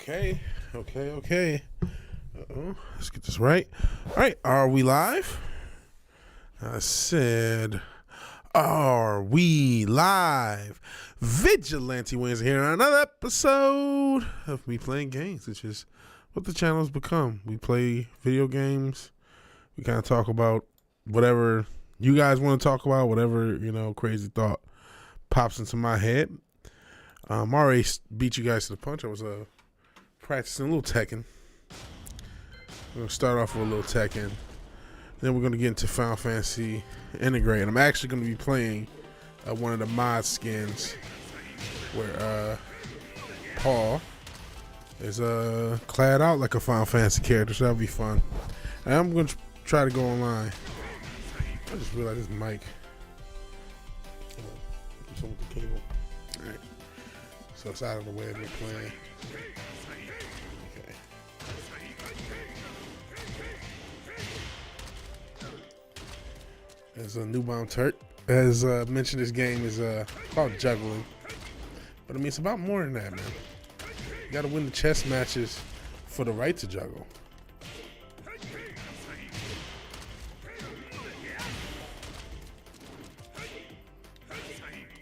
Okay. Let's get this right. All right, are we live? I said, are we live? VigilanteWilliamson here on another episode of me playing games, which is what the channel's become. We play video games. We kind of talk about whatever you guys want to talk about, whatever, crazy thought pops into my head. I already beat you guys to the punch. I was practicing a little Tekken. We're going to start off with a little Tekken. Then we're going to get into Final Fantasy Integrate. I'm actually going to be playing one of the mod skins where Paul is clad out like a Final Fantasy character, so that'll be fun. And I'm going to try to go online. I just realized this mic. What's up with the cable? All right. So it's out of the way of me playing. Okay. There's a newborn Turk. As mentioned, this game is about juggling. But I mean, it's about more than that, man. You gotta win the chess matches for the right to juggle.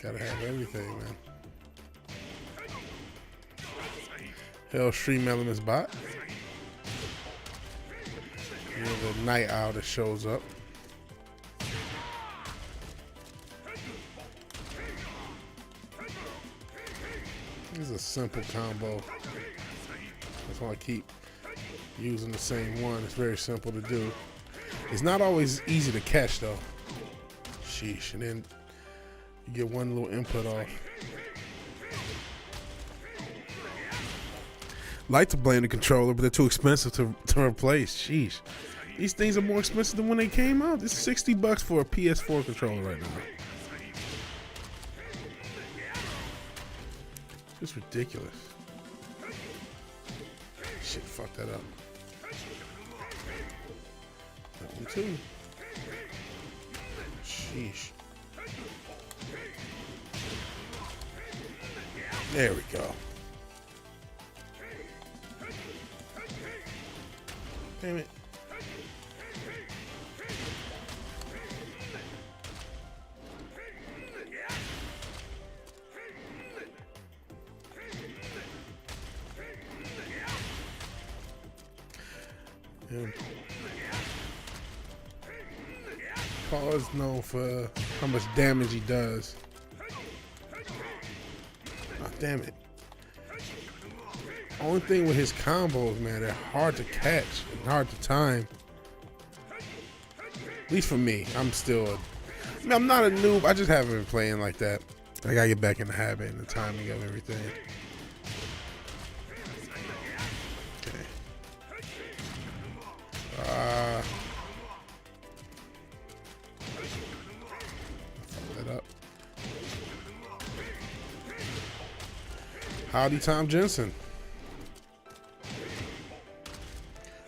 Gotta have everything, man. Hell, Stream Elements bot. You know, the night owl that shows up. This is a simple combo. That's why I keep using the same one. It's very simple to do. It's not always easy to catch though. Sheesh. And then you get one little input off. Like to blame the controller, but they're too expensive to replace. Sheesh. These things are more expensive than when they came out. It's $60 for a PS4 controller right now. It's ridiculous. Shit, fuck that up. That one too. Sheesh. There we go. Damn it. Yeah. Paul is known for how much damage he does. Oh, damn it. Only thing with his combos, man, they're hard to catch and hard to time. At least for me. I'm not a noob. I just haven't been playing like that. I gotta get back in the habit and the timing of everything. Okay. Fuck that up. Howdy, Tom Jensen.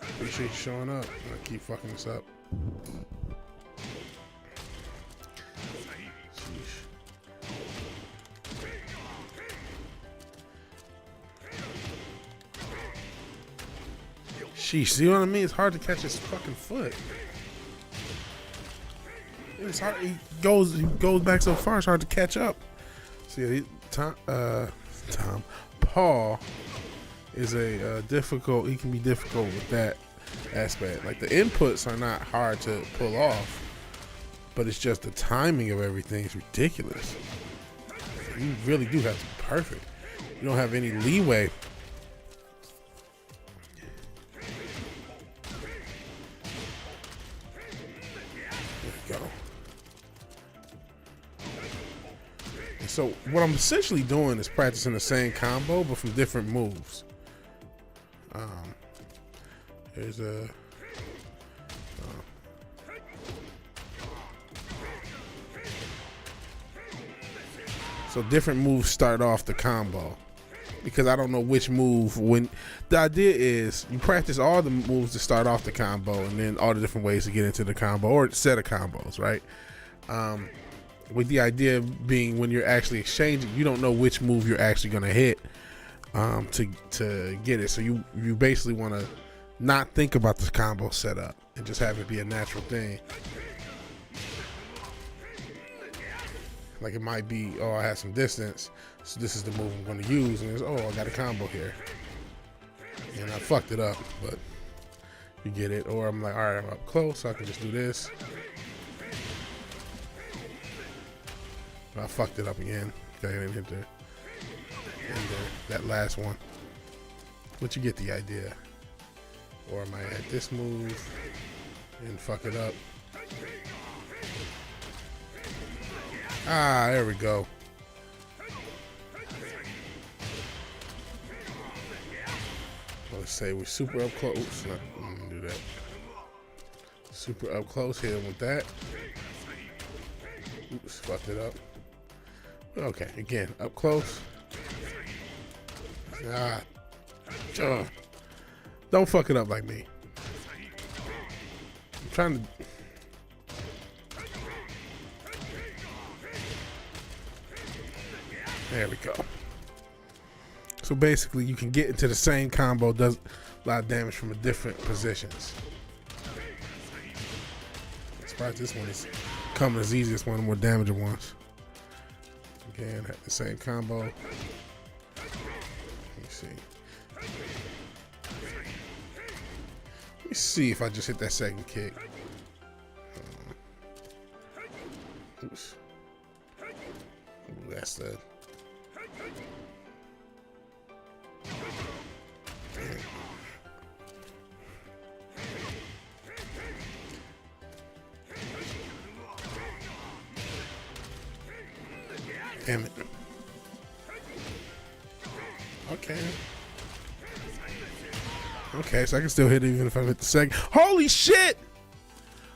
Appreciate you showing up. I keep fucking this up. Sheesh, see what I mean? It's hard to catch his fucking foot. It's hard. He goes back so far. It's hard to catch up. See, Paul is a difficult. He can be difficult with that aspect. Like the inputs are not hard to pull off, but it's just the timing of everything is ridiculous. You really do have to be perfect. You don't have any leeway. So what I'm essentially doing is practicing the same combo, but from different moves. There's a so different moves start off the combo because I don't know which move. When the idea is you practice all the moves to start off the combo, and then all the different ways to get into the combo or set of combos, right? With the idea being when you're actually exchanging, you don't know which move you're actually going to hit to get it. So you basically want to not think about this combo setup and just have it be a natural thing. Like it might be, oh, I have some distance, so this is the move I'm going to use, and it's, oh, I got a combo here, and I fucked it up, but you get it. Or I'm like, all right, I'm up close, so I can just do this. I fucked it up again. I didn't hit there. And that last one. But you get the idea. Or I might add this move and fuck it up. Ah, there we go. Let's say we're super up close. Oops, not gonna do that. Super up close, hit him with that. Oops, fucked it up. Okay, again, up close. Don't fuck it up like me. I'm trying to. There we go. So basically, you can get into the same combo, does a lot of damage from different positions. I'm surprised this one is coming as easy as one of the more damaging ones. Again, have the same combo. Let me see. Let me see if I just hit that second kick. Oops. Ooh, that's the. Damn it. Okay. Okay, so I can still hit it even if I hit the second. Holy shit!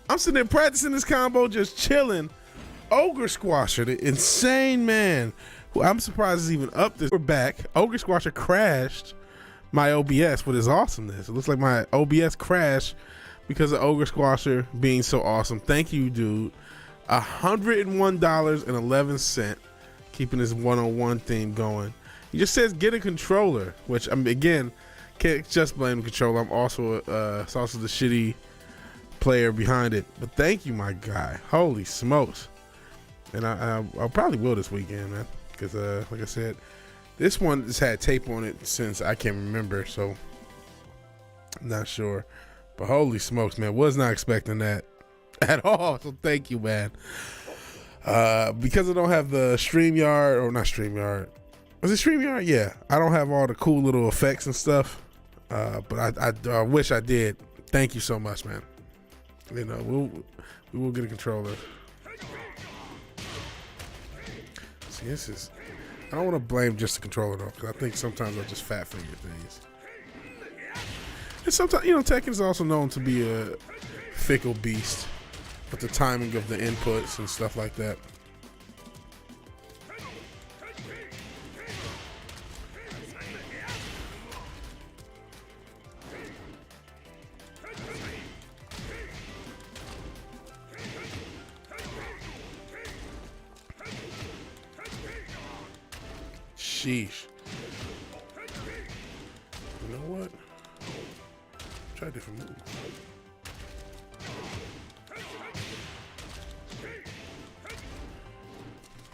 I'm sitting there practicing this combo, just chilling. Ogre Squasher, the insane man, who I'm surprised is even up this. We're back. Ogre Squasher crashed my OBS with his awesomeness. It looks like my OBS crashed because of Ogre Squasher being so awesome. Thank you, dude. $101.11. Keeping this one-on-one theme going. He just says get a controller, which again, can't just blame the controller. I'm also it's also the shitty player behind it. But thank you, my guy. Holy smokes! And I'll probably will this weekend, man, because like I said, this one has had tape on it since I can remember, so I'm not sure. But holy smokes, man, was not expecting that at all. So thank you, man. Because I don't have the StreamYard, or not StreamYard. Was it StreamYard? Yeah. I don't have all the cool little effects and stuff. But I wish I did. Thank you so much, man. You know, we will get a controller. See, this is, I don't want to blame just the controller though, because I think sometimes I just fat finger things. And sometimes, you know, Tekken is also known to be a fickle beast. But the timing of the inputs and stuff like that. Sheesh. You know what? Try a different move.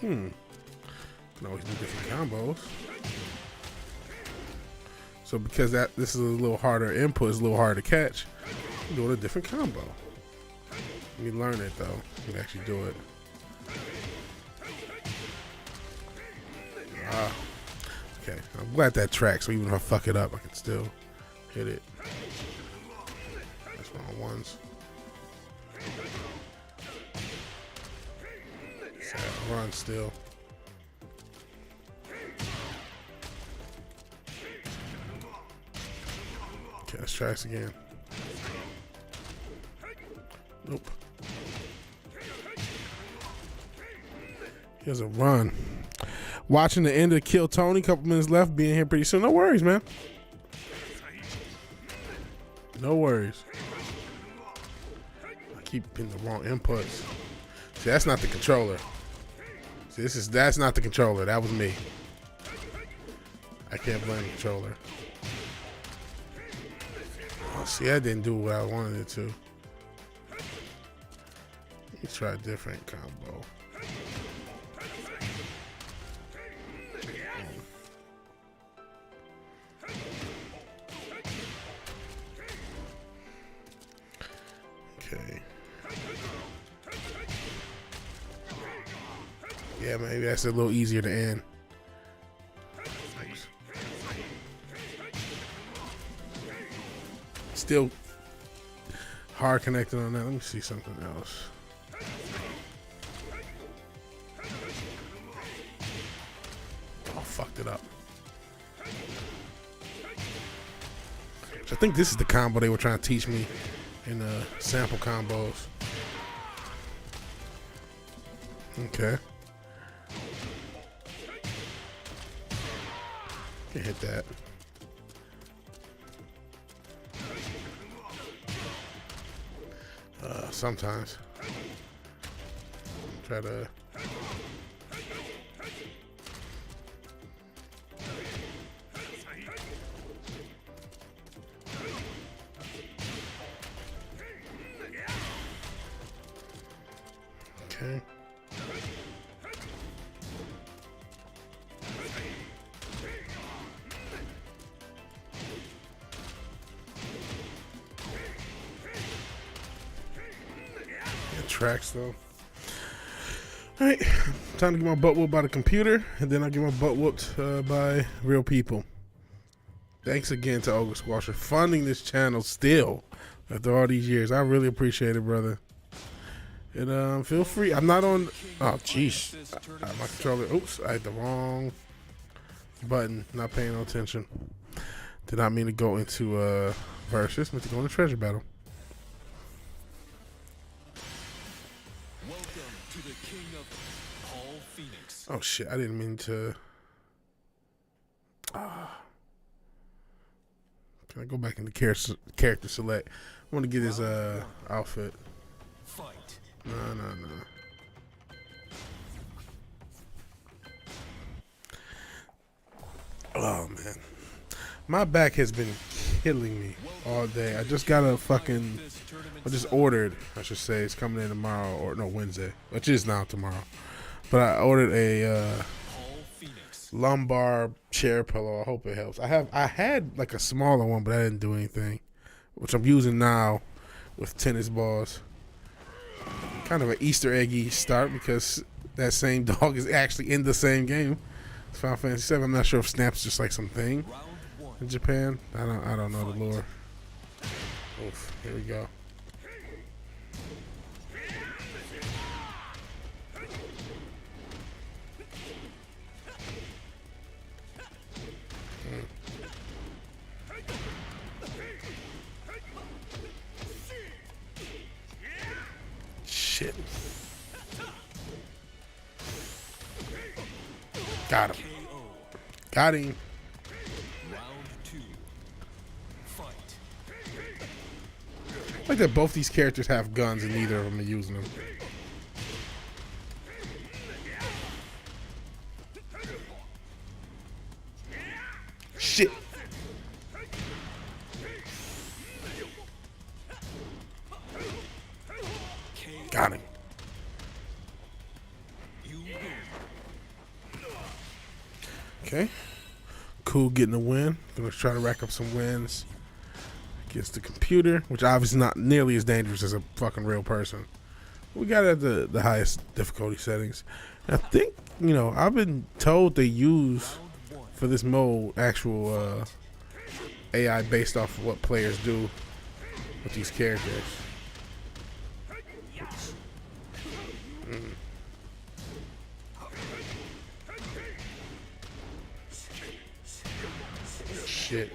Can always do different combos. So because this is a little harder input, it's a little harder to catch, I'm doing a different combo. Let me learn it though. You can actually do it. Okay, I'm glad that tracks, so even if I fuck it up, I can still hit it. That's one-on-ones. Run still. Okay, let's try this again. Nope. Here's a run. Watching the end of Kill Tony, couple minutes left, being here pretty soon. No worries, man. No worries. I keep hitting the wrong inputs. See, that's not the controller. See, that's not the controller. That was me. I can't blame the controller. Oh, see, I didn't do what I wanted it to. Let's try a different combo. Okay. Yeah, maybe that's a little easier to end. Still hard connected on that. Let me see something else. Oh, fucked it up. So I think this is the combo they were trying to teach me in sample combos. Okay. Can hit that. Sometimes. Try to. Okay. Tracks though. All right, time to get my butt whooped by the computer, and then I get my butt whooped by real people. Thanks again to Ogre Squash for funding this channel still after all these years. I really appreciate it, brother. And feel free. I'm not on. Oh, jeez. My controller. Oops, I hit the wrong button. Not paying no attention. Did not mean to go into versus. Meant to go into treasure battle. Oh shit, I didn't mean to. Can I go back into character select? I want to get his outfit. No. Oh man. My back has been killing me all day. I just got I just ordered, I should say, it's coming in tomorrow, or no, Wednesday, which is now tomorrow. But I ordered a lumbar chair pillow. I hope it helps. I had like a smaller one, but I didn't do anything, which I'm using now with tennis balls. Kind of an Easter eggy start because that same dog is actually in the same game. It's Final Fantasy VII. I'm not sure if Snap's just like something in Japan. I don't know the lore. Oof, here we go. Shit. Got him. Got him. I like that both these characters have guns and neither of them are using them. Shit. Got him. Okay. Cool getting a win. Gonna try to rack up some wins against the computer, which obviously not nearly as dangerous as a fucking real person. We got it at the highest difficulty settings. And I think, you know, I've been told they use for this mode actual AI based off of what players do with these characters. Shit.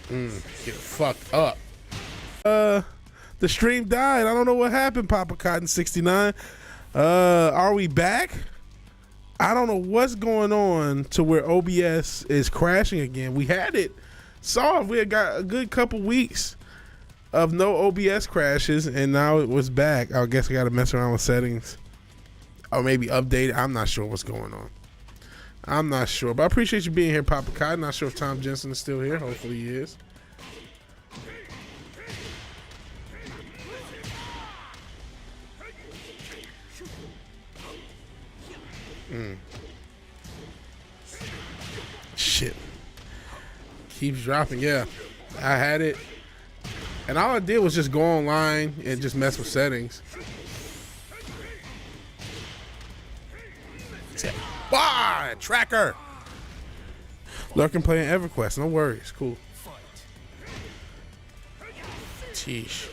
Get fucked up. The stream died. I don't know what happened, Papa Cotton 69. Are we back? I don't know what's going on to where OBS is crashing again. We had it solved. We had got a good couple weeks of no OBS crashes, and now it was back. I guess I got to mess around with settings or maybe update it. I'm not sure what's going on. I'm not sure, but I appreciate you being here, Papa Kai. Not sure if Tom Jensen is still here. Hopefully he is. Shit. Keeps dropping, yeah. I had it. And all I did was just go online and just mess with settings. Why? Tracker. Lurking playing EverQuest. No worries. Cool. Sheesh.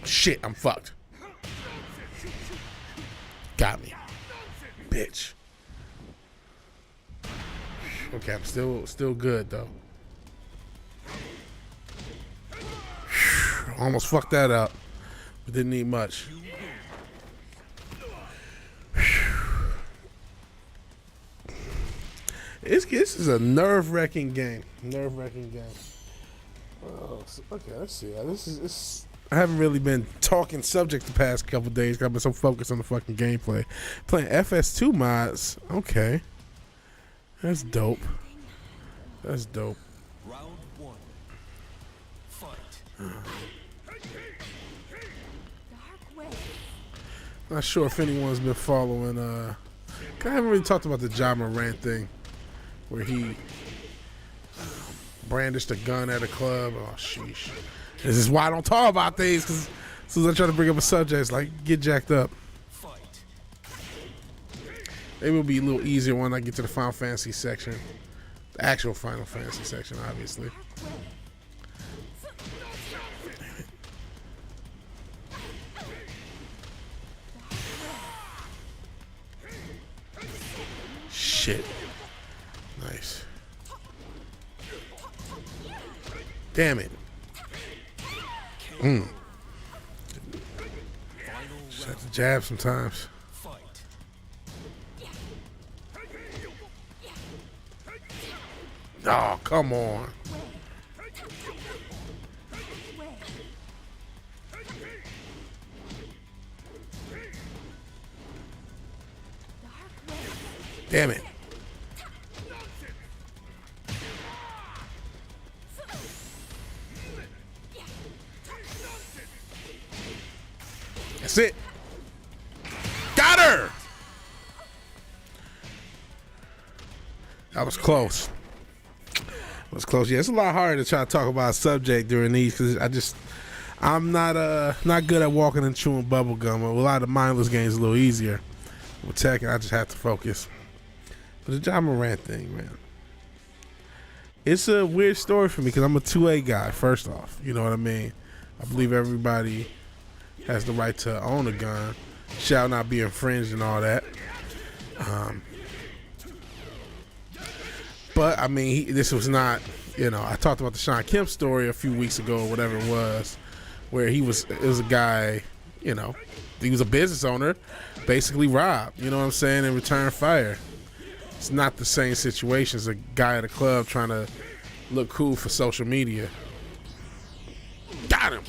Shit, I'm fucked. Got me. Bitch. Okay, I'm still good though. Almost fucked that up, but didn't need much. This is a nerve-wracking game. Nerve-wracking game. Oh, okay, let's see. This I haven't really been talking subject the past couple days. I've been so focused on the fucking gameplay. Playing FS2 mods. Okay, that's dope. That's dope. Round one. Fight. Not sure if anyone's been following. I haven't really talked about the Ja Morant thing, where he brandished a gun at a club. Oh, sheesh. This is why I don't talk about things, because as soon as I try to bring up a subject, it's like, get jacked up. Maybe it'll be a little easier when I get to the Final Fantasy section. The actual Final Fantasy section, obviously. Shit. Nice. Damn it. Just have to jab sometimes. Oh, come on. Damn it. That's it. Got her. That was close. It was close. Yeah, it's a lot harder to try to talk about a subject during these because I'm not good at walking and chewing bubble gum. A lot of the mindless games are a little easier. With Tekken, I just have to focus. But the Ja Morant thing, man, it's a weird story for me because I'm a 2A guy. First off, you know what I mean. I believe everybody has the right to own a gun, shall not be infringed and all that. But I mean, this was not, you know, I talked about the Sean Kemp story a few weeks ago, or whatever it was, where it was a guy, you know, he was a business owner, basically robbed, you know what I'm saying, and returned fire. It's not the same situation as a guy at a club trying to look cool for social media. Got him.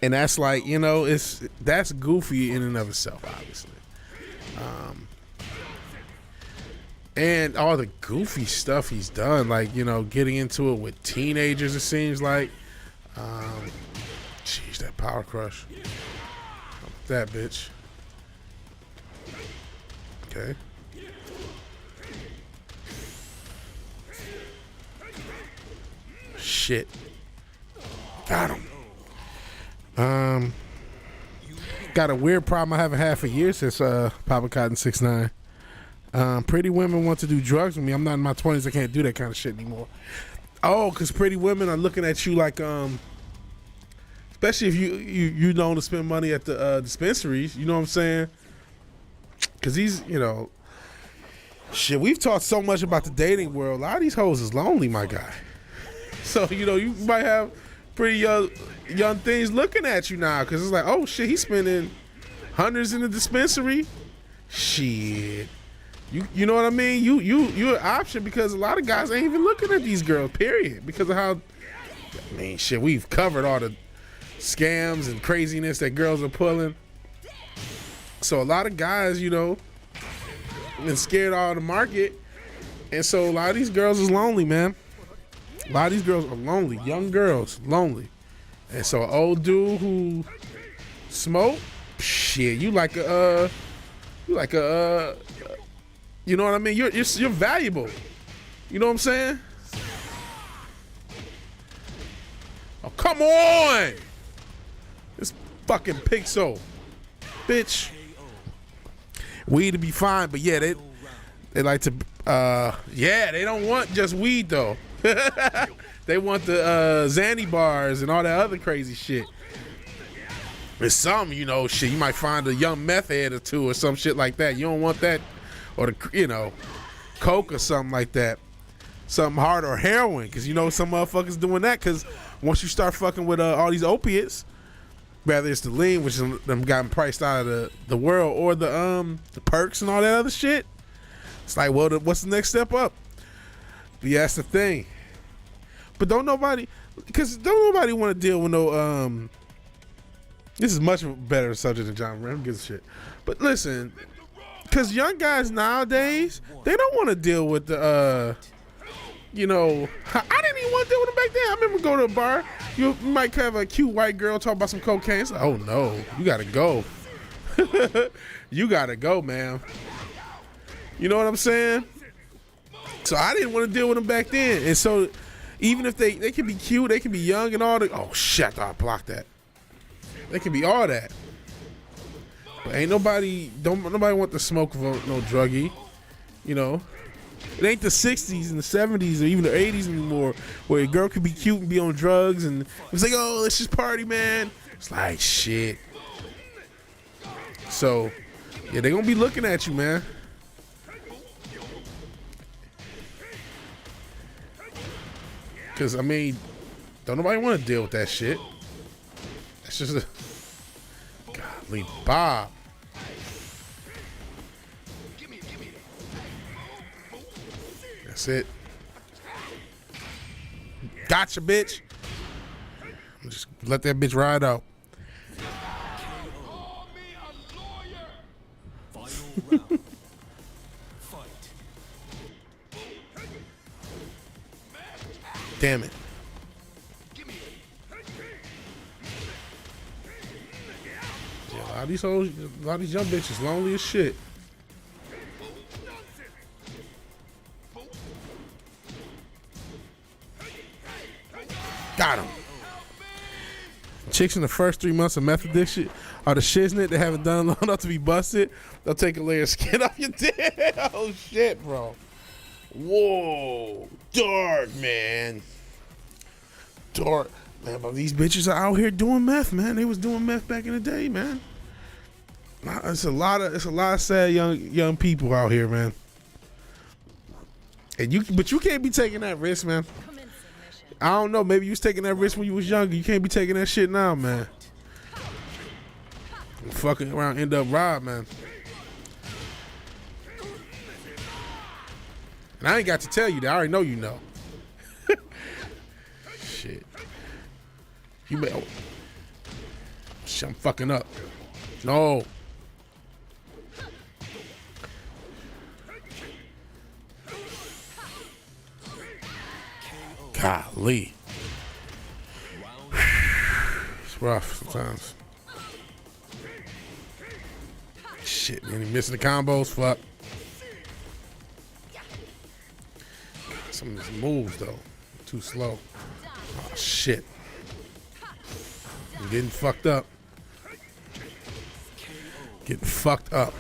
And that's like, you know, that's goofy in and of itself, obviously. And all the goofy stuff he's done, like, you know, getting into it with teenagers, it seems like. Jeez, that power crush. That bitch. Okay. Shit. Got him. Got a weird problem I haven't had for years since Papa Cotton 6ix9ine. Pretty women want to do drugs with me. I'm not in my 20s. I can't do that kind of shit anymore. Oh, because pretty women are looking at you like, especially if you known to spend money at the dispensaries. You know what I'm saying? Because these, you know, shit, we've talked so much about the dating world. A lot of these hoes is lonely, my guy. So, you know, you might have pretty young things looking at you now because it's like, oh, shit, he's spending hundreds in the dispensary. Shit. You know what I mean? You're an option because a lot of guys ain't even looking at these girls, period. Because of how, I mean, shit, we've covered all the scams and craziness that girls are pulling. So a lot of guys, you know, been scared out of the market. And so a lot of these girls is lonely, man. A lot of these girls are lonely. Young girls, lonely. And so an old dude who smoke, shit, you like a, you know what I mean? You're valuable. You know what I'm saying? Oh, come on! This fucking Pixel, bitch. Weed to be fine, but yeah, they like to, yeah, they don't want just weed though. They want the Xanny bars and all that other crazy shit. There's some, you know, shit, you might find a young meth head or two or some shit like that. You don't want that, or the, you know, coke or something like that. Something hard, or heroin, because you know some motherfuckers doing that. Because once you start fucking with all these opiates, whether it's the lean, which is them gotten priced out of the world, or the perks and all that other shit, it's like, well, what's the next step up? But yeah, that's the thing. But don't nobody want to deal with no this is much better subject than John Ram gives a shit. But listen, because young guys nowadays, they don't want to deal with the you know, I didn't even want to deal with them back then. I remember going to a bar, you might have a cute white girl talk about some cocaine. It's like, oh no, you gotta go. You gotta go, man. You know what I'm saying? So I didn't want to deal with them back then. And so even if they can be cute, they can be young and all that. Oh shit, I blocked that. They can be all that. But ain't nobody want to smoke no druggie. You know? It ain't the 60s and the 70s or even the 80s anymore where a girl could be cute and be on drugs and it's like, oh, let's just party, man. It's like, shit. So, yeah, they gonna be looking at you, man. Because, I mean, don't nobody want to deal with that shit. That's just a... Golly, Bob. That's it. Gotcha, bitch. Just let that bitch ride out. Damn it. Yeah, a lot of these hoes, a lot of these young bitches lonely as shit. Got him. Chicks in the first 3 months of meth addiction are the shiznit that haven't done long enough to be busted. They'll take a layer of skin off your dick. Oh shit, bro. Whoa. Dark, man. Dark. Man, but these bitches are out here doing meth, man. They was doing meth back in the day, man. It's a lot of sad young people out here, man. And but you can't be taking that risk, man. I don't know. Maybe you was taking that risk when you was younger. You can't be taking that shit now, man. Fucking around, end up robbed, man. And I ain't got to tell you that. I already know you know. Shit. You may. Oh. Shit, I'm fucking up. No. Golly. It's rough sometimes. Shit, man, he missing the combos, fuck. Some of these moves, though, too slow. Oh, shit. I'm getting fucked up. Getting fucked up.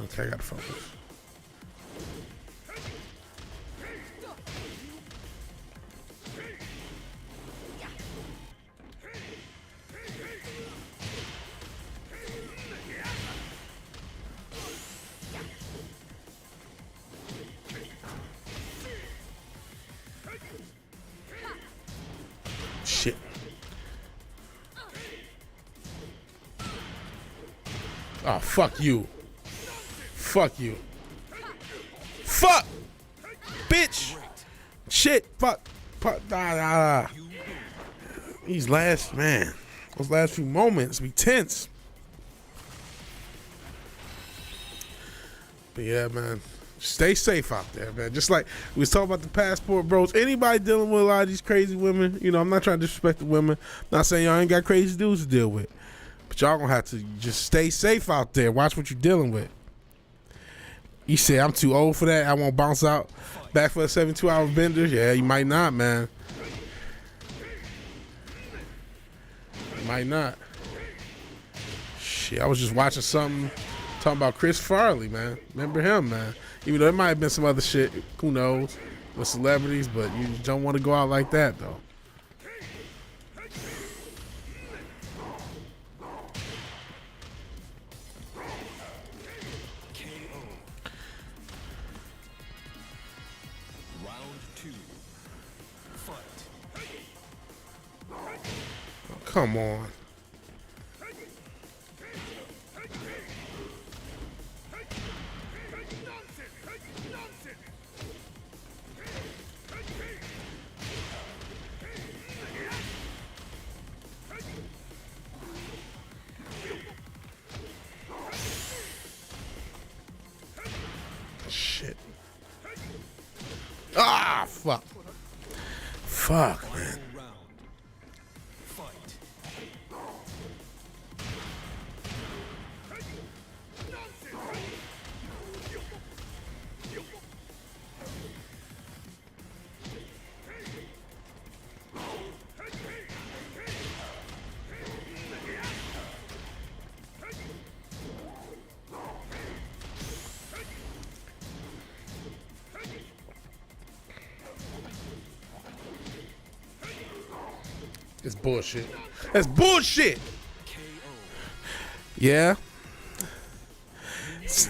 Okay, I gotta focus. Shit. Oh, fuck you. Fuck you. Fuck! Bitch! Shit! Fuck! Fuck! These last, man, those last few moments be tense. But yeah, man, stay safe out there, man. Just like we was talking about the passport bros. Anybody dealing with a lot of these crazy women, you know, I'm not trying to disrespect the women. I'm not saying y'all ain't got crazy dudes to deal with. But y'all gonna have to just stay safe out there. Watch what you're dealing with. You say, I'm too old for that. I won't bounce out back for a 72-hour bender. Yeah, you might not, man. You might not. Shit, I was just watching something talking about Chris Farley, man. Remember him, man. Even though there might have been some other shit, who knows, with celebrities, but you don't want to go out like that, though. Come on. Shit. Ah, fuck. Fuck, man. It's bullshit. That's bullshit. Yeah.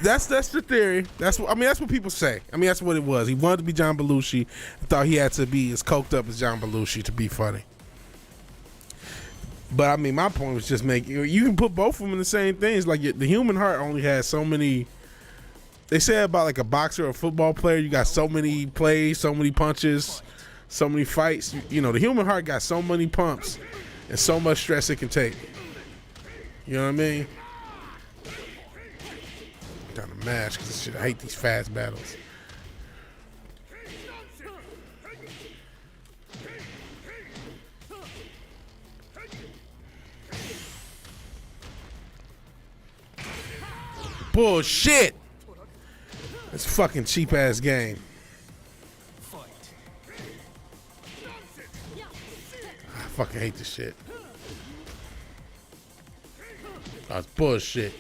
That's the theory. That's what that's what people say. I mean, that's what it was. He wanted to be John Belushi. Thought he had to be as coked up as John Belushi to be funny. But I mean, my point was just making you can put both of them in the same things. Like the human heart only has so many. They say about like a boxer or a football player, you got so many plays, so many punches, so many fights. You know, the human heart got so many pumps and so much stress it can take. You know what I mean? Down the match because I hate these fast battles. Bullshit. It's a fucking cheap ass game. I fucking hate this shit. That's bullshit.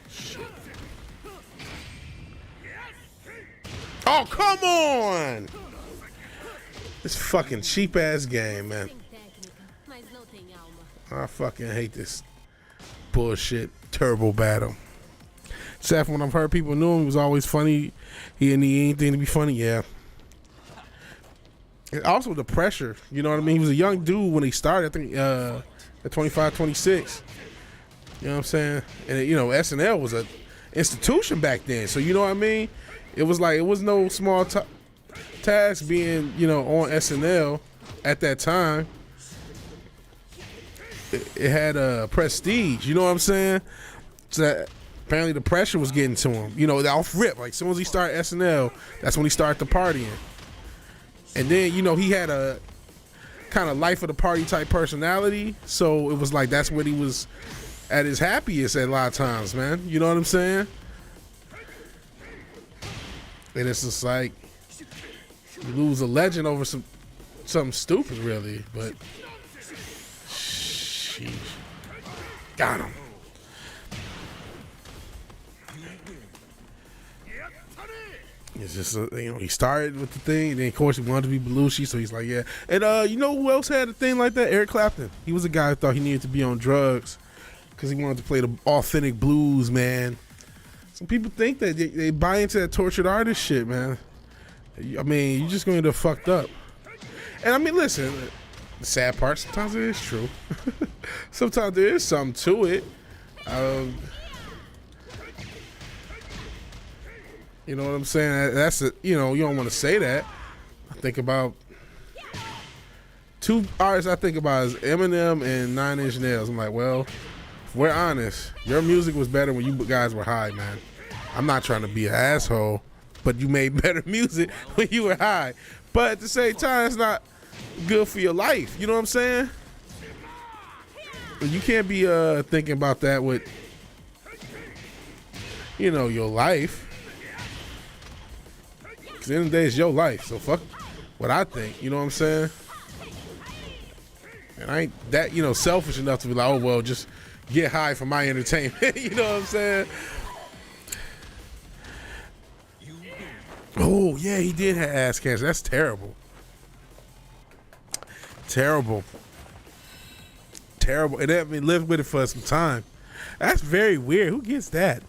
Shit. Oh, come on! This fucking cheap ass game, man. I fucking hate this bullshit turbo battle. Except when I've heard people knew him, he was always funny. He didn't need anything to be funny, yeah. And also the pressure, you know what I mean? He was a young dude when he started, I think at 25, 26. You know what I'm saying? And you know, SNL was a institution back then. So you know what I mean? It was like, it was no small task being, you know, on SNL at that time. It had a prestige, you know what I'm saying? So that apparently the pressure was getting to him, you know, off rip. Like as soon as he started SNL, that's when he started the partying. And then, you know, he had a kind of life of the party type personality, so it was like that's when he was at his happiest at a lot of times, man. You know what I'm saying? And it's just like you lose a legend over something stupid, really. But sheesh. Got him. It's just you know, he started with the thing, and then of course he wanted to be Belushi, so he's like, yeah. And you know who else had a thing like that? Eric Clapton. He was a guy who thought he needed to be on drugs because he wanted to play the authentic blues, man. Some people think that they buy into that tortured artist shit, man. I mean, you're just going to get fucked up. And I mean, listen, the sad part, sometimes it is true. Sometimes there is something to it. You know what I'm saying? That's a, you know, you don't want to say that. I think about two artists I think about is Eminem and 9 Inch Nails. I'm like, well, if we're honest, your music was better when you guys were high, man. I'm not trying to be an asshole, but you made better music when you were high. But at the same time, it's not good for your life. You know what I'm saying? You can't be thinking about that with, you know, your life. Because at the end of the day, it's your life. So fuck what I think. You know what I'm saying? And I ain't that, you know, selfish enough to be like, oh, well, just get high for my entertainment. You know what I'm saying? Oh, yeah, he did have ass cancer. That's terrible. Terrible. Terrible. And that been lived with it for some time. That's very weird. Who gets that?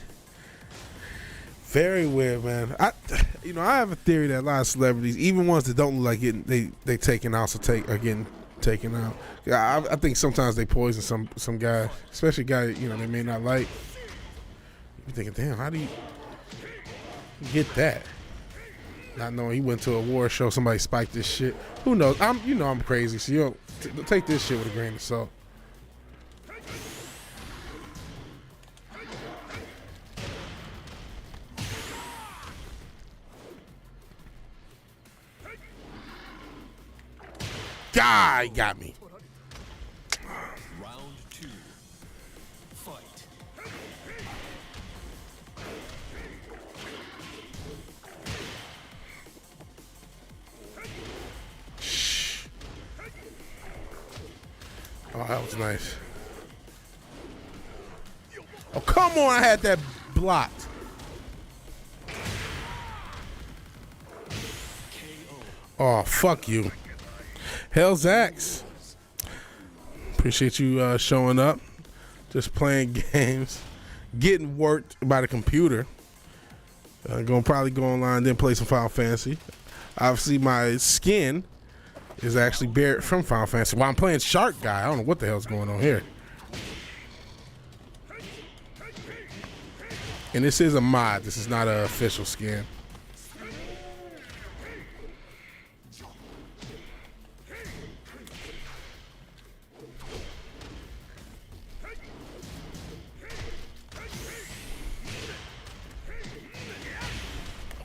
Very weird, man. I have a theory that a lot of celebrities, even ones that don't look like getting they taken out, are getting taken out. Yeah, I think sometimes they poison some guys, especially guys, you know, they may not like. You're thinking, damn, how do you get that? Not knowing he went to a war show, somebody spiked this shit. Who knows? I'm crazy, so you don't take this shit with a grain of salt. God, got me. Round 2. Fight. Shh. Oh, that was nice. Oh, come on, I had that blocked. Oh, fuck you. Hell's Axe. Appreciate you showing up. Just playing games. Getting worked by the computer. Gonna probably go online, then play some Final Fantasy. Obviously, my skin is actually Barrett from Final Fantasy. While I'm playing Shark Guy, I don't know what the hell's going on here. And this is a mod. This is not an official skin.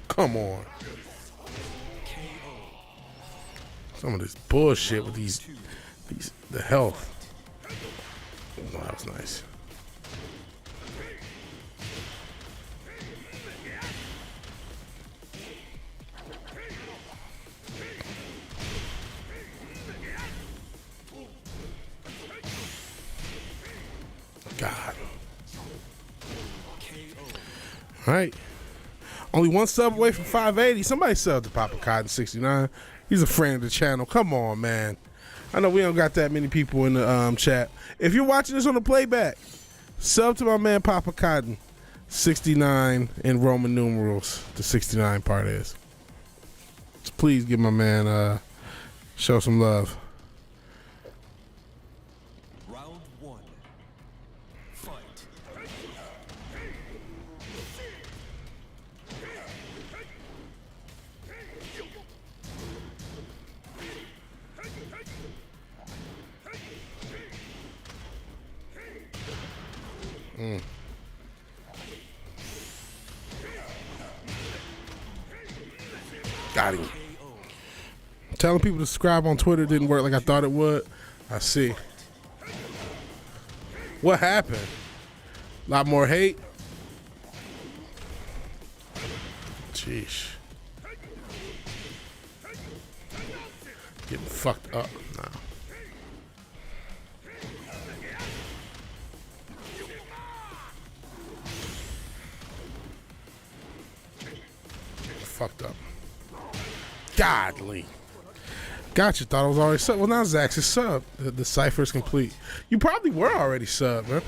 Come on. Some of this bullshit with the health. Oh, that was nice. God. All right. Only one sub away from 580. Somebody subbed to Papa Cotton 69. He's a friend of the channel. Come on, man. I know we don't got that many people in the chat. If you're watching this on the playback, sub to my man Papa Cotton 69 in Roman numerals. The 69 part is. So please give my man show some love. Round 1. Fight. Got him. Telling people to subscribe on Twitter didn't work like I thought it would. I see. What happened? A lot more hate? Jeez. Getting fucked up now. Fucked up. Godly. Gotcha. Thought I was already subbed. Well, now Zach's is sub. The cipher is complete. You probably were already subbed, man.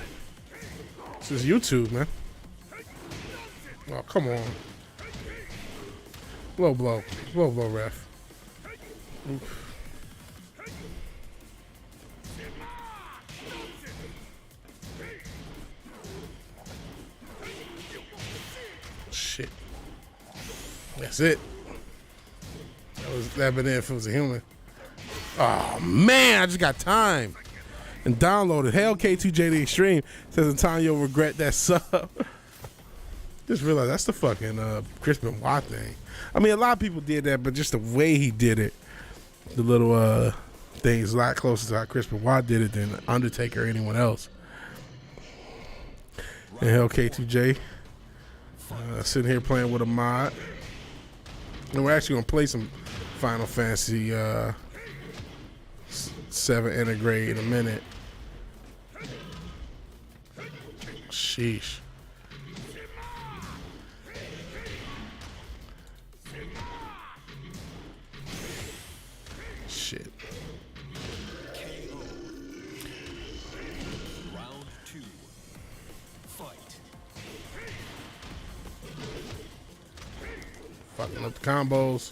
This is YouTube, man. Oh, come on. Low blow. Low blow, ref. Oof. Shit. That's it. That'd been it if it was a human. Oh, man, I just got time. And downloaded. Hell K2J the Extreme says in time you'll regret that sub. Just realized that's the fucking Chris Benoit thing. I mean, a lot of people did that, but just the way he did it, the little thing is a lot closer to how Chris Benoit did it than Undertaker or anyone else. And Hell K2J sitting here playing with a mod. And we're actually going to play some Final Fantasy 7 Integrate in a minute. Sheesh. Shit. Round 2. Fight. Fucking up the combos.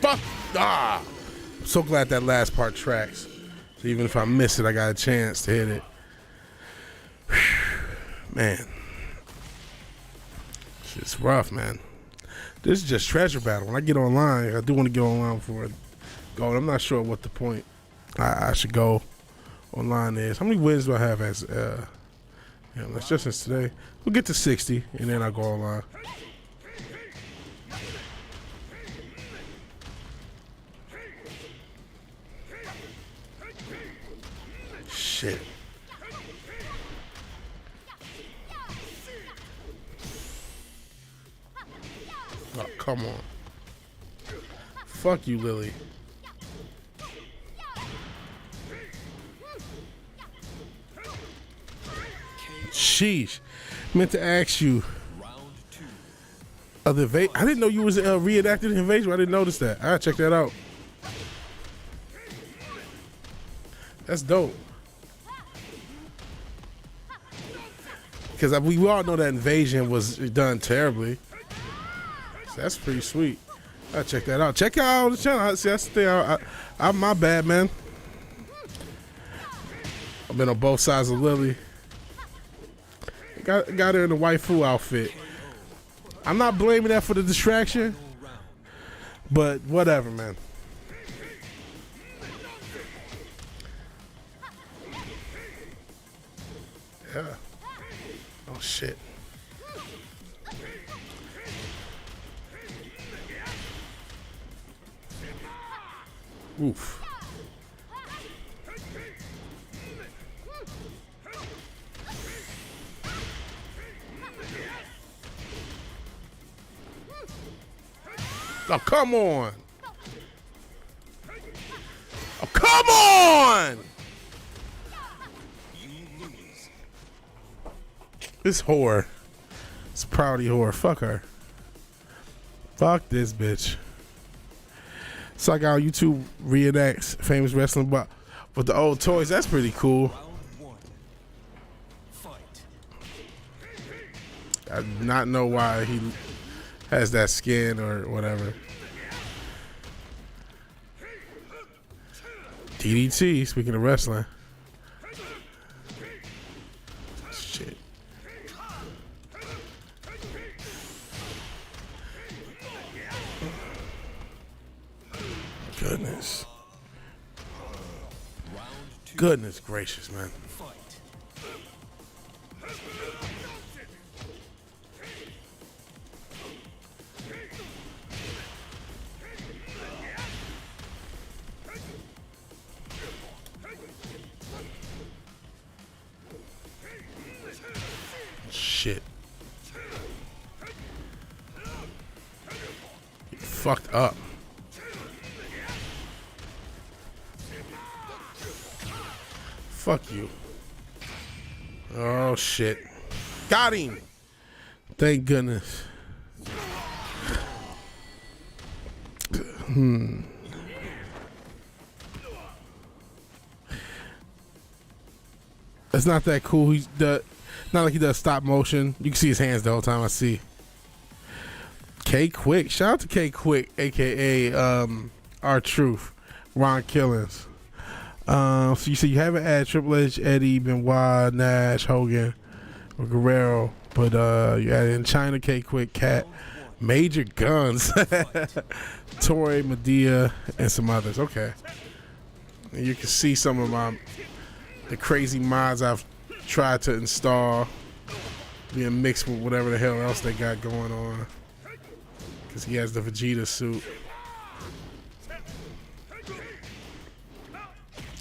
Fuck! Ah! I'm so glad that last part tracks. So even if I miss it, I got a chance to hit it. Man. It's rough, man. This is just treasure battle. When I get online, I do want to get online before I go. I'm not sure what the point I should go online is. How many wins do I have as that's just since today. We'll get to 60 and then I'll go online. Shit. Oh, come on. Fuck you, Lily. Sheesh. Meant to ask you. I didn't know you was reenacted in Invasion. I didn't notice that. I gotta check that out. That's dope. Because we all know that Invasion was done terribly. So that's pretty sweet. I'll check that out. Check out the channel. See, that's the thing. I'm my bad, man. I've been on both sides of Lily. Got her in the waifu outfit. I'm not blaming that for the distraction, but whatever, man. Yeah. Oh shit. Oof. Oh, come on. Oh, come on. This whore. This proudy whore. Fuck her. Fuck this bitch. So I got on YouTube reenacts famous wrestling but with the old toys. That's pretty cool. I do not know why he has that skin or whatever. DDT, speaking of wrestling. Shit. Goodness. Goodness gracious, man. Shit. You fucked up. Fuck you. Oh shit. Got him. Thank goodness. It's not that cool. Not like he does stop motion. You can see his hands the whole time. I see. K Quick. Shout out to K Quick, aka our Truth, Ron Killings. So you said you haven't added Triple H, Eddie, Benoit, Nash, Hogan, or Guerrero, but you added in China, K Quick, Cat, Major Guns, Torre, Medea, and some others. Okay. And you can see some of the crazy mods I've tried to install being mixed with whatever the hell else they got going on. Because he has the Vegeta suit.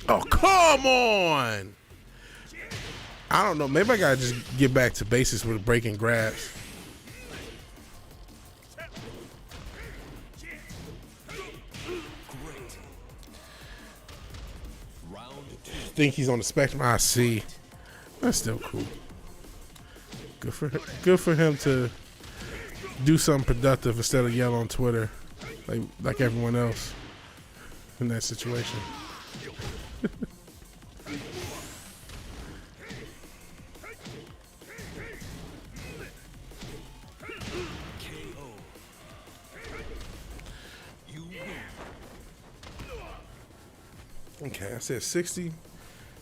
Oh, come on! I don't know. Maybe I gotta just get back to basics with breaking grabs. Think he's on the spectrum. I see. That's still cool. Good for him to do something productive instead of yell on Twitter like everyone else in that situation. Okay, I said 60.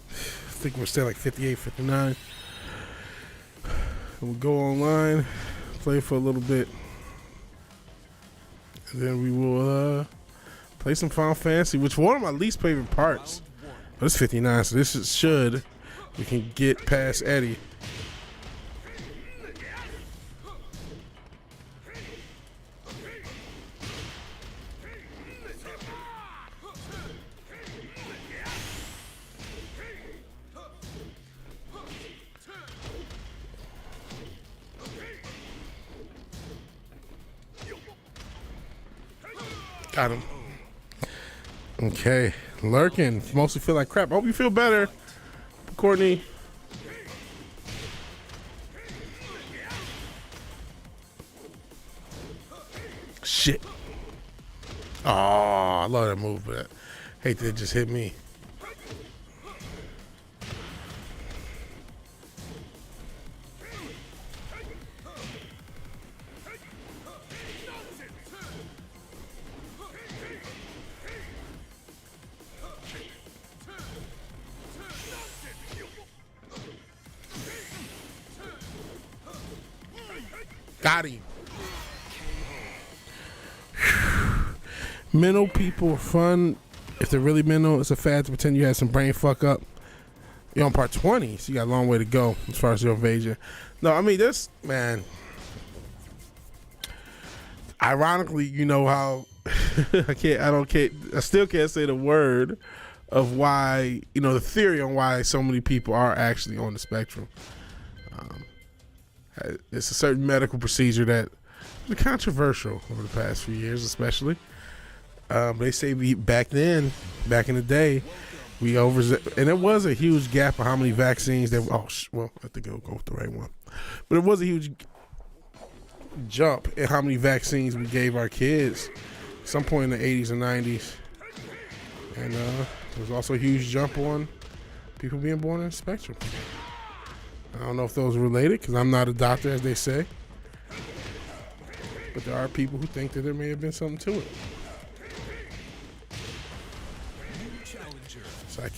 I think we're still like 58, 59. We'll go online, play for a little bit, and then we will play some Final Fantasy, which one of my least favorite parts. But it's 59, so this should we can get past Eddie. Got him. Okay. Lurking. Mostly feel like crap. I hope you feel better, Courtney. Shit. Oh, I love that move, but I hate that it just hit me. Got him. Mental people are fun. If they're really mental, it's a fad to pretend you had some brain fuck up. You're on part 20, so you got a long way to go as far as your invasion. No, I mean, this, man. Ironically, you know how I still can't say the word of why, the theory on why so many people are actually on the spectrum. It's a certain medical procedure that is controversial over the past few years, especially. They say back in the day, and it was a huge gap of how many vaccines there were. I think it'll go with the right one. But it was a huge jump in how many vaccines we gave our kids at some point in the 80s and 90s. And there was also a huge jump on people being born in the spectrum. I don't know if those are related because I'm not a doctor, as they say. But there are people who think that there may have been something to it. So I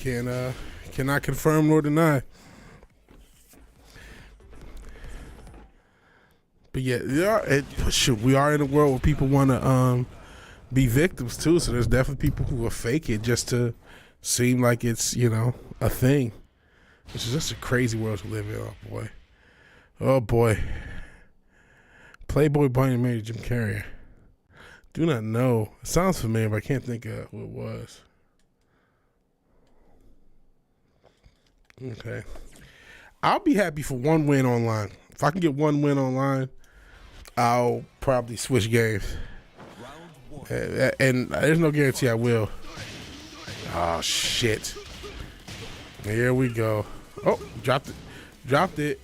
cannot confirm nor deny. But yeah, we are in a world where people want to be victims too. So there's definitely people who will fake it just to seem like it's a thing. Which is just a crazy world to live in. Oh boy. Playboy Bunny married Jim Carrey. Do not know. It sounds familiar, but I can't think of who it was. Okay. I'll be happy for one win online. If I can get one win online, I'll probably switch games. And there's no guarantee I will. Oh, shit. Here we go. Oh, dropped it.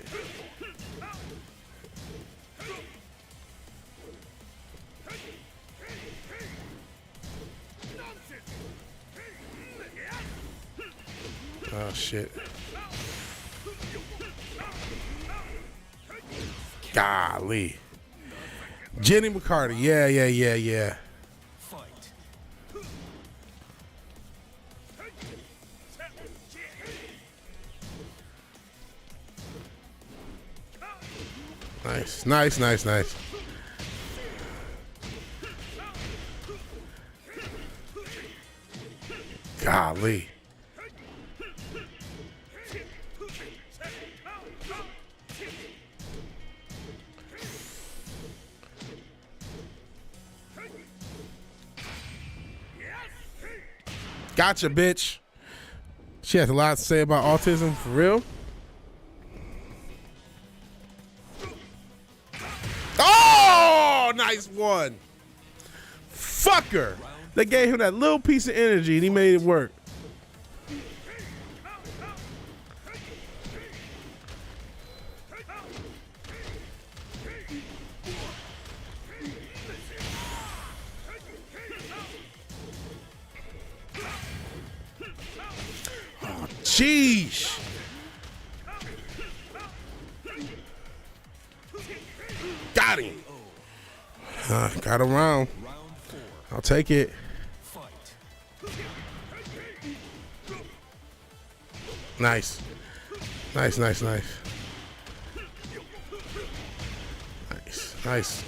Oh, shit. Golly. Jenny McCarty. Yeah. Fight. Nice. Golly. Gotcha, bitch. She has a lot to say about autism, for real. Oh, nice one. Fucker. They gave him that little piece of energy and he made it work. Oh, jeez. Got him. Got him round. I'll take it. Nice. Nice.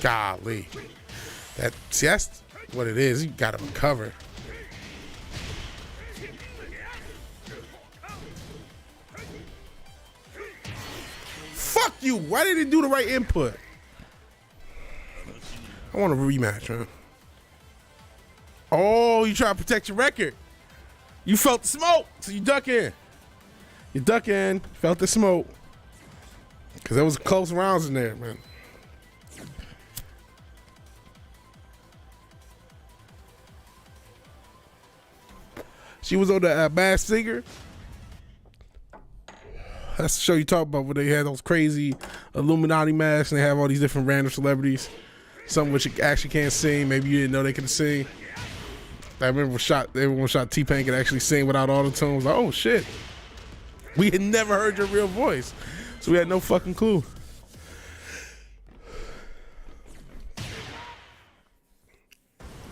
Golly. That's what it is. You got to recover. Fuck you. Why didn't he do the right input? I want a rematch, man. Oh, you try to protect your record. You felt the smoke, so you duck in. Felt the smoke. Because there was close rounds in there, man. She was on the Masked Singer. That's the show you talk about where they had those crazy Illuminati masks and they have all these different random celebrities. Some which actually can't sing. Maybe you didn't know they could sing. I remember everyone shot T-Pain could actually sing without auto-tune. I was like, oh shit. We had never heard your real voice. So we had no fucking clue.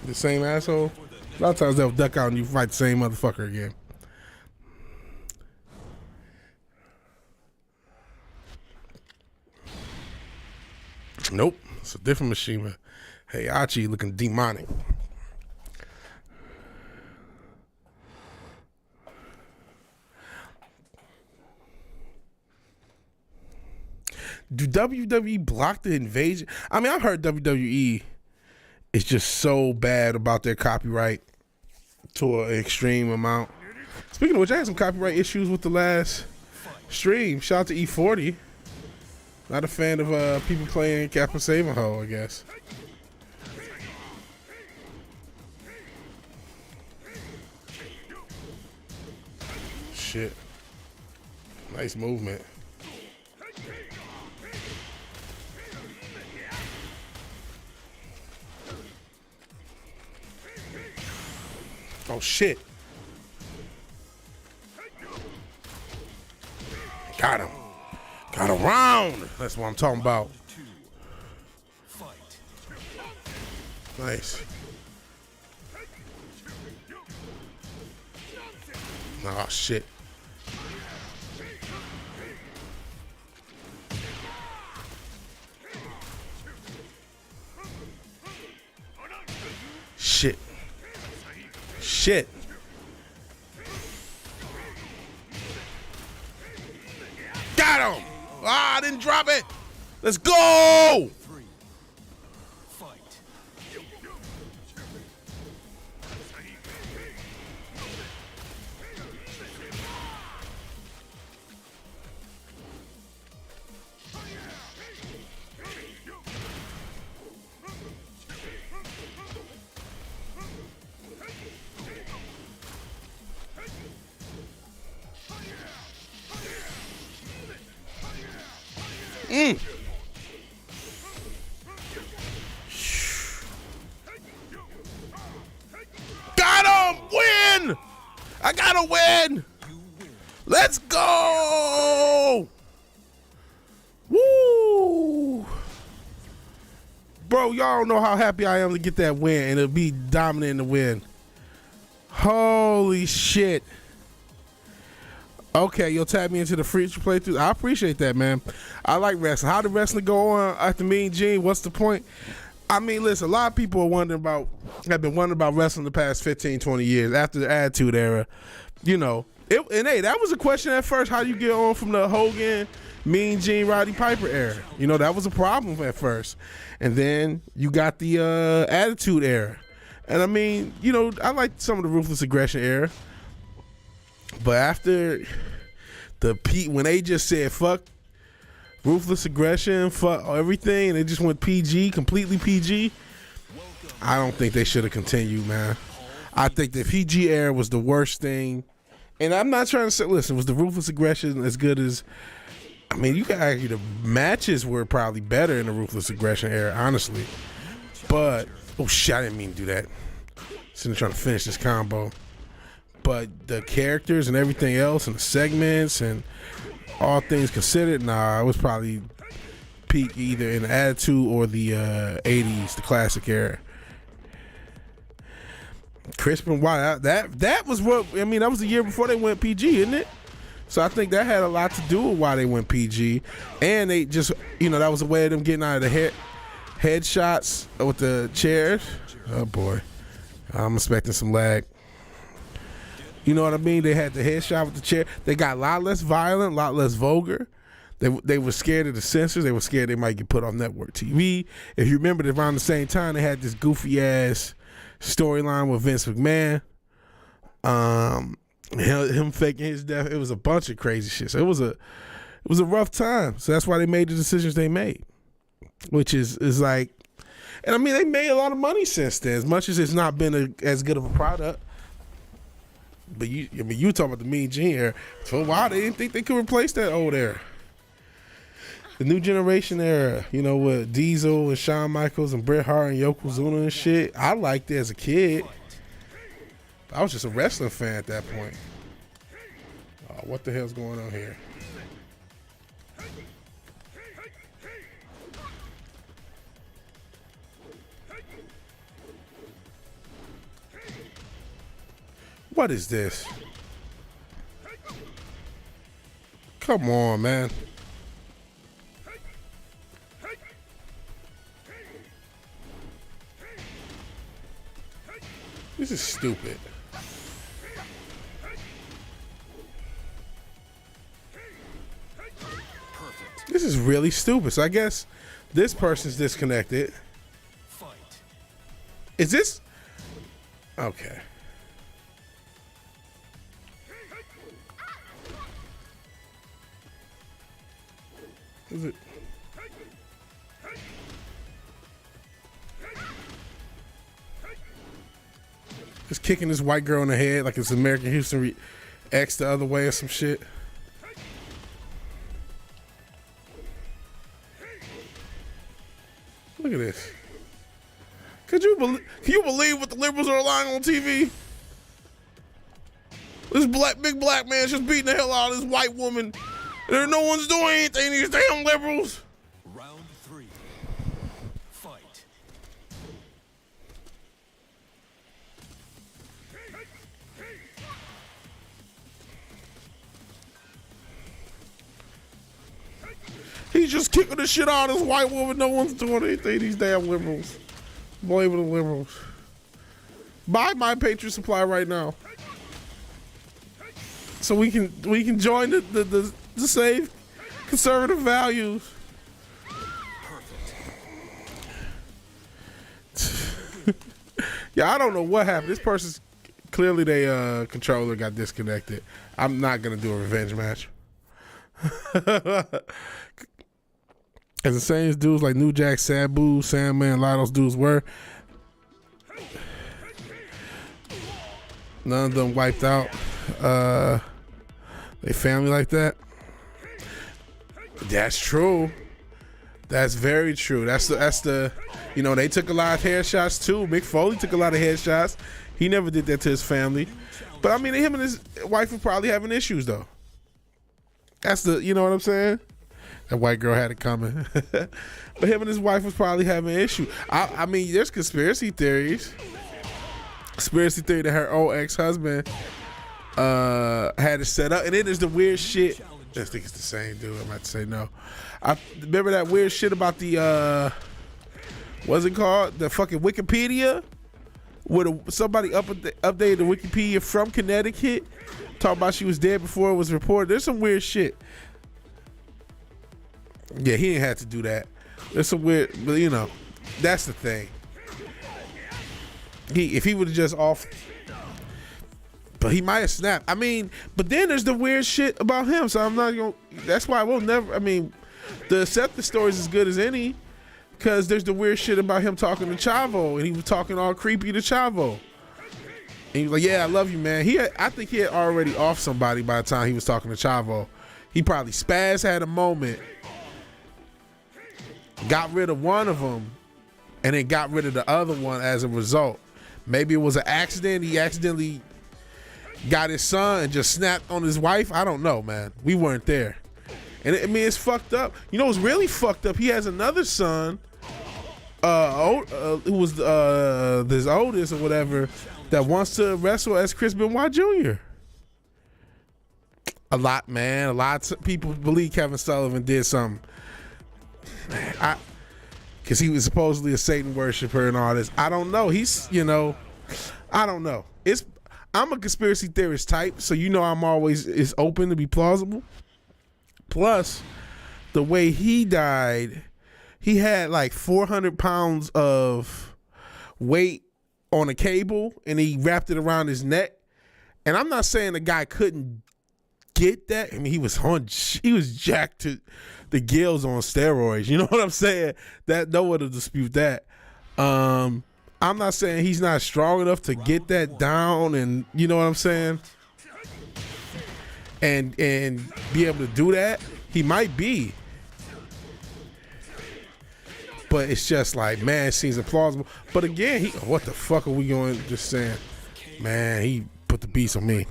The same asshole. A lot of times they'll duck out and you fight the same motherfucker again. Nope. It's a different machine. Hey, Archie looking demonic. Do WWE block the invasion? I mean, I've heard WWE is just so bad about their copyright to an extreme amount. Speaking of which, I had some copyright issues with the last stream. Shout out to E40. Not a fan of people playing Captain Save-A-Ho, I guess. Shit. Nice movement. Oh, shit. Got him. Got him round. That's what I'm talking about. Nice. Oh, shit. Shit. Got him. Ah, I didn't drop it. Let's go. Got him! Win! I gotta win! go. Woo. Bro, y'all don't know how happy I am to get that win and it'll be dominant in the win. Holy shit. Okay, you'll tap me into the future playthrough. I appreciate that, man. I like wrestling. How did wrestling go on after Mean Gene? What's the point? I mean, listen, a lot of people have been wondering about wrestling the past 15, 20 years after the Attitude Era. You know, and hey, that was a question at first. How you get on from the Hogan, Mean Gene, Roddy Piper era? You know, that was a problem at first. And then you got the Attitude Era. And I mean, you know, I like some of the Ruthless Aggression era. But after when they just said fuck Ruthless Aggression, fuck everything, and they just went PG, completely PG, I don't think they should have continued, man. I think the PG era was the worst thing. And I'm not trying to say, listen, was the Ruthless Aggression as good as, I mean, you can argue the matches were probably better in the Ruthless Aggression era, honestly. But, oh shit, I didn't mean to do that. Sitting trying to finish this combo. But the characters and everything else and the segments and all things considered, nah, it was probably peak either in the Attitude or the 80s, the classic era. Crispin White, that was what, I mean, that was the year before they went PG, isn't it? So I think that had a lot to do with why they went PG. And they just, you know, that was a way of them getting out of the headshots with the chairs. Oh boy, I'm expecting some lag. You know what I mean? They had the headshot with the chair. They got a lot less violent, a lot less vulgar. They were scared of the censors. They were scared they might get put on network TV. If you remember, around the same time, they had this goofy ass storyline with Vince McMahon. Him faking his death. It was a bunch of crazy shit. So it was a rough time. So that's why they made the decisions they made, which is like, and I mean, they made a lot of money since then. As much as it's not been as good of a product. But you talk about the Mean Gene era. For a while, they didn't think they could replace that old era. The new generation era, you know, with Diesel and Shawn Michaels and Bret Hart and Yokozuna and shit. I liked it as a kid. I was just a wrestling fan at that point. Oh, what the hell's going on here? What is this? Come on, man. This is stupid. This is really stupid. So I guess this person's disconnected. Is this? Okay. Is it? Just kicking this white girl in the head like it's American Houston X the other way or some shit. Look at this. Can you believe what the liberals are allowing on TV? This big black man just beating the hell out of this white woman. There, no one's doing anything, these damn liberals. Round 3. Fight. He's just kicking the shit out of this white woman. No one's doing anything, these damn liberals. Blaming the liberals. Buy my Patriot Supply right now. So we can join the save conservative values. Yeah, I don't know what happened. This person's clearly their controller got disconnected. I'm not gonna do a revenge match. As the same as dudes like New Jack, Sabu, Sandman, a lot of those dudes were. None of them wiped out they family like that. That's true. That's very true. That's the you know, they took a lot of headshots too. Mick Foley took a lot of headshots. He never did that to his family. But I mean, him and his wife were probably having issues though. That's the, you know what I'm saying? That white girl had it coming. But him and his wife was probably having an issue. I mean, there's conspiracy theories. Conspiracy theory that her old ex-husband had it set up. And then there's the weird shit. I think it's the same dude. I'm about to say no. I remember that weird shit about the, what's it called? The fucking Wikipedia? Where somebody updated the Wikipedia from Connecticut. Talking about she was dead before it was reported. There's some weird shit. Yeah, he ain't had to do that. There's some weird, but you know, that's the thing. If he would have just off, but he might have snapped. I mean, but then there's the weird shit about him. So I'm not gonna. That's why we'll never. I mean, the accepted story is as good as any, because there's the weird shit about him talking to Chavo, and he was talking all creepy to Chavo. And he was like, "Yeah, I love you, man." I think he had already off somebody by the time he was talking to Chavo. He probably had a moment. Got rid of one of them, and then got rid of the other one as a result. Maybe it was an accident. He accidentally got his son and just snapped on his wife. I don't know, man. We weren't there. And I mean, it's fucked up. You know what's really fucked up? He has another son, who was his oldest or whatever, that wants to wrestle as Chris Benoit Jr. A lot of people believe Kevin Sullivan did something. Because he was supposedly a Satan worshiper and all this. I don't know. I don't know. I'm a conspiracy theorist type, so you know I'm always is open to be plausible. Plus, the way he died, he had like 400 pounds of weight on a cable, and he wrapped it around his neck. And I'm not saying the guy couldn't get that. I mean, he was jacked to the gills on steroids. You know what I'm saying? That no one will dispute that. I'm not saying he's not strong enough to get that down, and you know what I'm saying, and be able to do that. He might be, but it's just like, man, it seems implausible. But again, what the fuck are we going just saying? Man, he put the beats on me.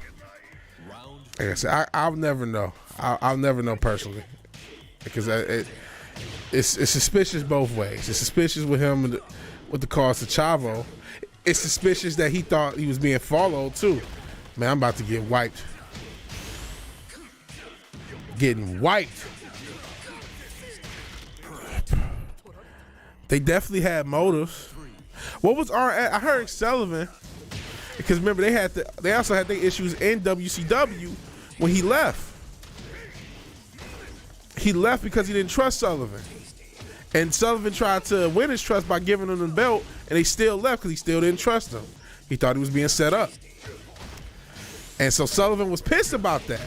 Like I said, I'll never know. I'll never know personally, because it's suspicious both ways. It's suspicious with him with the calls to Chavo. It's suspicious that he thought he was being followed too. Man, I'm about to get wiped. Getting wiped. They definitely had motives. What was I heard Sullivan, because remember they also had their issues in WCW when he left. He left because he didn't trust Sullivan. And Sullivan tried to win his trust by giving him the belt, and they still left because he still didn't trust him. He thought he was being set up. And so Sullivan was pissed about that.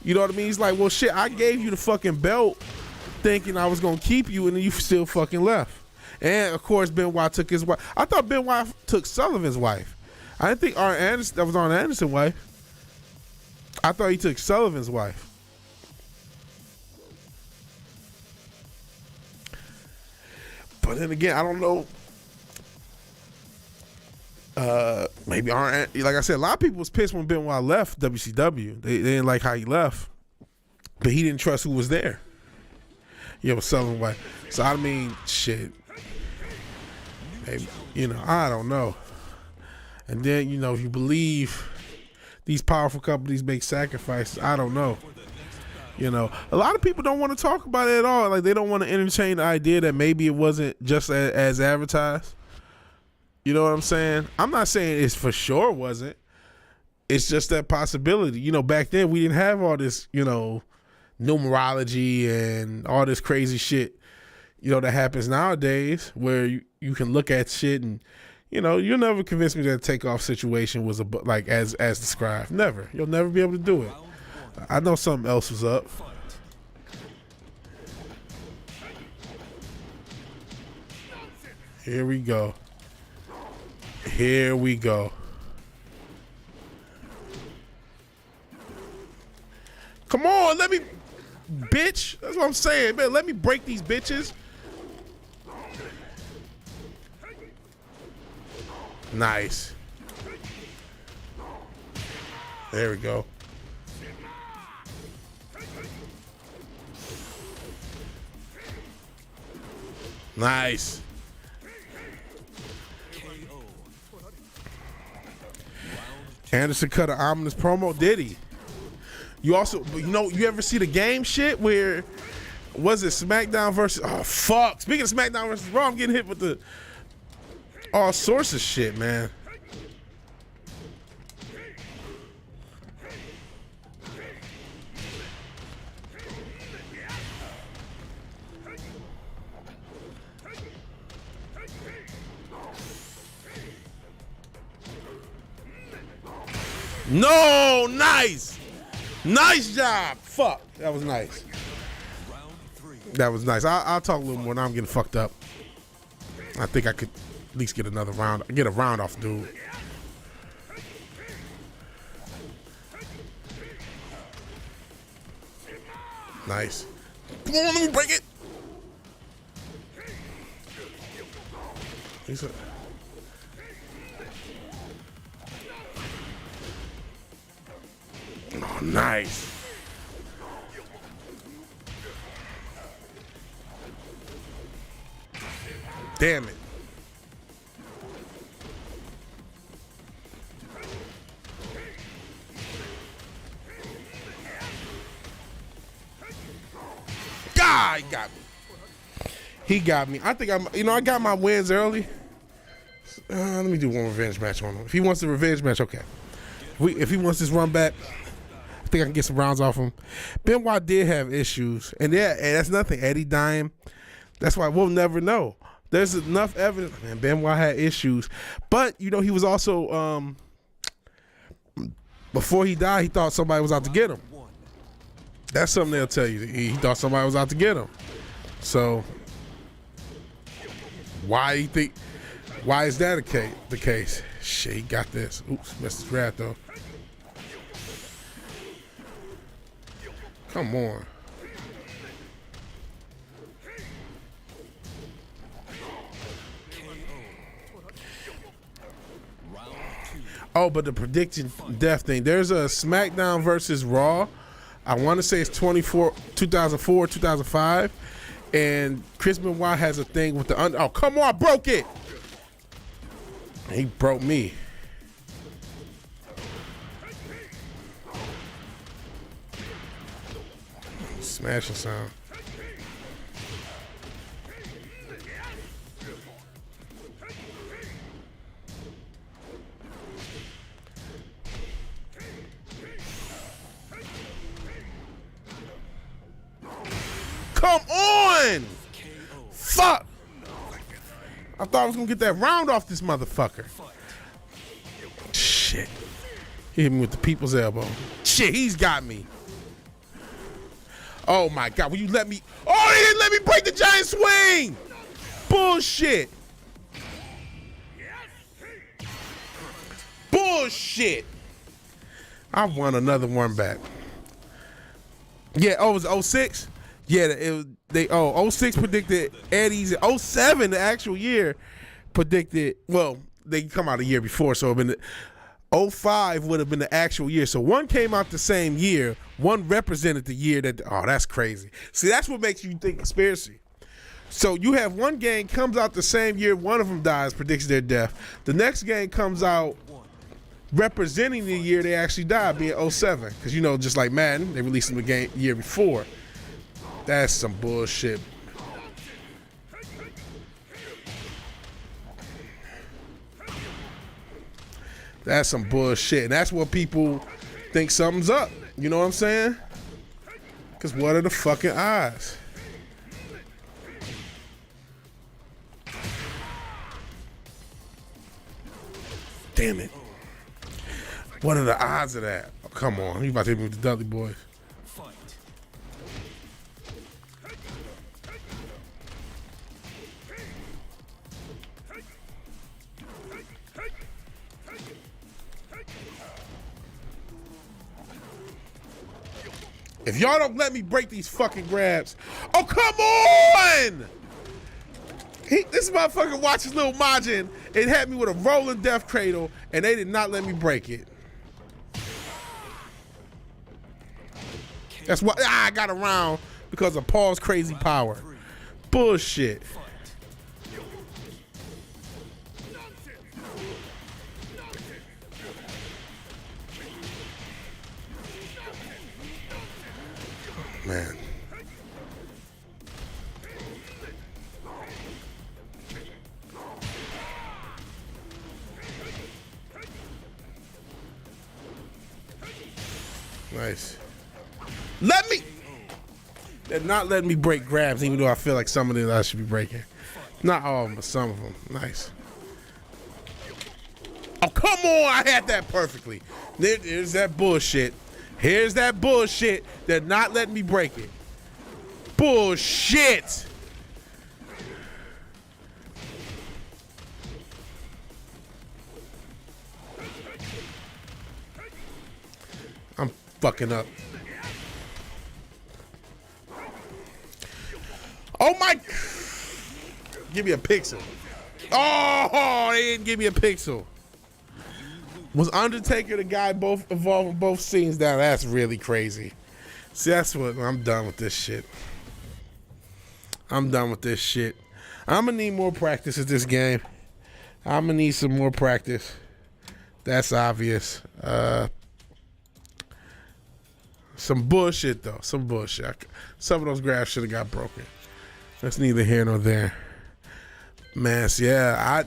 You know what I mean? He's like, well, shit, I gave you the fucking belt thinking I was going to keep you, and then you still fucking left. And, of course, Benoit took his wife. I thought Benoit took Sullivan's wife. I didn't think that was Arn Anderson's wife. I thought he took Sullivan's wife. But then again, I don't know. Maybe Arn, like I said, a lot of people was pissed when Benoit left WCW. They didn't like how he left, but he didn't trust who was there. You know, Sullivan's wife. So I mean, shit. Maybe, I don't know. And then, if you believe these powerful companies make sacrifices, I don't know. A lot of people don't want to talk about it at all. Like, they don't want to entertain the idea that maybe it wasn't just as advertised. You know what I'm saying? I'm not saying it's for sure wasn't. It's just that possibility. Back then we didn't have all this, numerology and all this crazy shit, that happens nowadays, where you can look at shit and, you'll never convince me that a takeoff situation was like as described. Never. You'll never be able to do it. I know something else was up. Here we go. Here we go. Come on, let me, bitch. That's what I'm saying, man. Let me break these bitches. Nice. There we go. Nice. KO. Anderson cut an ominous promo. Did he? You also, you ever see the game shit where, was it SmackDown versus, oh fuck. Speaking of SmackDown versus Raw, I'm getting hit with the all sorts of shit, man. No, nice. Nice job. Fuck, that was nice. Round 3. That was nice. I'll talk a little more. Now I'm getting fucked up. I think I could at least get another round. Get a round off, dude. Nice. Come on, let me break it. He's a... Oh, nice. Damn it. God, he got me. He got me. I think I got my wins early. Let me do one revenge match on him. If he wants the revenge match, okay. If he wants this run back, I think I can get some rounds off him. Benoit did have issues, and yeah, and that's nothing. Eddie dying. That's why we'll never know. There's enough evidence. Man, Benoit had issues, but he was also before he died, he thought somebody was out to get him. That's something they'll tell you. He thought somebody was out to get him. So why is that the case? Shit, he got this. Oops, missed his grab though. Come on. Oh, but the prediction death thing. There's a SmackDown versus Raw. I want to say it's 2004, 2005. And Chris Benoit has a thing with the oh, come on, I broke it. He broke me. Smashing sound. Come on! Fuck! I thought I was gonna get that round off this motherfucker. Shit. He hit me with the people's elbow. Shit, he's got me. Oh my God, will you let me? Oh, he didn't let me break the giant swing! Bullshit. Bullshit. I won another one back. Yeah, oh, it was 06? Yeah, 06 predicted Eddie's. 07, the actual year, predicted. Well, they come out a year before, so it been 05 would have been the actual year. So one came out the same year. One represented the year that. Oh, that's crazy. See, that's what makes you think conspiracy. So you have one game comes out the same year. One of them dies, predicts their death. The next game comes out representing the year they actually died, being 07. Because just like Madden, they released them the game year before. That's some bullshit. That's some bullshit. And that's what people think something's up. You know what I'm saying? Because what are the fucking odds? Damn it. What are the odds of that? Oh, come on. You about to hit me with the Dudley Boys. If y'all don't let me break these fucking grabs. Oh, come on! This motherfucker watches Lil Majin and had me with a rolling death cradle, and they did not let me break it. That's why I got around, because of Paul's crazy power. Bullshit. man. Nice. Let me. They're not letting me break grabs, even though I feel like some of them I should be breaking. Not all of them, but some of them. Nice. Oh, come on. I had that perfectly. There's that bullshit. Here's that bullshit. They're not letting me break it. Bullshit. I'm fucking up. Oh my. Give me a pixel. Oh, they didn't give me a pixel. Was Undertaker the guy both involved in both scenes? Now that's really crazy. See, that's what I'm done with this shit. I'm done with this shit. I'm gonna need more practice at this game. I'm gonna need some more practice. That's obvious. Some bullshit though. Some bullshit. Some of those grabs should have got broken. That's neither here nor there. Man, so yeah,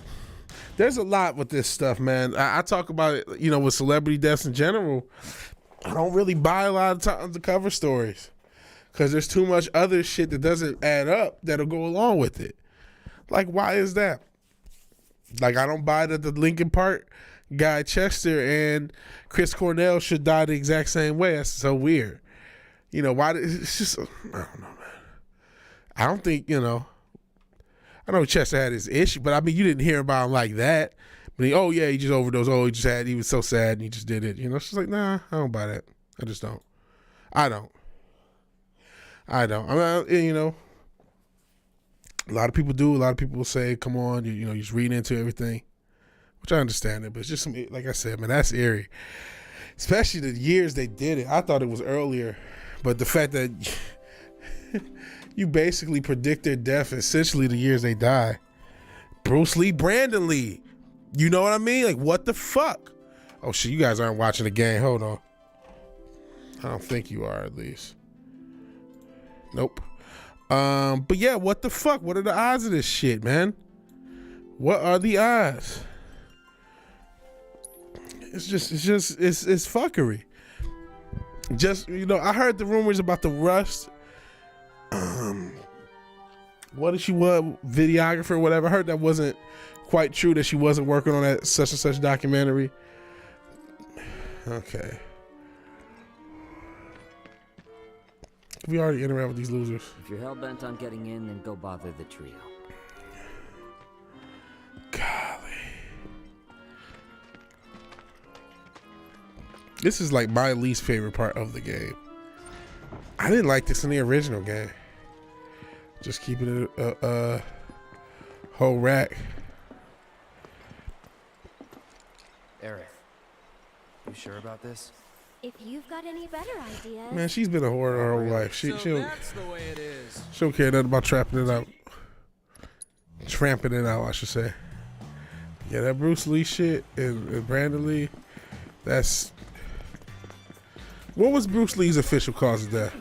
there's a lot with this stuff, man. I talk about it, you know, with celebrity deaths in general. I don't really buy a lot of times the cover stories because there's too much other shit that doesn't add up that'll go along with it. Like, why is that? Like, I don't buy that the Linkin Park guy Chester and Chris Cornell should die the exact same way. That's so weird. You know, why? It's just, I don't know, man. I don't think, you know, I know Chester had his issue, but I mean, you didn't hear about him like that. But he just overdosed. Oh, he was so sad and he just did it. You know, it's just like, nah, I don't buy that. I just don't. I don't. I mean, you know, a lot of people do. A lot of people will say, come on, you know, you're just reading into everything, which I understand it. But it's just, like I said, man, that's eerie. Especially the years they did it. I thought it was earlier. But the fact that you basically predict their death essentially the years they die. Bruce Lee, Brandon Lee. You know what I mean? Like, what the fuck? Oh, shit, you guys aren't watching the game. Hold on. I don't think you are, at least. Nope. But yeah, what the fuck? What are the odds of this shit, man? What are the odds? It's fuckery. Just, you know, I heard the rumors about the Rust. What she was, videographer or whatever. I heard that wasn't quite true, that she wasn't working on that such and such documentary. Okay. We already interact with these losers. If you're hell-bent on getting in, then go bother the trio. Golly. This is like my least favorite part of the game. I didn't like this in the original game. Just keeping it a whole rack. Aerith, you sure about this? If you've got any better ideas. Man, she's been a whore her whole life. She don't, that's the way it is. she don't care nothing about tramping it out. Tramping it out, I should say. Yeah, that Bruce Lee shit and Brandon Lee, that's... What was Bruce Lee's official cause of death?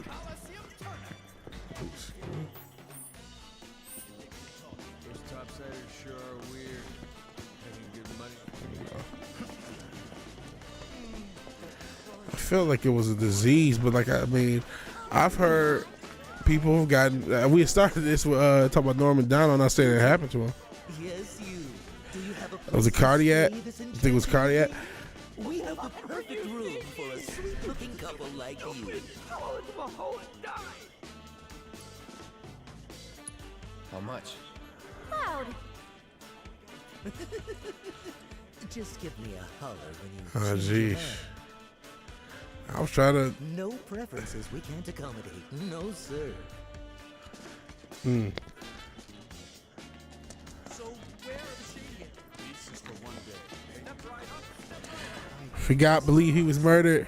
I felt like it was a disease, but like, I mean, I've heard people have gotten, we started this with talking about Norman Downall, not saying it happened to him. Yes, you. Do you have a It was a cardiac. I think it was cardiac. We have the perfect room for a sweet-looking couple like you. How much? Loud. Just give me a holler when you Oh, change your jeez. mind. I was trying to. No preferences we can't accommodate. No, sir. Forgot, believe he was murdered.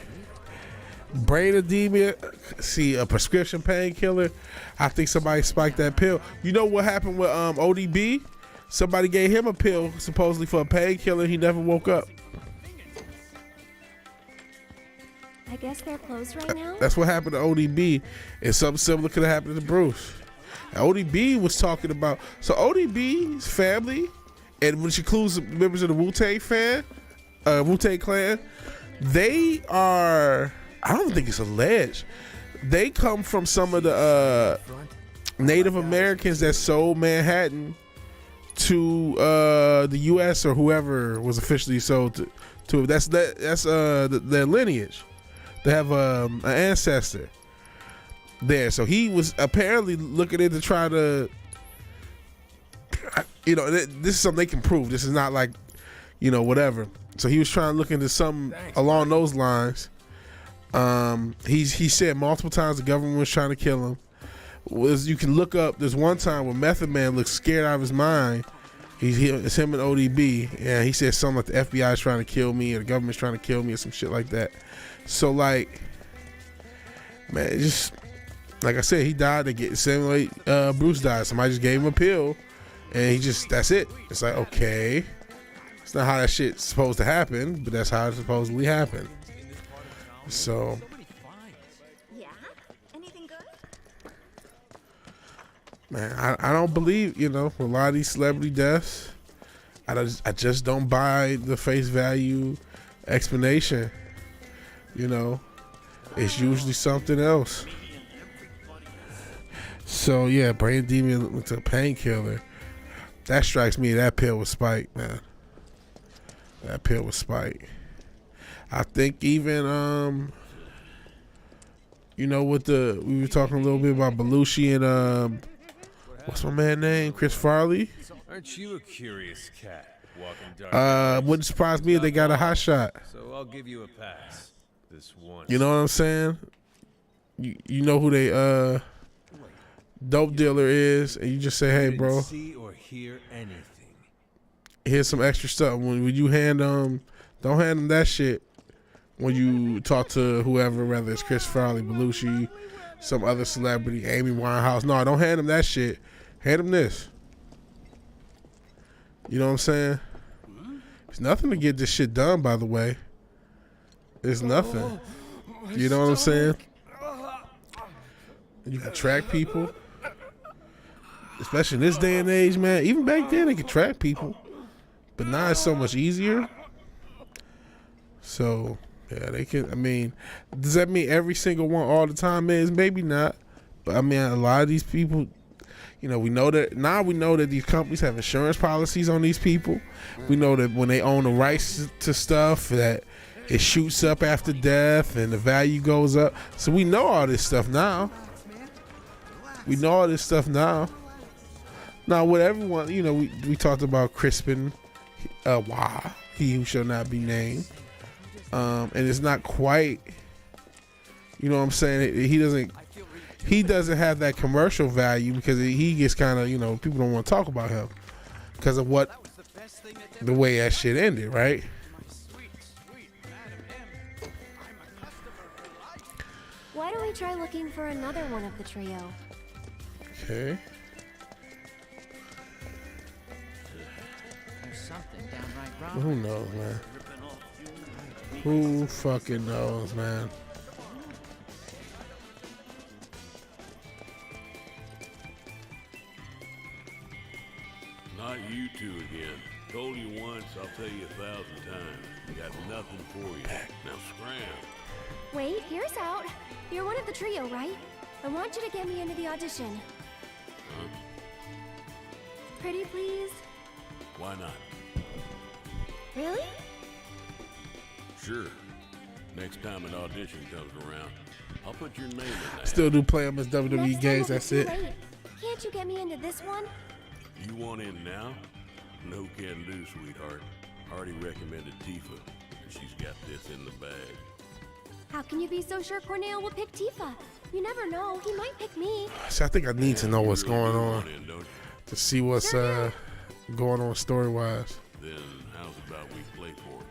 Brain edema. See, a prescription painkiller. I think somebody spiked that pill. You know what happened with ODB? Somebody gave him a pill supposedly for a painkiller. He never woke up. I I guess they're closed right now. That's what happened to ODB, and something similar could have happened to Bruce. And ODB was talking about, so ODB's family, and which includes members of the Wu-Tang Clan, they are, I don't think it's alleged, they come from some of the Native Americans that sold Manhattan to the U.S. or whoever was officially sold to that's their lineage. They have an ancestor there, so he was apparently looking in to try to, this is something they can prove. This is not like, whatever. So he was trying to look into something along those lines. He said multiple times the government was trying to kill him. You can look up, there's one time when Method Man looked scared out of his mind. It's him and ODB, and he said something like the FBI is trying to kill me, or the government's trying to kill me, or some shit like that. So like, man, just like I said, he died. Same way Bruce died. Somebody just gave him a pill, and that's it. It's like, okay, it's not how that shit's supposed to happen, but that's how it supposedly happened. So. Yeah? Anything good? Man, I don't believe, a lot of these celebrity deaths, I just don't buy the face value explanation. It's usually something else. So yeah, Brain Demon went to a painkiller. That strikes me, that pill was spike, man. That pill was spike. I think even we were talking a little bit about Belushi and what's my man name? Chris Farley. Aren't you a curious cat walking dark? Wouldn't surprise me if they got a hot shot. So I'll give you a pass. This one. You know what I'm saying? You know who they dope dealer is, and you just say, hey, bro, See or hear anything. here's some extra stuff. When you hand don't hand them that shit when you talk to whoever, whether it's Chris Farley, Belushi, some other celebrity, Amy Winehouse. No, don't hand them that shit. Hand them this. You know what I'm saying? It's nothing to get this shit done, by the way. It's nothing. You know what I'm saying? You can track people. Especially in this day and age, man. Even back then, they could track people. But now it's so much easier. So, yeah, they can. I mean, does that mean every single one all the time is? Maybe not. But, I mean, a lot of these people, we know that these companies have insurance policies on these people. We know that when they own the rights to stuff, that it shoots up after death and the value goes up. So we know all this stuff now. Now, with everyone, we talked about Crispin, he who shall not be named. And it's not quite, you know what I'm saying? He doesn't have that commercial value because he gets kind of, people don't want to talk about him because of the way that shit ended, right? Why don't we try looking for another one of the trio? Okay. There's something downright wrong. Who knows, man? Who fucking knows, man? Not you two again. Told you once, I'll tell you 1,000 times. Got nothing for you. Now scram. Wait, here's out. You're one of the trio, right? I want you to get me into the audition. Huh? Pretty please? Why not? Really? Sure. Next time an audition comes around, I'll put your name in there. Still do play them as WWE Next time games. will be That's too it. late. Can't you get me into this one? You want in now? No can do, sweetheart. Already recommended Tifa. She's got this in the bag. How can you be so sure Cornell will pick Tifa? You never know. He might pick me. So I think I need to know what's going on In, don't you? to see what's going on story-wise. Then how's about we play for it?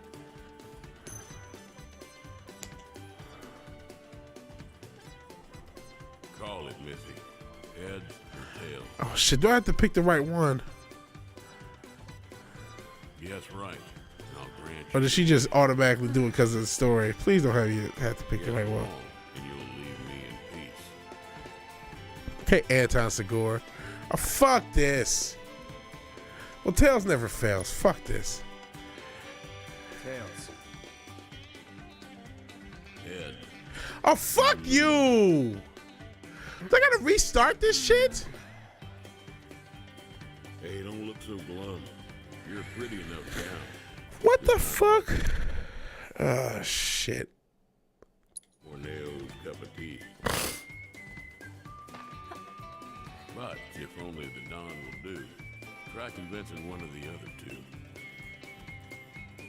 Call it, Missy. Heads or tails? Oh shit! Do I have to pick the right one? Yes, right. I'll ranch. Or did she just automatically do it because of the story? Please don't have to pick the right one. And you'll leave me in peace. Okay, Anton Segura. Oh, fuck this. Well, Tails never fails. Fuck this. Tails. Ed, Oh, fuck you. I gotta restart this shit? hey, don't look so glum. You're a pretty enough gal. What the fuck? Oh, shit. Corneo's cup of tea. But if only the Don will do, try convincing one of the other two.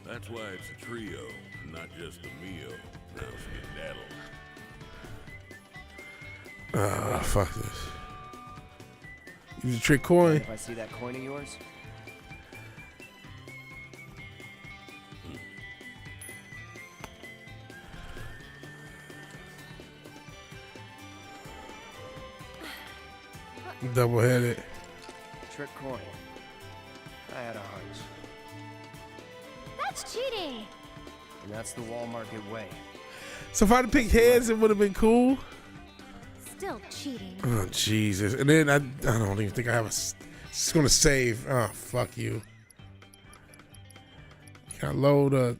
That's why it's a trio, and not just a meal. Now skedaddle. Ah, fuck this. Use a trick coin. If I see that coin of yours, Double headed. trick coin. I had a hunch. That's cheating. And that's the Wall Market way. So if I'd picked heads, it would have been cool. Still cheating. Oh, Jesus. And then I don't even think I have a... It's going to save. Oh, fuck you. Can I load a...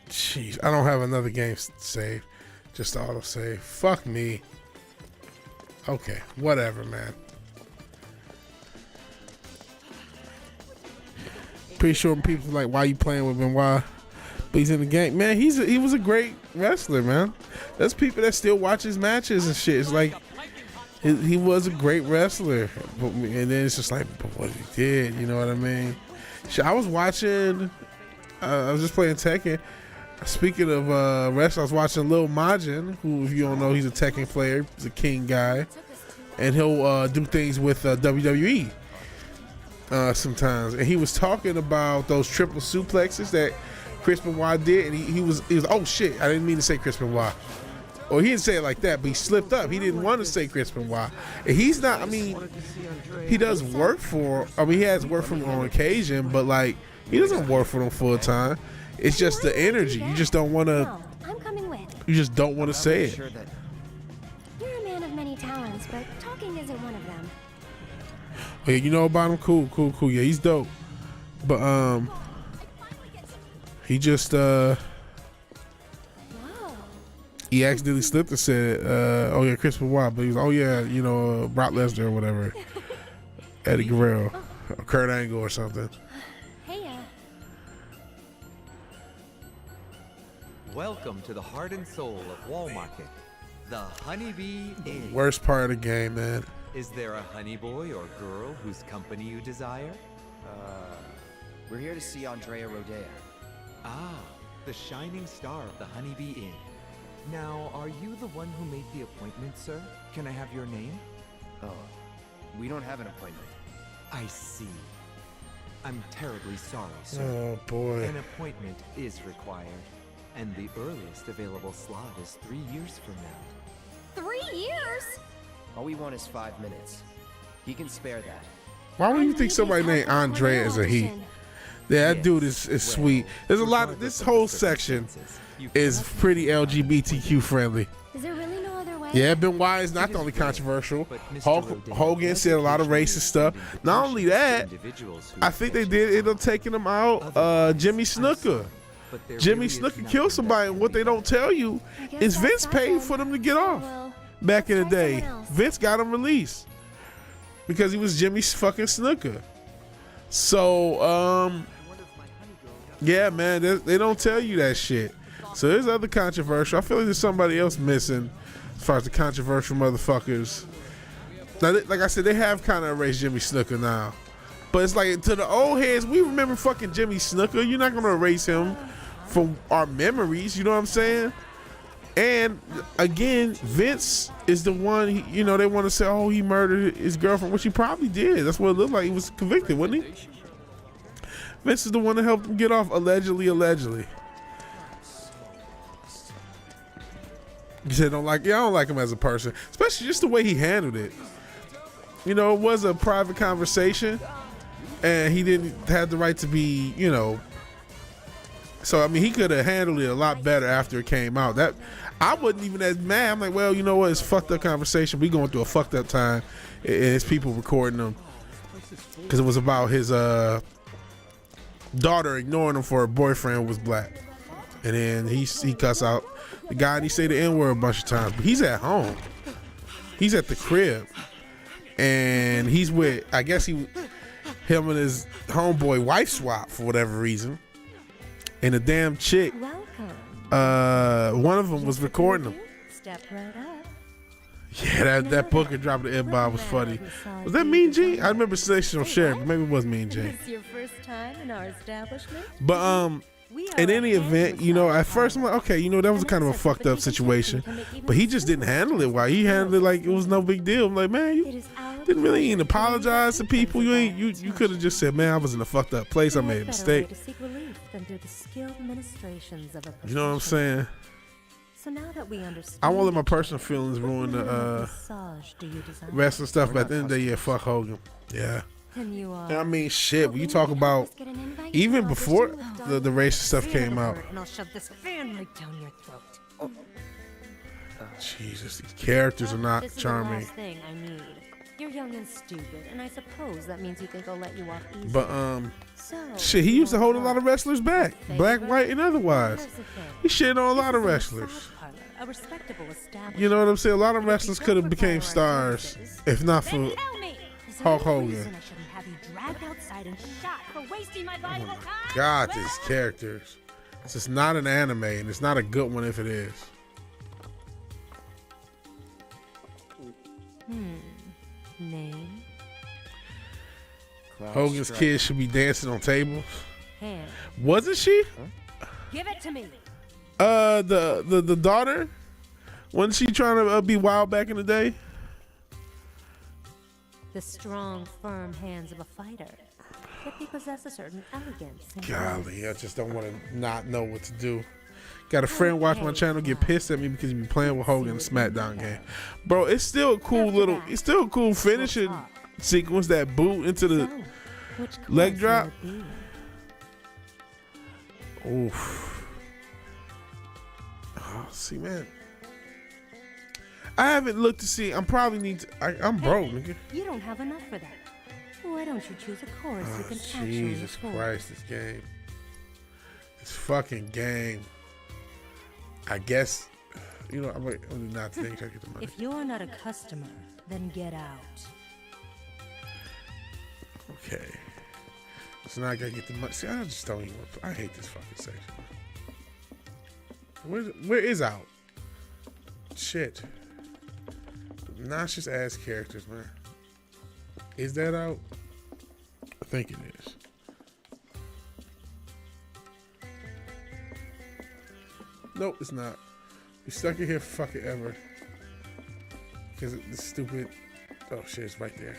Jeez. I don't have another game save. Just auto save. Fuck me. Okay. Whatever, man. Pretty sure people like, why you playing with him? Why? But he's in the game. Man, he was a great wrestler, man. There's people that still watch his matches and shit. It's like, he was a great wrestler. And then it's just like, but what he did, you know what I mean? Shit, I was watching, I was just playing Tekken. Speaking of wrestling, I was watching Lil Majin, who, if you don't know, he's a Tekken player. He's a king guy. And he'll do things with WWE sometimes. And he was talking about those triple suplexes that Chris Benoit did. And he was, oh shit, I didn't mean to say Chris Benoit. Or he didn't say it like that, but he slipped up. He didn't want to say Chris Benoit. And he's not, I mean, he does work for, I mean, he has work for him on occasion, but like, he doesn't work for them full time. It's just the energy. You just don't want to. No, I'm coming with. You just don't want to say it. Sure that You're a man of many talents, but talking isn't one of them. Oh, yeah, you know about him? Cool. Yeah, he's dope. But he just Whoa. he accidentally slipped and said, "Oh yeah, Chris Benoit," but he was, "Oh yeah, you know, Brock Lesnar or whatever, Eddie Guerrero, or Kurt Angle or something." Hey, Welcome to the heart and soul of Wall Market, the Honeybee Inn. Worst part of the game, man. Is there a honey boy or girl whose company you desire? we're here to see Andrea Rodea. Ah, the shining star of the Honeybee Inn. Now, are you the one who made the appointment, sir? Can I have your name? Oh, we don't have an appointment. I see. I'm terribly sorry, sir. Oh boy. An appointment is required, and the earliest available slot is 3 years from now. 3 years? All we want is 5 minutes. He can spare that. Why would you think somebody named Andrea is a he? Yeah, that dude is sweet. There's a lot of this whole section is pretty LGBTQ friendly. Is there really no other way? Yeah, Benoit is not the only controversial. Hogan said a lot of racist stuff. Not only that, I think they did end up taking him out. Jimmy Snuka. Jimmy Snuka killed somebody, and what they don't tell you is Vince paid for them to get off. Well, Back in the let's try day, someone else. Vince got him released because he was Jimmy fucking Snuka. So, yeah, man, they don't tell you that shit. So there's other controversial. I feel like there's somebody else missing as far as the controversial motherfuckers. Now, like I said, they have kind of erased Jimmy Snuka now. But it's like, to the old heads, we remember fucking Jimmy Snuka. You're not going to erase him from our memories. You know what I'm saying? And again, Vince is the one, you know, they want to say, oh, he murdered his girlfriend, which he probably did. That's what it looked like. He was convicted, wasn't he? Vince is the one that helped him get off, allegedly. You said, I don't like him as a person, especially just the way he handled it. You know, it was a private conversation. and he didn't have the right to be, you know. So I mean, he could have handled it a lot better after it came out. That I wasn't even as mad. I'm like, well, you know what? It's a fucked up conversation. We going through a fucked up time, and it's people recording them because it was about his daughter ignoring him for her boyfriend who was black, and then he cuss out the guy and he say the N-word a bunch of times. But he's at home. He's at the crib, and he's with, I guess him and his homeboy wife swap for whatever reason. And the damn chick, one of them was recording him. Step right up. Yeah, that Booker dropping the N-bomb was funny. Was that Mean Gene? I remember Sensational Sheriff, but maybe it was Mean Gene. It's your first time in our establishment? But in any event, you know, at first I'm like, okay, you know, that was kind of a fucked up situation. But he just didn't handle it well. He handled it like it was no big deal. I'm like, man, you didn't really even apologize to people. You could have just said, man, I was in a fucked up place. I made a mistake. You know what I'm saying? So now that we understand, I won't let my personal feelings ruin the wrestling stuff. But at the end of the day, yeah, fuck Hogan. Yeah. I mean, shit. When you talk about even before the racist stuff came out, and I'll shove this fan right down your throat. Jesus, these characters are not This charming. is the last thing I need. You're young and stupid, and I suppose that means you think I'll let you off easy. But So, shit, he used to hold a lot of wrestlers back, black, white, and otherwise. here's the thing. He shit on a lot of This is wrestlers. massage parlor, a respectable establishment. You know what I'm saying? A lot of wrestlers could have became stars if not for Tell me, is there Hulk any Hogan. reason I shouldn't have you dragged outside and shot for wasting my valuable time? God, these characters. This is not an anime, and it's not a good one if it is. Name, Hogan's kids should be dancing on tables. hand. Wasn't she? Give it to me. The daughter. Wasn't she trying to be wild back in the day? The strong, firm hands of a fighter. Yet they possess a certain elegance. and Golly, I just don't want to not know what to do. Got a friend watch my channel get pissed at me because he be playing with Hogan in the SmackDown game. Bro, it's still a cool finishing sequence, that boot into the So, which leg course drop. will it be? Oof. Oh, see, man. I haven't looked to see. I'm probably need to. I'm broke, nigga. You don't have enough for that. Why don't you choose a course you Oh, can actually Jesus afford? Christ, this game. This fucking game. I guess, you know, I'm not thinking I get the money. If you're not a customer, then get out. Okay. So now I gotta get the money. See, I just don't even want to. I hate this fucking section. Where is out? Shit. Obnoxious ass characters, man. Is that out? I think it is. Nope, it's not. We stuck in here fucking ever. Because the stupid. Oh shit, it's right there.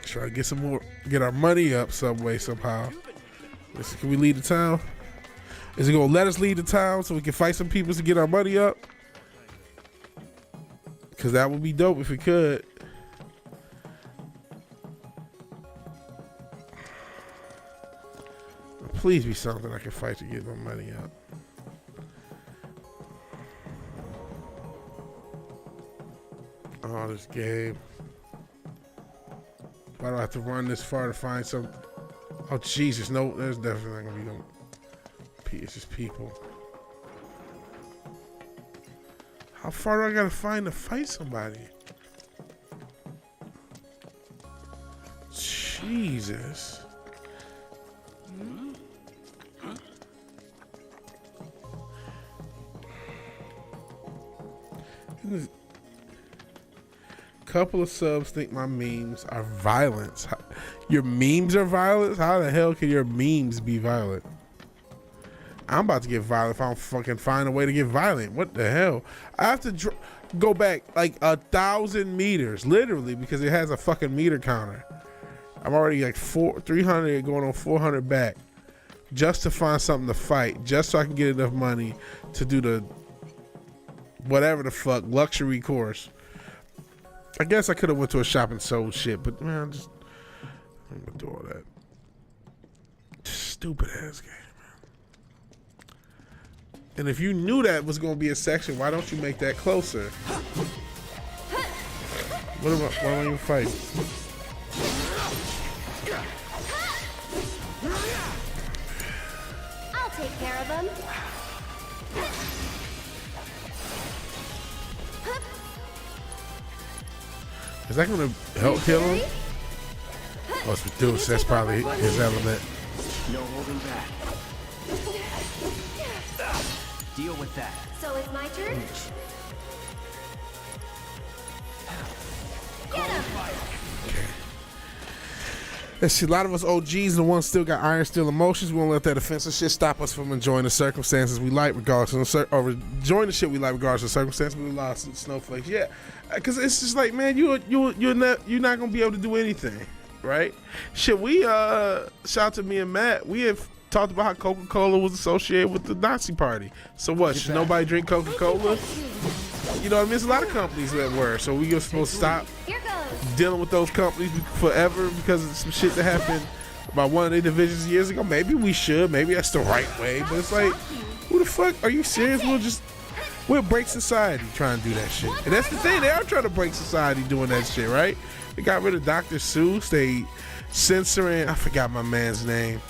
Try to get some more, get our money up some way, somehow. Can we leave the town? Is it gonna let us leave the town so we can fight some people to get our money up? Cause that would be dope if we could. Please be something I can fight to get my money up. Oh, this game. Why do I have to run this far to find some? Oh, Jesus. No, there's definitely not going to be no. It's just people. How far do I got to find to fight somebody? Jesus. Couple of subs think my memes are violence. Your memes are violence? How the hell can your memes be violent? I'm about to get violent if I don't fucking find a way to get violent. What the hell? I have to go back like 1,000 meters, literally, because it has a fucking meter counter. I'm already like 300 going on 400 back just to find something to fight, just so I can get enough money to do the whatever the fuck luxury course. I guess I could have went to a shop and sold shit, but man, I'm gonna do all that. Stupid ass game, man. And if you knew that was gonna be a section, why don't you make that closer? Why am I even fighting? I'll take care of them. Is that gonna help kill him? Oh, it's reduced. That's probably his element. No holding back. Deal with that. So it's my turn? Get him! Let's see, a lot of us OGs, the ones still got iron steel emotions. We won't let that offensive shit stop us from enjoying the circumstances we like, regardless of or enjoying the shit we like, regardless of the circumstances. We lost snowflakes, yeah, because it's just like, man, you're not gonna be able to do anything, right? Shit, we shout out to me and Matt. We have talked about how Coca-Cola was associated with the Nazi party. So what? Should nobody drink Coca-Cola? You know what I mean? There's a lot of companies that were. So we are supposed to stop Here goes. dealing with those companies forever because of some shit that happened about one of their divisions years ago. Maybe we should. Maybe that's the right way. But it's like, who the fuck? Are you serious? We'll break society trying to do that shit. And that's the thing. They are trying to break society doing that shit, right? They got rid of Dr. Seuss. They censoring. I forgot my man's name.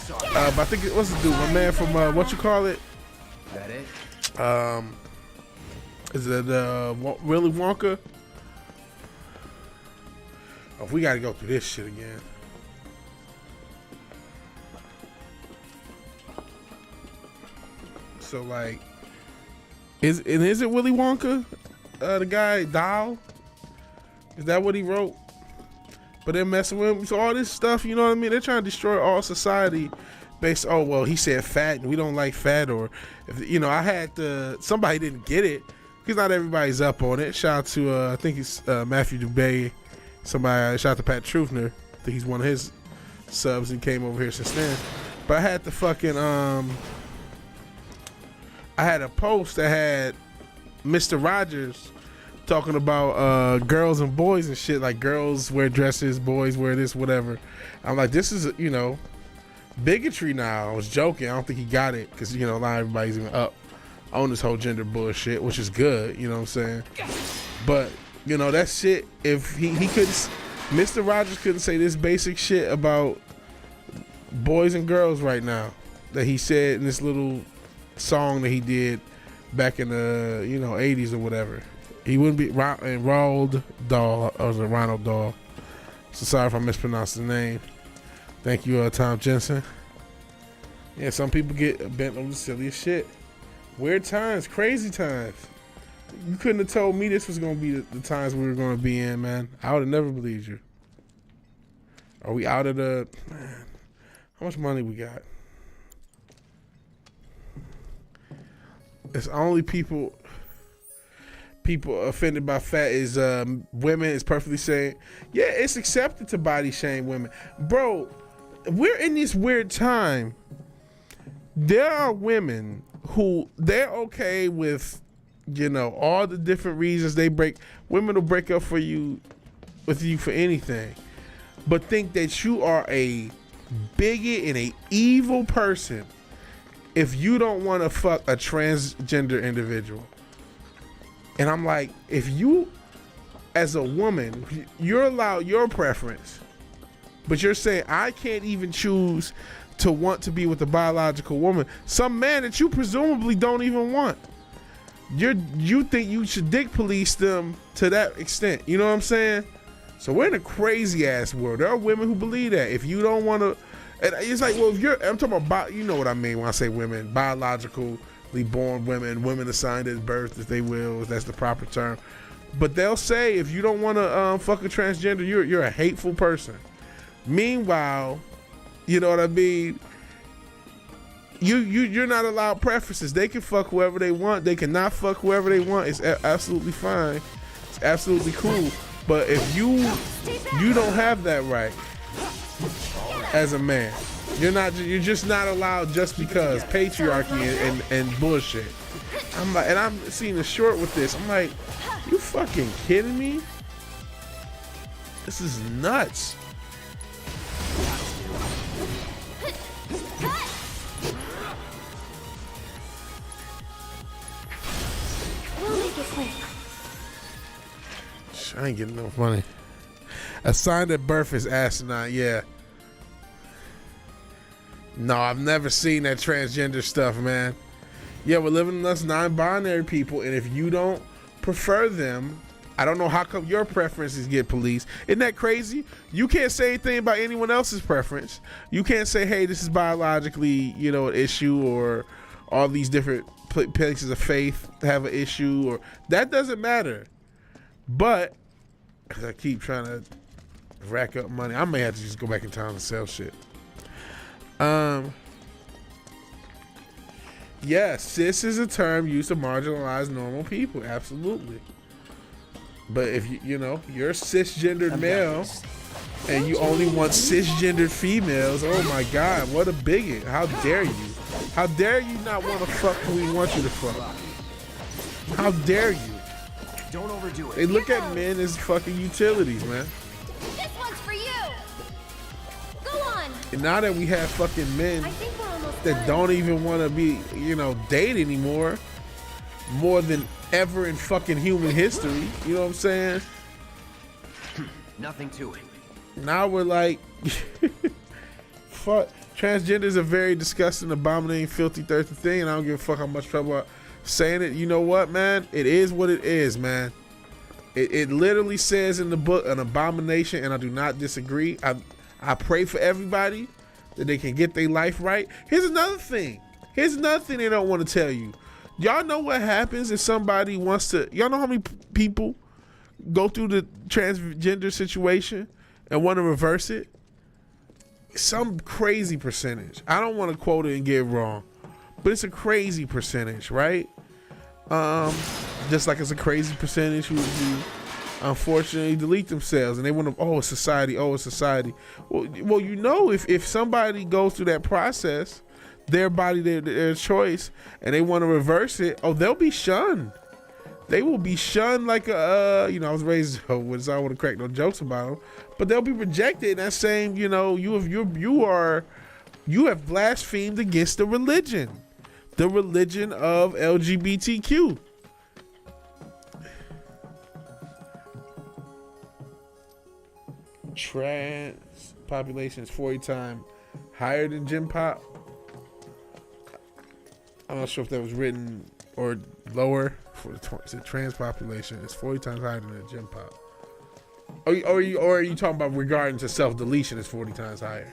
But I think what's the dude? My man from what you call it? That it? Is it Willy Wonka? Oh, we got to go through this shit again. So like, is it Willy Wonka? The guy Dahl? Is that what he wrote? But they're messing with him. So all this stuff, you know what I mean? They're trying to destroy all society based, oh, well, he said fat and we don't like fat. Or, if, you know, I had somebody didn't get it because not everybody's up on it. Shout out to, I think it's Matthew Dubay. Somebody, shout out to Pat Truthner. I think he's one of his subs and came over here since then. But I had the fucking, I had a post that had Mr. Rogers talking about girls and boys and shit, like girls wear dresses, boys wear this, whatever. I'm like, this is, you know, bigotry now. I was joking. I don't think he got it because, you know, not everybody's even up on this whole gender bullshit, which is good, you know what I'm saying? But, you know, that shit, if he couldn't, Mr. Rogers couldn't say this basic shit about boys and girls right now that he said in this little song that he did back in the, you know, 80s or whatever. He wouldn't be Ronald Dahl, or was it Ronald Dahl? So sorry if I mispronounced the name. Thank you, Tom Jensen. Yeah, some people get bent on the silliest shit. Weird times, crazy times. You couldn't have told me this was gonna be the times we were gonna be in, man. I would have never believed you. Are we out of the, man, how much money we got? It's only people offended by fat is women. Is perfectly saying, yeah, it's accepted to body shame women. Bro, we're in this weird time. There are women who they're okay with, you know, all the different reasons they break. Women will break up with you for anything, but think that you are a bigot and a evil person if you don't want to fuck a transgender individual. And I'm like, if you, as a woman, you're allowed your preference, but you're saying I can't even choose to want to be with a biological woman, some man that you presumably don't even want. You think you should dick police them to that extent. You know what I'm saying? So we're in a crazy ass world. There are women who believe that. If you don't want to, and it's like, well, if you're, I'm talking about, you know what I mean when I say women, biological born women assigned at birth, if they will, if that's the proper term. But they'll say if you don't want to fuck a transgender, you're a hateful person. Meanwhile, you know what I mean, you're not allowed preferences. They can fuck whoever they want. They cannot fuck whoever they want. It's absolutely fine. It's absolutely cool. But if you don't have that right as a man. You're just not allowed just because patriarchy and bullshit. I'm like, and I'm seeing the short with this. I'm like, you fucking kidding me? This is nuts. This way. I ain't getting no money. A sign at birth is asinine. Yeah. No, I've never seen that transgender stuff, man. Yeah, we're living in us non-binary people, and if you don't prefer them, I don't know how come your preferences get policed. Isn't that crazy? You can't say anything about anyone else's preference. You can't say, hey, this is biologically, an issue, or all these different places of faith have an issue, or that doesn't matter. But I keep trying to rack up money. I may have to just go back in town and sell shit. Yeah, cis is a term used to marginalize normal people. Absolutely. But if you're a cisgendered male and you only want cisgendered females, oh my God, what a bigot. How dare you? How dare you not want to fuck who we want you to fuck? How dare you? Don't overdo it. They look at men as fucking utilities, man. This one's for you. Go on. And now that we have fucking men I think we're almost that done. don't even want to be, date anymore, more than ever in fucking human history. You know what I'm saying? Nothing to it. Now we're like, fuck. Transgender is a very disgusting, abominating, filthy, thirsty thing, and I don't give a fuck how much trouble I'm saying it. You know what, man? It is what it is, man. It literally says in the book, an abomination, and I do not disagree. I pray for everybody that they can get their life right. Here's another thing they don't want to tell you. Y'all know what happens if somebody wants to, y'all know how many people go through the transgender situation and want to reverse it? Some crazy percentage. I don't want to quote it and get it wrong, but it's a crazy percentage, right? Just like it's a crazy percentage who unfortunately delete themselves and they want to, it's society. Well, if somebody goes through that process, their body, their choice, and they want to reverse it, they'll be shunned. They will be shunned like I was raised with, so I want to crack no jokes about them, but they'll be rejected. That same, you have blasphemed against the religion of LGBTQ. Trans population is 40 times higher than Gen Pop. I'm not sure if that was written or lower for the trans population. It's 40 times higher than the Gen Pop. Or are you talking about regarding to self deletion is 40 times higher?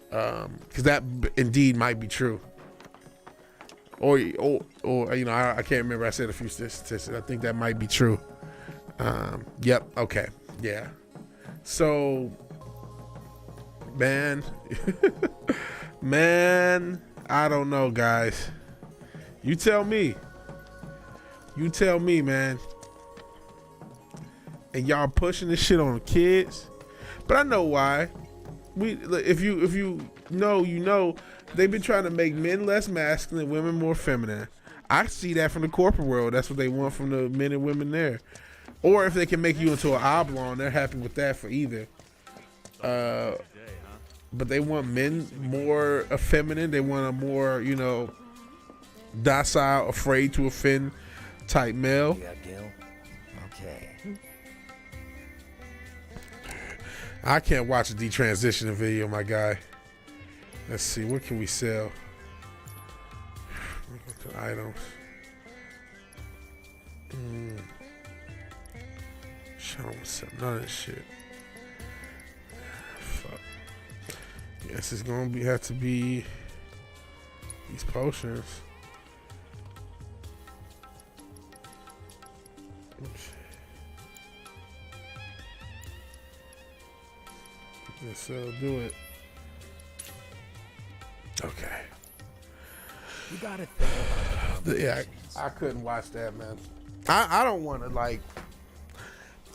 Because that indeed might be true. Or I can't remember. I said a few statistics. I think that might be true. Yep. Okay. Yeah. So, man, I don't know, guys. You tell me, man. And y'all pushing this shit on the kids, but I know why. If you know, they've been trying to make men less masculine, women more feminine. I see that from the corporate world. That's what they want from the men and women there. Or if they can make you into an oblong, they're happy with that for either. But they want men more effeminate. They want a more, docile, afraid to offend type male. Yeah, Gil. Okay. I can't watch a detransitioning video, my guy. Let's see, what can we sell? Look at items. I don't want to sell none of this shit. Fuck. Guess it's gonna have to be these potions. Oops. Yes, do it. Okay. You gotta think about Yeah, I couldn't watch that, man. I don't want to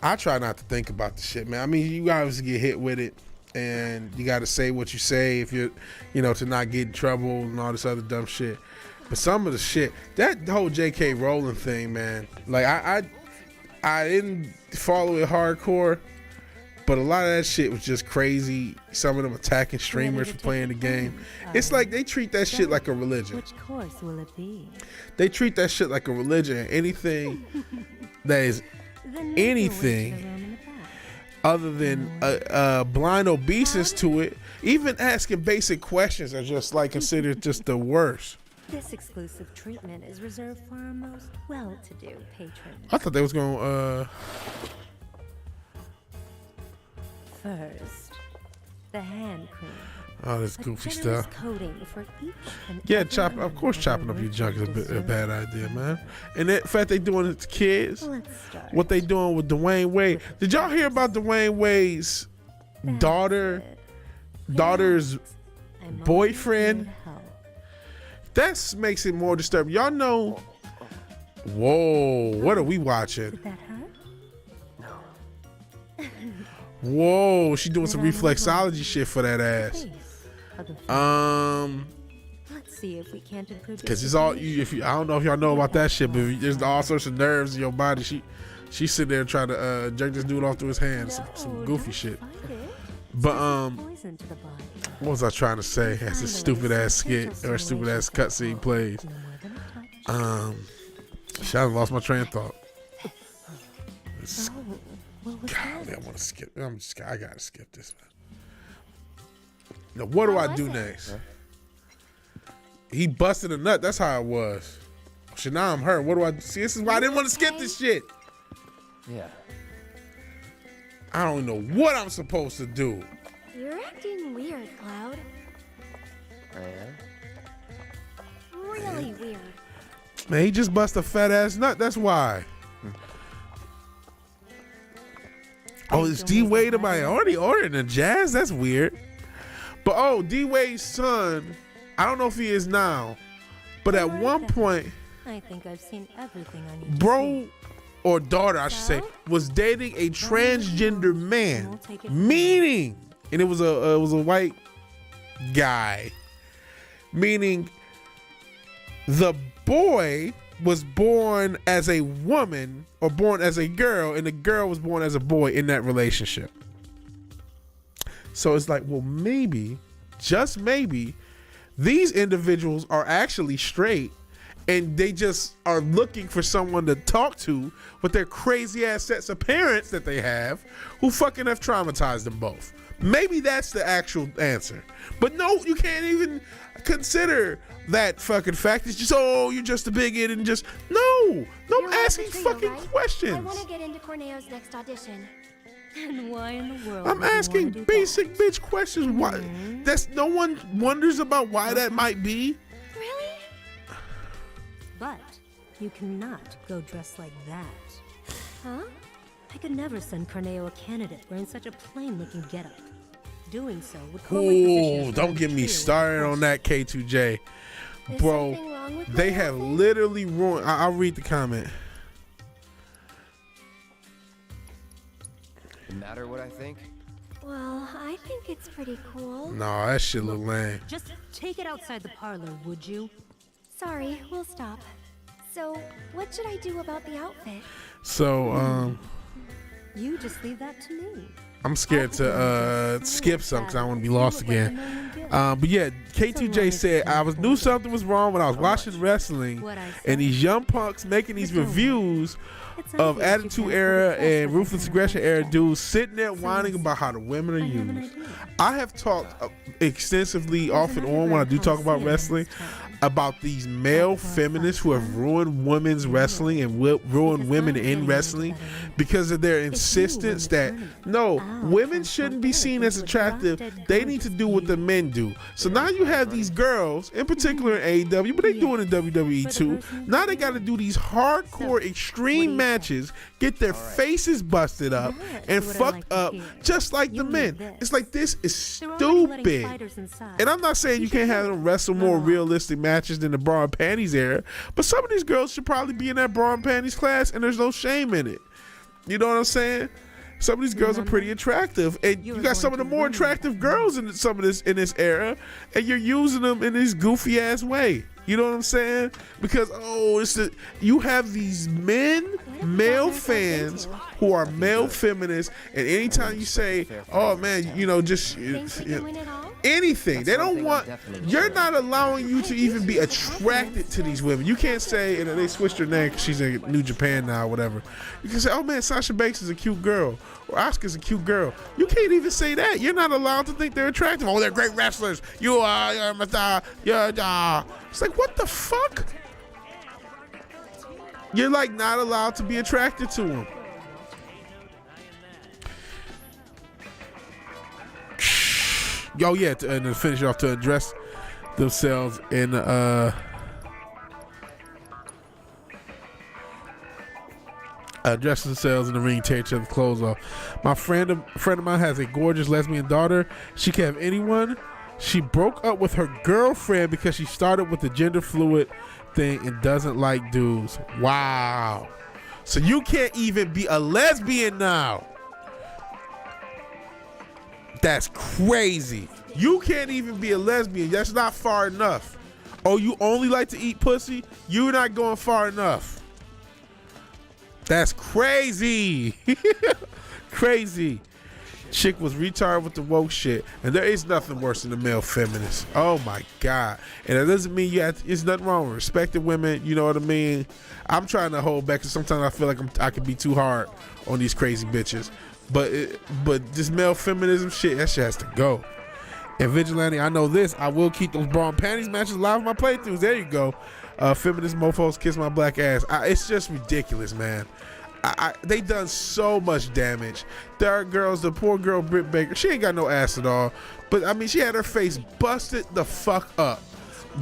I try not to think about the shit, man. I mean, you obviously get hit with it, and you got to say what you say if you're, to not get in trouble and all this other dumb shit. But some of the shit, that whole J.K. Rowling thing, man. Like I didn't follow it hardcore, But a lot of that shit was just crazy. Some of them attacking streamers for playing the game. It's like they treat that shit like a religion. Which course will it be? They treat that shit like a religion. Anything that is anything other than blind obeisance to it, even asking basic questions are just like considered just the worst. This exclusive treatment is reserved for our most well-to-do patrons. I thought they was going First, the hand cream. oh, this A goofy generous stuff. coating for each and Yeah, every of course chopping up your junk is a bad idea, man. And in fact, they doing it to kids. Let's start. What they doing with Dwayne Wade? Did y'all hear about Dwayne Wade's daughter's I'm boyfriend? always here to help. That makes it more disturbing. Y'all know. Whoa, what are we watching? Did that hurt? Whoa, she doing some reflexology shit for that ass. Face of the face. Let's see if we can't improve. Cause it's all you. If you, I don't know if y'all know about that shit, but there's all sorts of nerves in your body. She sitting there trying to jerk this dude off through his hands. Some goofy shit. But Poison to the body. what was I trying to say? That's a stupid ass skit or a stupid ass cutscene plays. Shit, I lost my train of thought. It's- Oh, what was Golly, that? I want to skip. I gotta skip this, man. Now, what do I do next? He busted a nut. That's how it was. Shit, now I'm hurt. What do I see? This is why I didn't want to skip this shit. Yeah. I don't know what I'm supposed to do. You're acting weird, Cloud. I am. Really weird. Man, he just bust a fat ass nut. That's why. Oh, it's D Wade. Am I already ordering a jazz? That's weird. But oh, D Wade's son. I don't know if he is now, but at one point, I think I've seen everything I need to bro see. or daughter, I should say, was dating a transgender man, meaning, and it was a white guy, meaning the boy was born as a woman or born as a girl, and the girl was born as a boy in that relationship. So it's like, well, maybe, just maybe, these individuals are actually straight and they just are looking for someone to talk to with their crazy ass sets of parents that they have who fucking have traumatized them both. Maybe that's the actual answer. But no, you can't even consider that fucking fact. It's just, oh, you're just a bigot and just, no, You're I'm one of asking the trio, fucking right? I questions. want to get into Corneo's next audition. And why in the world? I'm would you asking wanna do basic that? bitch questions. Why? That's no one wonders about why that might be. Really? But you cannot go dressed like that. Huh? I could never send Corneo a candidate wearing such a plain-looking getup. Doing so would call my position Oh, as don't one get of me the trio started on into that K2J. Is Bro, something wrong with they my have outfit? literally ruined. I'll read the comment. Matter what I think? Well, I think it's pretty cool. No, that shit look lame. Just take it outside the parlor, would you? Sorry, we'll stop. So, what should I do about the outfit? So, You just leave that to me. I'm scared to skip some because I don't want to be lost again. But yeah, K2J said I knew something was wrong when I was watching wrestling and these young punks making these reviews of Attitude Era and Ruthless Aggression Era dudes sitting there whining about how the women are used. I have talked extensively off and on when I do talk about wrestling about these male feminists who have ruined women's wrestling and ruined women in wrestling because of their insistence that no, women shouldn't be seen as attractive. They need to do what the men do. So now you have these girls, in particular in AEW, but they do it in WWE too. Now they got to do these hardcore extreme matches, get their faces busted up and fucked up just like the men. It's like, this is stupid. And I'm not saying you can't have them wrestle more realistic matches than the bra and panties era, but some of these girls should probably be in that bra and panties class, and there's no shame in it. You know what I'm saying? Some of these girls are pretty attractive, and you got some of the more attractive girls in some of this in this era, and you're using them in this goofy ass way. You know what I'm saying? Because you have these men male fans who are male feminists, and anytime you say, "Oh man, you know, just anything," they don't want. You're not allowing you to even be attracted to these women. You can't say, and they switched her name because she's in New Japan now, or whatever. You can say, "Oh man, Sasha Banks is a cute girl," or "Asuka's a cute girl." You can't even say that. You're not allowed to think they're attractive. Oh, they're great wrestlers. You're it's like, what the fuck? You're like not allowed to be attracted to them. Yo, yeah, and to finish off, to address themselves in address themselves in the ring, tear each other's clothes off. A friend of mine has a gorgeous lesbian daughter. She can have anyone. She broke up with her girlfriend because she started with the gender fluid thing and doesn't like dudes. Wow. So you can't even be a lesbian now. That's crazy. You can't even be a lesbian. That's not far enough. Oh, you only like to eat pussy? You're not going far enough. That's crazy. Crazy. Chick was retarded with the woke shit, and there is nothing worse than the male feminist. Oh my God. And it doesn't mean it's nothing wrong with respecting women, you know what I mean? I'm trying to hold back because sometimes I feel like I can be too hard on these crazy bitches. But this male feminism shit, that shit has to go. And Vigilante, I know this, I will keep those bra and panties matches live in my playthroughs. There you go. Feminist mofos kiss my black ass. It's just ridiculous, man. They done so much damage. There are girls, the poor girl Britt Baker, she ain't got no ass at all. But I mean, she had her face busted the fuck up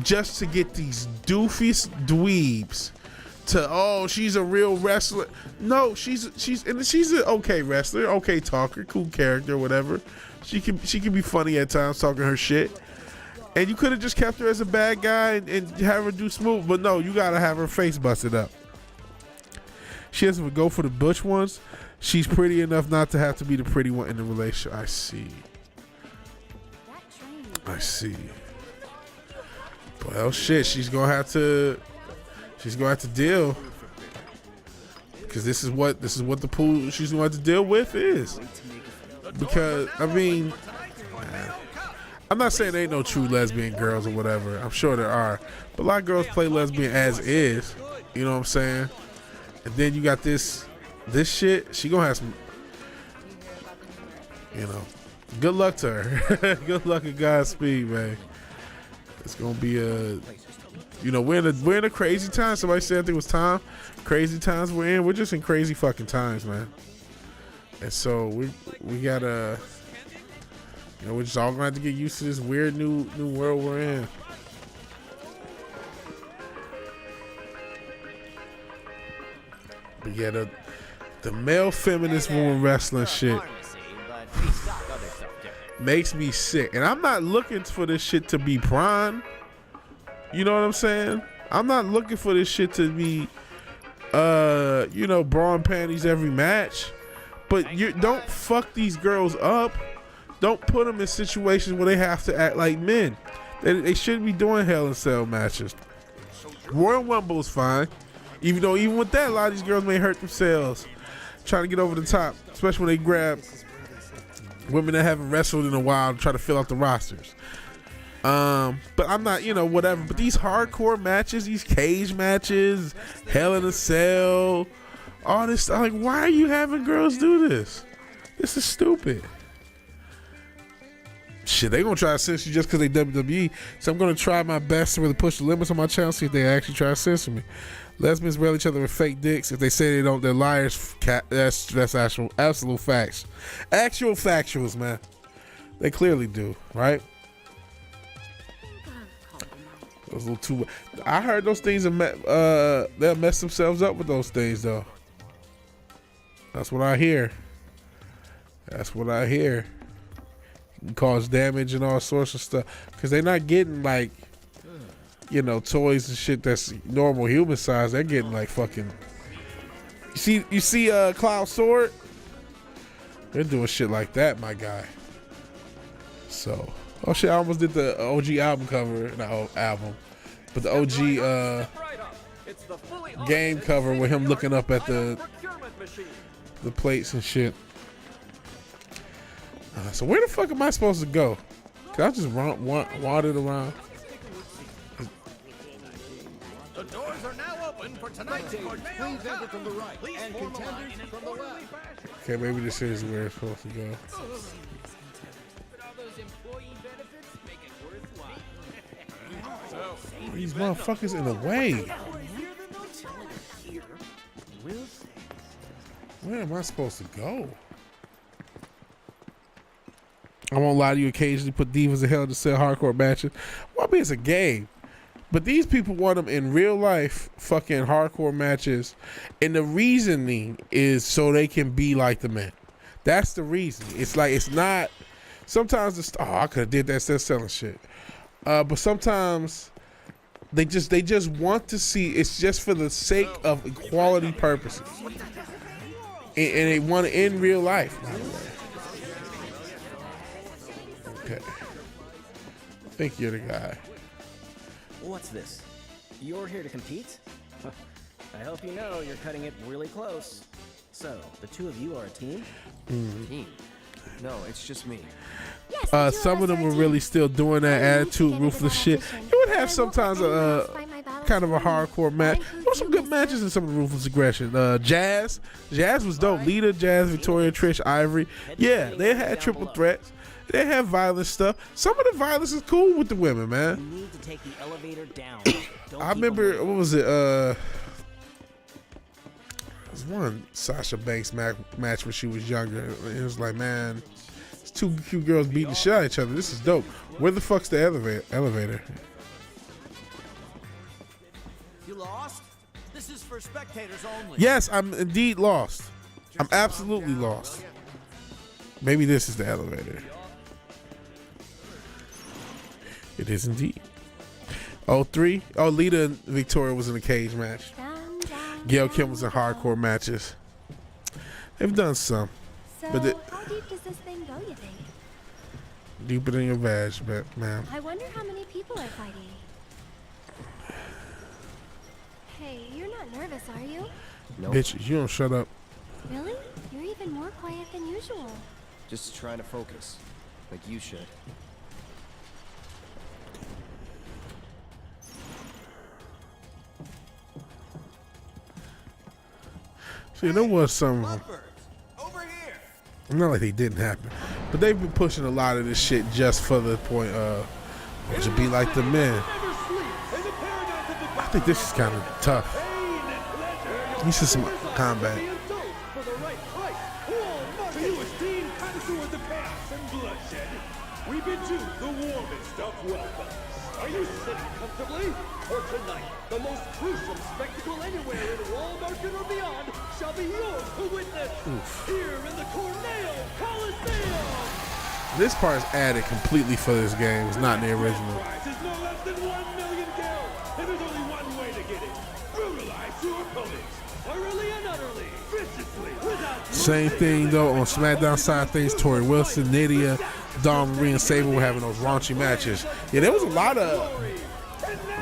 just to get these doofy dweebs to, oh, she's a real wrestler. No, she's an okay wrestler, okay talker, cool character, whatever. She can be funny at times talking her shit. And you could have just kept her as a bad guy and have her do smooth, but no, you gotta have her face busted up. She doesn't go for the butch ones. She's pretty enough not to have to be the pretty one in the relationship. I see. Well, shit, she's gonna have to deal, because this is what the pool she's gonna have to deal with is. Because I mean, I'm not saying there ain't no true lesbian girls or whatever. I'm sure there are, but a lot of girls play lesbian as is. You know what I'm saying? And then you got this shit. She gonna have some, you know. Good luck to her. Good luck and Godspeed, man. It's gonna be we're in a crazy time. Somebody said I think it was time. Crazy times we're in. We're just in crazy fucking times, man. And so we gotta, we're just all gonna have to get used to this weird new world we're in. But yeah, the male feminist woman wrestling shit makes me sick. And I'm not looking for this shit to be prime. You know what I'm saying? I'm not looking for this shit to be, bra and panties every match. But you don't fuck these girls up. Don't put them in situations where they have to act like men. They shouldn't be doing Hell in Cell matches. Royal Rumble is fine. Even with that, a lot of these girls may hurt themselves trying to get over the top, especially when they grab women that haven't wrestled in a while to try to fill out the rosters. But I'm not, whatever. But these hardcore matches, these cage matches, Hell in a Cell, all this stuff, like, why are you having girls do this? This is stupid. Shit, they gonna try to censor you just because they WWE. So I'm gonna try my best to really push the limits on my channel, see if they actually try to censor me. Lesbians rail each other with fake dicks. If they say they don't, they're liars. That's actual, absolute facts. Actual factuals, man. They clearly do, right? Those little two. I heard those things they'll mess themselves up with those things, though. That's what I hear. Can cause damage and all sorts of stuff because they're not getting like, toys and shit that's normal human size. They're getting like fucking. You see, Cloud Sword. They're doing shit like that, my guy. So, oh shit! I almost did the OG album cover, not album, but the OG game cover with him looking up at the plates and shit. So where the fuck am I supposed to go? Cause I just wandered around. The doors are now open for tonight's Please enter from the right and contenders from the left. Okay, maybe this is where it's supposed to go. These motherfuckers in the way. Where am I supposed to go? I won't lie to you, occasionally put Divas of Hell to sell hardcore matches. Well, I mean, it's a game. But these people want them in real life fucking hardcore matches. And the reasoning is so they can be like the men. That's the reason. It's like, it's not, sometimes I could have did that instead of selling shit. But sometimes they just want to see, it's just for the sake of equality purposes. And they want it in real life, by the way. Okay. I think you're the guy. What's this? You're here to compete? I hope you know you're cutting it really close. So, the two of you are a team? Team? No, it's just me. Yes, Some of them were really still doing that attitude, ruthless shit. You would have sometimes a kind of a hardcore match. There were some good matches in some of the ruthless aggression. Jazz was dope. Lita, Jazz, Victoria, Trish, Ivory. Yeah, they had triple threats. They have violent stuff. Some of the violence is cool with the women, man. You need to take the elevator down. I remember, what was it? There was one Sasha Banks match when she was younger. It was like, man, it's two cute girls beating the shit out of each other. This is dope. Where the fuck's the elevator? You lost? This is for spectators only. Yes, I'm indeed lost. I'm absolutely lost. Maybe this is the elevator. It is indeed. 03. Oh, Lita and Victoria was in a cage match. Gail Kim was in hardcore matches. They've done some. So, But how deep does this thing go, you think? Deeper than your vag, ma'am. I wonder how many people are fighting. Hey, you're not nervous, are you? Nope. Bitch, you don't shut up. Really? You're even more quiet than usual. Just trying to focus, like you should. See, there was some. Over here. Not like they didn't happen, but they've been pushing a lot of this shit just for the point of to be like the men. I think this is kind of tough. This is some combat. We bid you the warmest of welcomes. Are you sitting comfortably? For tonight, the most gruesome spectacle anywhere in Walmarket or beyond shall be yours to witness. Here in the Cornell Coliseum. This part is added completely for this game. It's not in the original. Prize is no less than 1 million gil, and there's only one way to get it. Brutalize your opponents, thoroughly and utterly, viciously, without Same thing though on SmackDown side of things. Tori Wilson, Nydia, Dawn Marie, and Sable were having those raunchy matches. Yeah, there was a lot of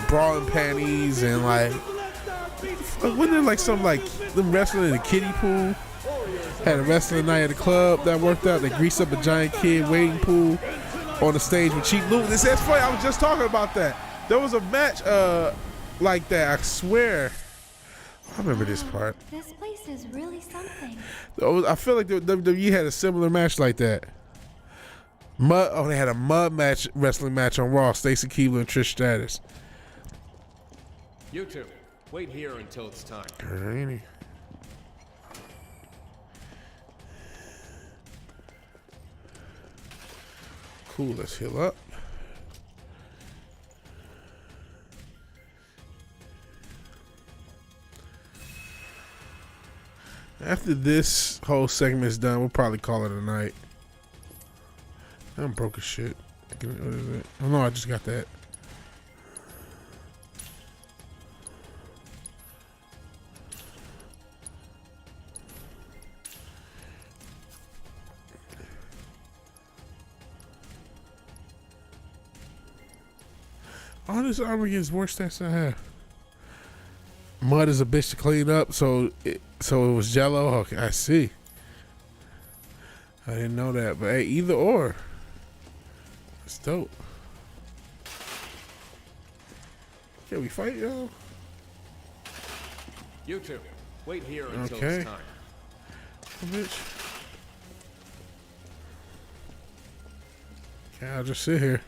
bra and panties and like, wasn't there like some like them wrestling in the kiddie pool? Had a wrestling night at the club that worked out. They greased up a giant kid wading pool on the stage with Cheap Lou. This is funny. I was just talking about that. There was a match like that. I swear. I remember this part. This place is really something. I feel like the WWE had a similar match like that. They had a mud match, wrestling match on Raw. Stacy Keibler and Trish Stratus. You two, wait here until it's time. Alrighty. Cool, let's heal up. After this whole segment is done, we'll probably call it a night. I'm broke as shit. What is it? Oh no, I just got that. All this armor gets worse stats I have. Mud is a bitch to clean up, so it was Jello. Okay, I see. I didn't know that, but hey, either or, it's dope. Can we fight, yo? You two, wait here until Okay. it's time. Oh, bitch. Okay, I'll just sit here.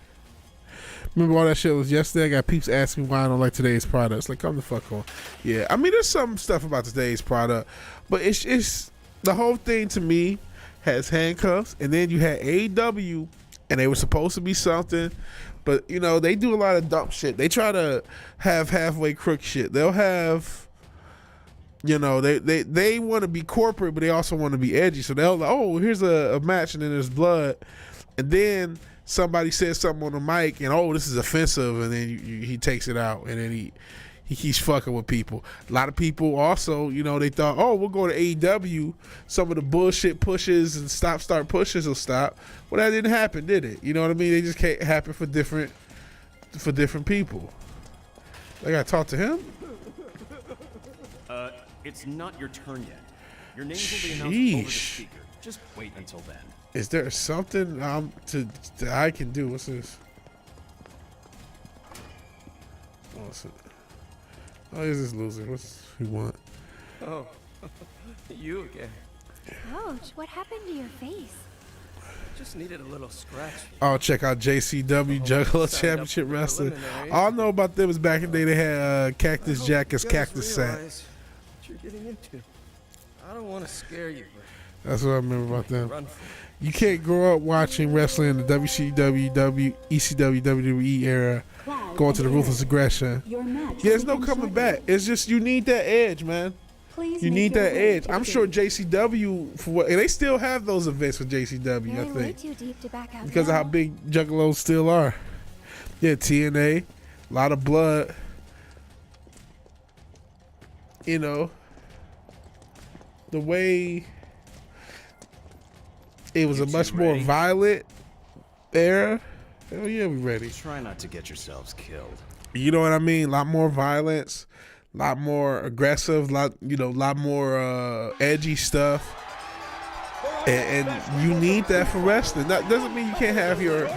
Remember all that shit was yesterday? I got peeps asking why I don't like today's products. Like, come the fuck on. Yeah, I mean, there's some stuff about today's product, but it's the whole thing to me has handcuffs, and then you had AEW, and they were supposed to be something, but you know they do a lot of dumb shit. They try to have halfway crook shit. They'll have, you know, they want to be corporate, but they also want to be edgy. So they'll like, oh, here's a match, and then there's blood, and then somebody says something on the mic, and oh, this is offensive, and then he takes it out, and then he keeps fucking with people. A lot of people also, you know, they thought, oh, we'll go to AEW. Some of the bullshit pushes and start pushes will stop. Well, that didn't happen, did it? You know what I mean? They just can't happen for different people. I gotta talk to him. It's not your turn yet. Your name will be announced over the Sheesh. speaker. Just wait until then. Is there something that I can do? What's this? What's it? Oh, here's this loser. What's he want? Oh, you again. Ouch, what happened to your face? Just needed a little scratch. Oh, check out JCW Juggalo Championship Wrestling. All I know about them is back in the day they had Cactus Jack as Cactus Sack. What you're getting into. I don't want to scare you, but That's what I remember about them. run for it. You can't grow up watching wrestling in the WCW, ECW, WWE era, going to the ruthless aggression. Yeah, there's no coming back. It's just you need that edge, man. You need that edge. I'm sure JCW, and they still have those events with JCW, I Going way think, too deep to back out because of now. how big Juggalos still are. Yeah, TNA, a lot of blood. You know, the way it was a much more violent era. Hell yeah, we ready. Try not to get yourselves killed. You know what I mean? A lot more violence, a lot more aggressive, lot more edgy stuff. And you need that for wrestling. That doesn't mean you can't have your,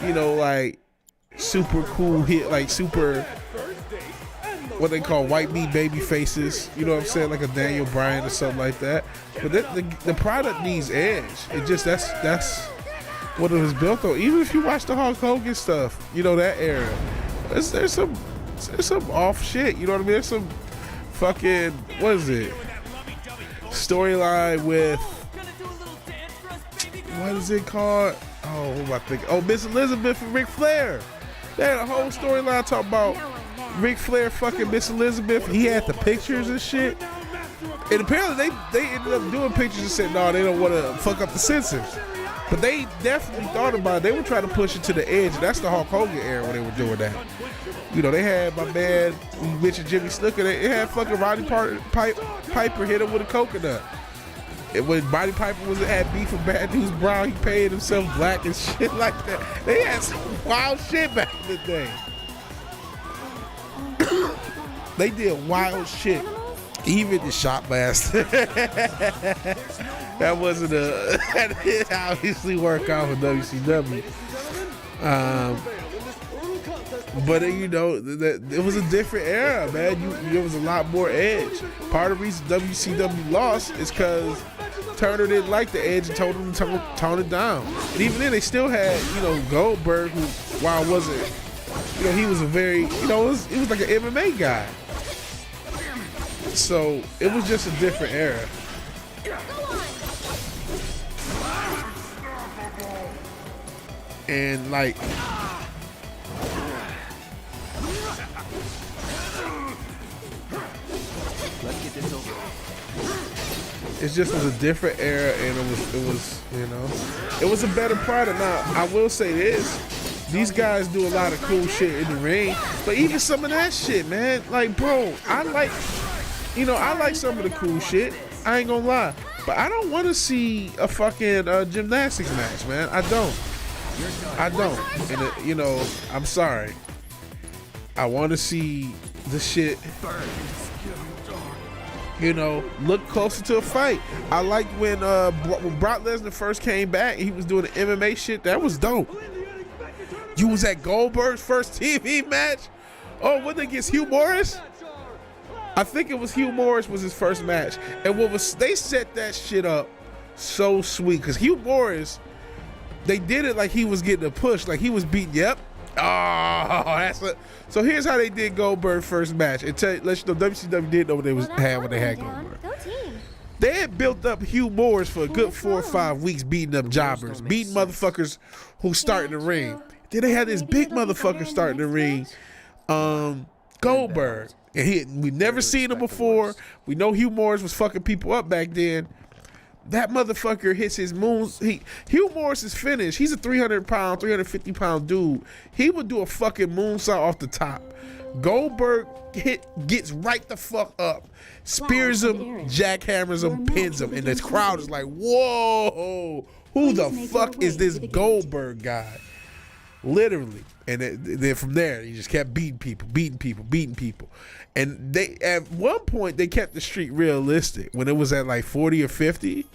you know, like super cool hit, like super, what they call white meat baby faces. You know what I'm saying? Like a Daniel Bryan or something like that. But the product needs edge. It just, that's what it was built on. Even if you watch the Hulk Hogan stuff, you know, that era, there's some off shit. You know what I mean? There's some fucking, what is it? Storyline with, what is it called? Oh, what am I thinking? Oh, Miss Elizabeth and Ric Flair. They had a whole storyline talking about Ric Flair fucking Miss Elizabeth. He had the pictures and shit. And apparently they ended up doing pictures and said, no, they don't want to fuck up the censors. But they definitely thought about it. They were trying to push it to the edge. That's the Hulk Hogan era when they were doing that. You know, they had my man, we mentioned Jimmy Snooker. They had fucking Roddy Piper hit him with a coconut. And when Roddy Piper had beef with Bad News Brown, he painted himself black and shit like that. They had some wild shit back in the day. They did wild shit. Even the shot master. That wasn't that didn't obviously work out for WCW. But you know, it was a different era, man. There was a lot more edge. Part of the reason WCW lost is because Turner didn't like the edge and told him to tone it down. And even then, they still had, you know, Goldberg, who, while it wasn't, you know, he was a very, you know, it was like an MMA guy. So it was just a different era. And like, Let's get this over. it just was a different era, and it was, you know, it was a better product. Now, I will say this. These guys do a lot of cool shit in the ring, but even some of that shit, man, like, bro, I like some of the cool shit. I ain't gonna lie, but I don't want to see a fucking gymnastics match, man. I don't. And you know, I'm sorry. I want to see the shit you know, look closer to a fight. I liked when Brock Lesnar first came back and he was doing the MMA shit. That was dope. You was at Goldberg's first TV match? Oh, wasn't it against Hugh Morris? I think it was Hugh Morris was his first match. And they set that shit up so sweet. Because Hugh Morris, they did it like he was getting a push. Like he was beating, yep. Oh, so here's how they did Goldberg first match. And let you know, WCW did know what they had when they had Goldberg. Go team. They had built up Hugh Morris for a good 4 or 5 weeks, beating up jobbers, beating motherfuckers who start in the ring. Then they had this big motherfucker start in the ring, Goldberg. And we never seen him before. We know Hugh Morris was fucking people up back then. That motherfucker hits his moons. Hugh Morris is finished. He's a 300-pound, 350-pound dude. He would do a fucking moonsault off the top. Goldberg gets right the fuck up, spears him, jackhammers him, pins him, and this crowd is like, whoa, who the fuck is this Goldberg guy? Literally. And then from there, he just kept beating people. And they, at one point, they kept the streak realistic when it was at like 40 or 50.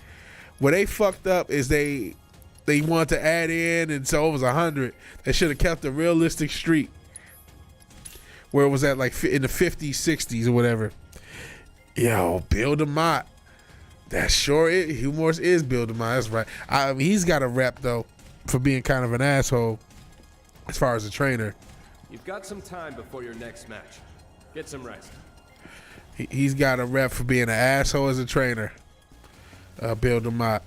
Where they fucked up is they wanted to add in, and so it was 100. They should have kept a realistic streak where it was at like in the 50s, 60s or whatever. Yo, Bill DeMott. That sure is. Hugh Morris is Bill DeMott. That's right. I mean, he's got a rep, though, for being kind of an asshole as far as a trainer. You've got some time before your next match. Get some rest. He's got a rep for being an asshole as a trainer. Bill DeMott.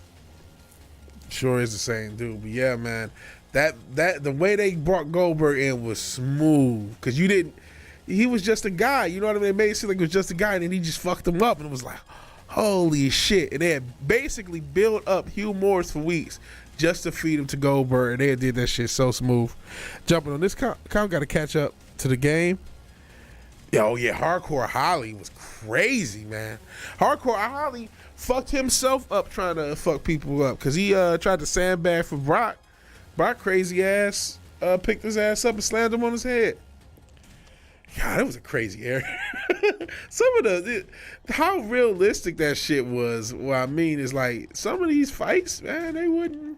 Sure is the same dude. But yeah, man. That the way they brought Goldberg in was smooth. Because he was just a guy. You know what I mean? They made it seem like it was just a guy, and then he just fucked him up. And it was like, holy shit. And they had basically built up Hugh Morris for weeks just to feed him to Goldberg. And they did that shit so smooth. Jumping on this count, got to catch up to the game. Yo, yeah, Hardcore Holly was crazy, man. Hardcore Holly fucked himself up trying to fuck people up because he tried to sandbag for Brock. Brock crazy ass picked his ass up and slammed him on his head. God, that was a crazy era. Some of how realistic that shit was. What I mean is like some of these fights, man, they wouldn't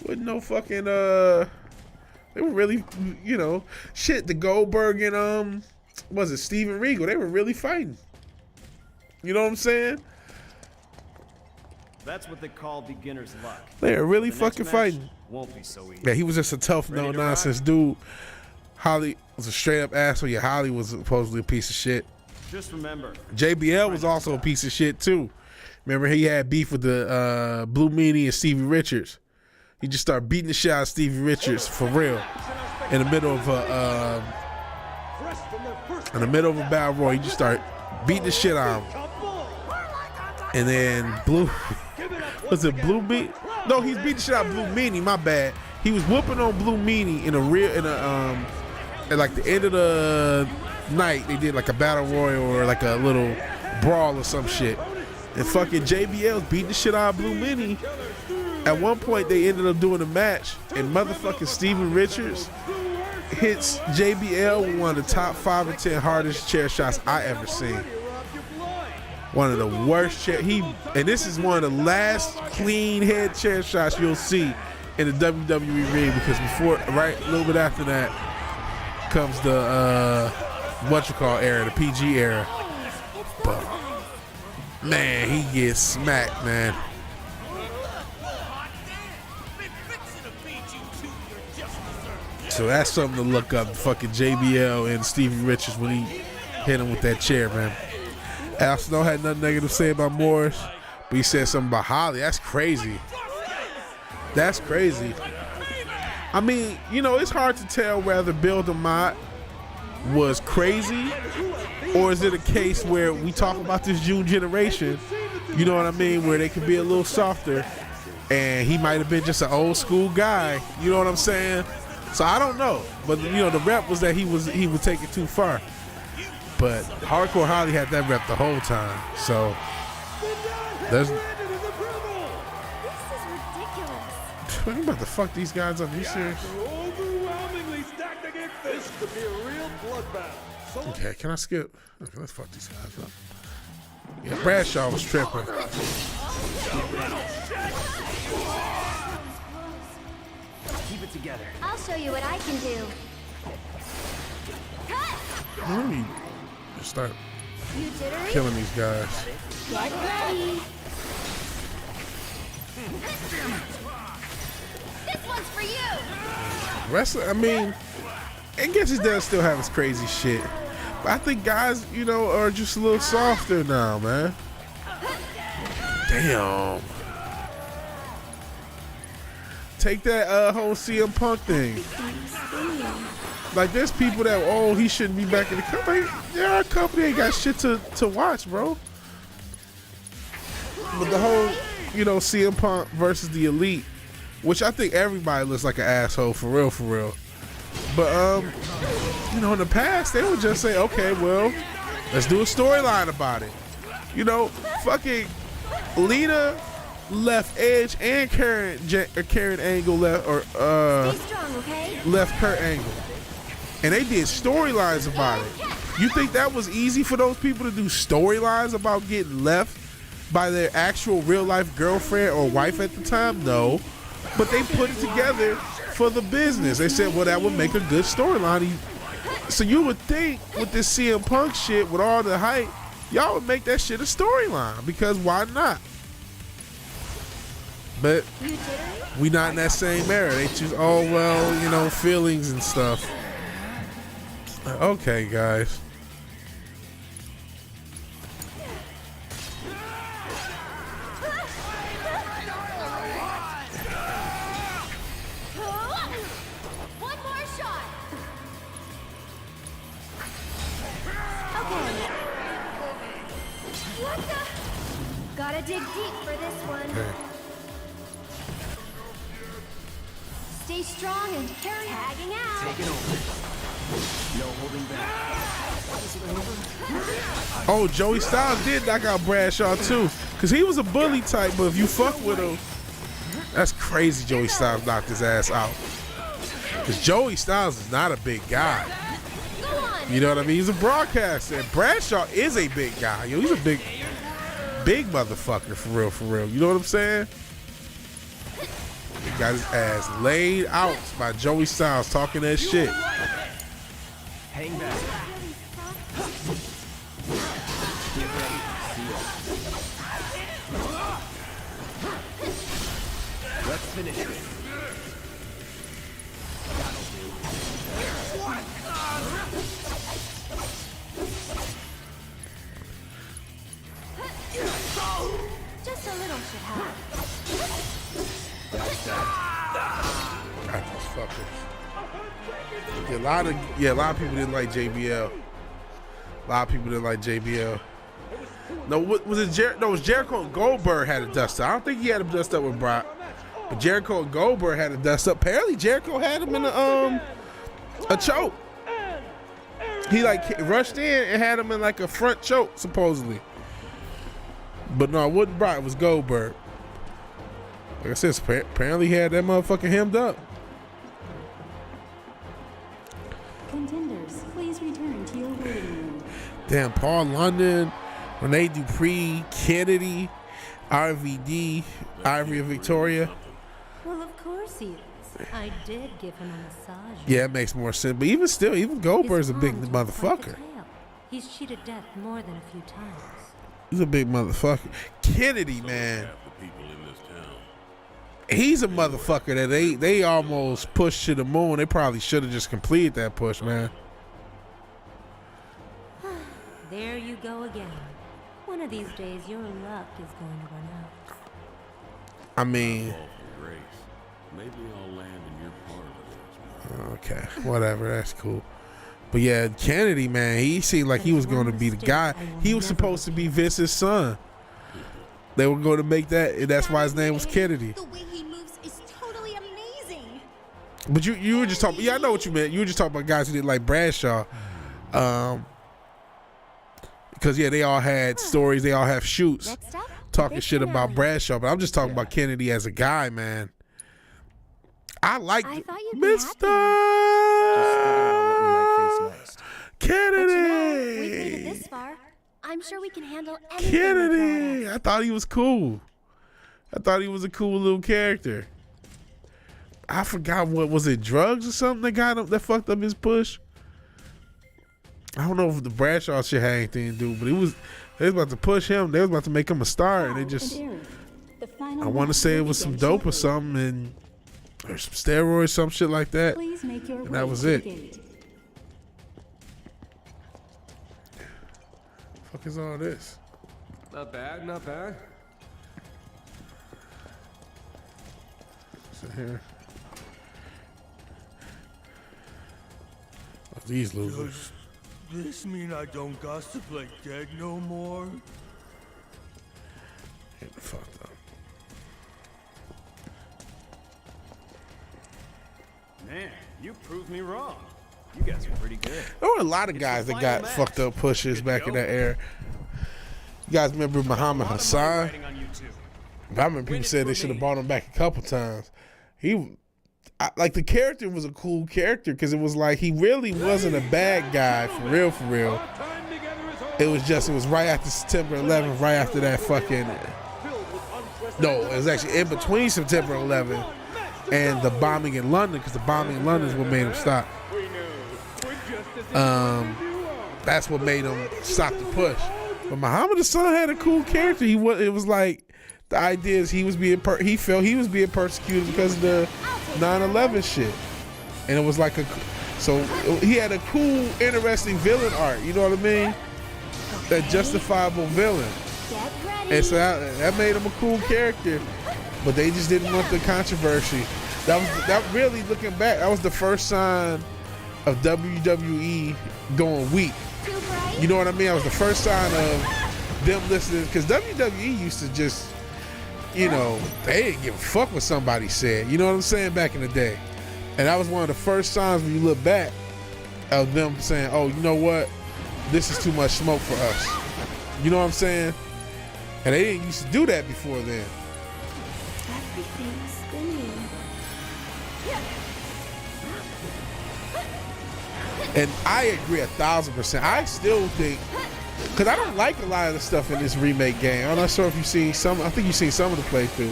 no fucking they were really, you know, shit. The Goldberg and was it Steven Regal? They were really fighting. You know what I'm saying? That's what they call beginner's luck. They are really fucking fighting. Won't be so easy. Yeah, he was just a tough, no nonsense dude. Holly was a straight up asshole. Yeah, Holly was supposedly a piece of shit. Just remember, JBL was also a piece of shit too. Remember, he had beef with the Blue Meanie and Stevie Richards. He just started beating the shit out of Stevie Richards for real in the middle of a battle royal. He just started beating the shit out of him. And then Blue Meanie? No, he's beating the shit out of Blue Meanie. My bad. He was whooping on Blue Meanie at like the end of the night. They did like a battle royal or like a little brawl or some shit. And fucking JBL's beating the shit out of Blue Meanie. At one point, they ended up doing a match, and motherfucking Steven Richards hits JBL with one of the top 5 or 10 hardest chair shots I ever seen. One of the worst chair. And this is one of the last clean head chair shots you'll see in the WWE ring, because a little bit after that comes the era, the PG era. But man, he gets smacked, man. So that's something to look up. Fucking JBL and Stevie Richards when he hit him with that chair, man. Al Snow had nothing negative to say about Morris, but he said something about Holly. That's crazy. That's crazy. I mean, you know, it's hard to tell whether Bill DeMott was crazy or is it a case where we talk about this June generation, you know what I mean, where they could be a little softer and he might have been just an old school guy, you know what I'm saying? So I don't know, but you know the rep was that he would take it too far. But Hardcore Holly had that rep the whole time. So there's. This is ridiculous. I'm about to fuck these guys up. Are you serious? Overwhelmingly stacked against this could be a real bloodbath. Okay, can I skip? Okay, let's fuck these guys up. Yeah, Bradshaw was tripping. Keep it together. I'll show you what I can do. Let me start You jittery? killing these guys. Get ready. This one's for you. Wrestling, I mean, I guess he does still have his crazy shit. But I think guys, you know, are just a little softer now, man. Damn. Take that whole CM Punk thing. Like, there's people that, oh, he shouldn't be back in the company. Yeah, our company ain't got shit to watch, bro. But the whole, you know, CM Punk versus the Elite, which I think everybody looks like an asshole, for real, for real. But, you know, in the past, they would just say, okay, well, let's do a storyline about it. You know, fucking Lita left Edge and Karen Angle left, or, Stay strong, okay? left Kurt Angle. And they did storylines about it. You think that was easy for those people to do storylines about getting left by their actual real life girlfriend or wife at the time? No. But they put it together for the business. They said, well, that would make a good storyline. So you would think with this CM Punk shit, with all the hype, y'all would make that shit a storyline, because why not? But we not in that same era. They choose, oh, well, you know, feelings and stuff. Okay, guys. One more shot. Okay. What the? Gotta dig deep for this one. Okay. Stay strong and carry tagging out. Take it over. No holding back. Oh, Joey Styles did knock out Bradshaw too, because he was a bully type, but if you fuck with him, that's crazy. Joey Styles knocked his ass out, because Joey Styles is not a big guy. You know what I mean? He's a broadcaster. And Bradshaw is a big guy. Yo, he's a big motherfucker, for real, for real. You know what I'm saying? He got his ass laid out by Joey Styles talking that shit. Hang back. Get ready. Let's finish it. Just a little should help. Got these fuckers. Yeah, a lot of people didn't like JBL. A lot of people didn't like JBL. No, what was it? No, it was Jericho and Goldberg had a dust up. I don't think he had a dust up with Brock, but Jericho and Goldberg had a dust up. Apparently, Jericho had him in a choke. He like rushed in and had him in like a front choke, supposedly. But no, it wasn't Brock. It was Goldberg. Like I said, apparently he had that motherfucker hemmed up. Contenders, please return to your waiting room. Damn, Paul London, Renee Dupree, Kennedy, RVD, Ivory of Victoria. Well, of course he is. I did give him a massage. Yeah, it makes more sense. But even still, even Goldberg's a big motherfucker. He's cheated death more than a few times. He's a big motherfucker. Kennedy, man. He's a motherfucker that they almost pushed to the moon. They probably should have just completed that push, man. There you go again. One of these days, your luck is going to run out. I mean, maybe I'll land in your part of this. Okay, whatever. That's cool. But yeah, Kennedy, man, he seemed like he was going to be the guy. He was supposed to be Vince's son. They were going to make that, and that's why his name was Kennedy. The way he moves is totally amazing. But you were just talking. Yeah, I know what you meant. You were just talking about guys who didn't like Bradshaw, because yeah, they all had stories. They all have shoots talking shit about Bradshaw. But I'm just talking about Kennedy as a guy, man. I like Mr. Kennedy. But you know, we've made it this far. I'm sure we can handle anything. Kennedy. I thought he was cool. I thought he was a cool little character. I forgot what was it, drugs or something that got him, that fucked up his push. I don't know if the Bradshaw shit had anything to do, but they was about to push him. They was about to make him a star, and they just. I want to say it was some dope or something, or some steroids, some shit like that. And that was it. Fuck is all this? Not bad, not bad. Sit here. Oh, these losers. Does this mean I don't gossip like dead no more? Get the fuck up. Man, you proved me wrong. You guys are pretty good. There were a lot of guys that got fucked up pushes back in that era. You guys remember Muhammad Hassan? I remember people said they should have brought him back a couple times. Like the character was a cool character because it was like he really wasn't a bad guy for real, for real. It was right after September 11th, right after that fucking. No, it was actually in between September 11th and the bombing in London, because the bombing in London is what made him stop. That's what made him stop the push. But Muhammad Hassan had a cool character. It was like the idea is he felt he was being persecuted because of the 9/11 shit, and it was like he had a cool, interesting villain arc. You know what I mean? That justifiable villain, and so that made him a cool character. But they just didn't want the controversy. That really, looking back, that was the first sign of WWE going weak. You know what I mean? That was the first sign of them listening, because WWE used to just, they didn't give a fuck what somebody said. You know what I'm saying? Back in the day. And that was one of the first signs when you look back of them saying, oh, you know what? This is too much smoke for us. You know what I'm saying? And they didn't used to do that before then. Everything's spinning. And I agree 1,000%. I still think, because I don't like a lot of the stuff in this remake game. I'm not sure if you've seen some. I think you've seen some of the playthrough,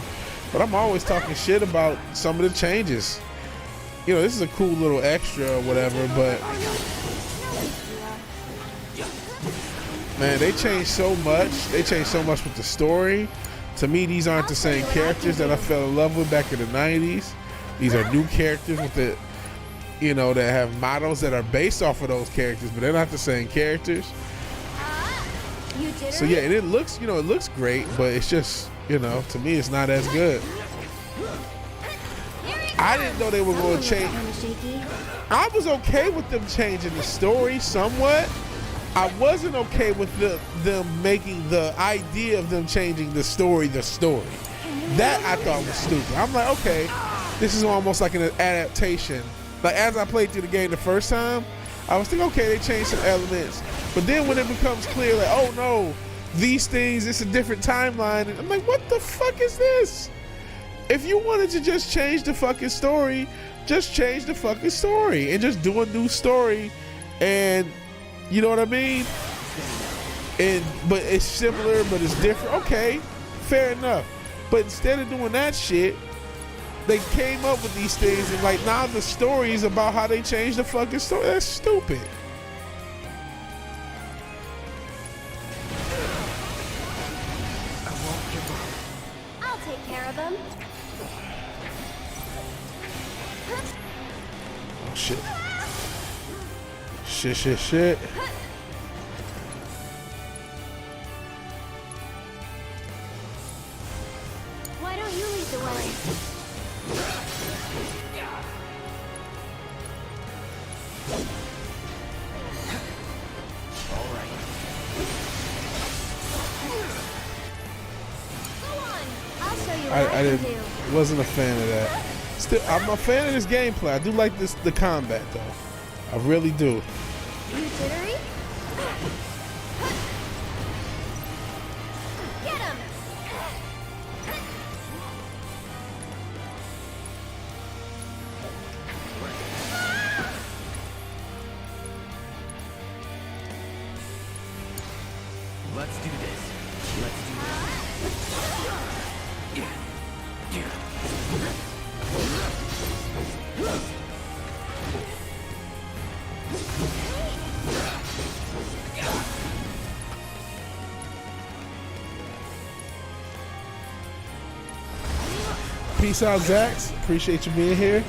but I'm always talking shit about some of the changes. This is a cool little extra or whatever, but man, they changed so much. They changed so much with the story. To me, these aren't the same characters that I fell in love with back in the 90s. These are new characters with the, that have models that are based off of those characters, but they're not the same characters. So yeah, and it looks, it looks great, but it's just, to me, it's not as good. I didn't know they were going to change. I was okay with them changing the story somewhat. I wasn't okay with them making the idea of them changing the story. That I thought was stupid. I'm like, okay, this is almost like an adaptation. Like, as I played through the game the first time, I was thinking, okay, they changed some elements. But then when it becomes clear, like, oh no, these things, it's a different timeline. And I'm like, what the fuck is this? If you wanted to just change the fucking story, just change the fucking story and just do a new story. And you know what I mean? But it's similar, but it's different. Okay, fair enough. But instead of doing that shit, they came up with these things, and like now the story is about how they changed the fucking story. That's stupid. I'll take care of them. Oh shit. Shit. Why don't you lead the way? I wasn't a fan of that. Still, I'm a fan of this gameplay. I do like the combat though. I really do. You jittery? Get him! Peace out, Zax. Appreciate you being here.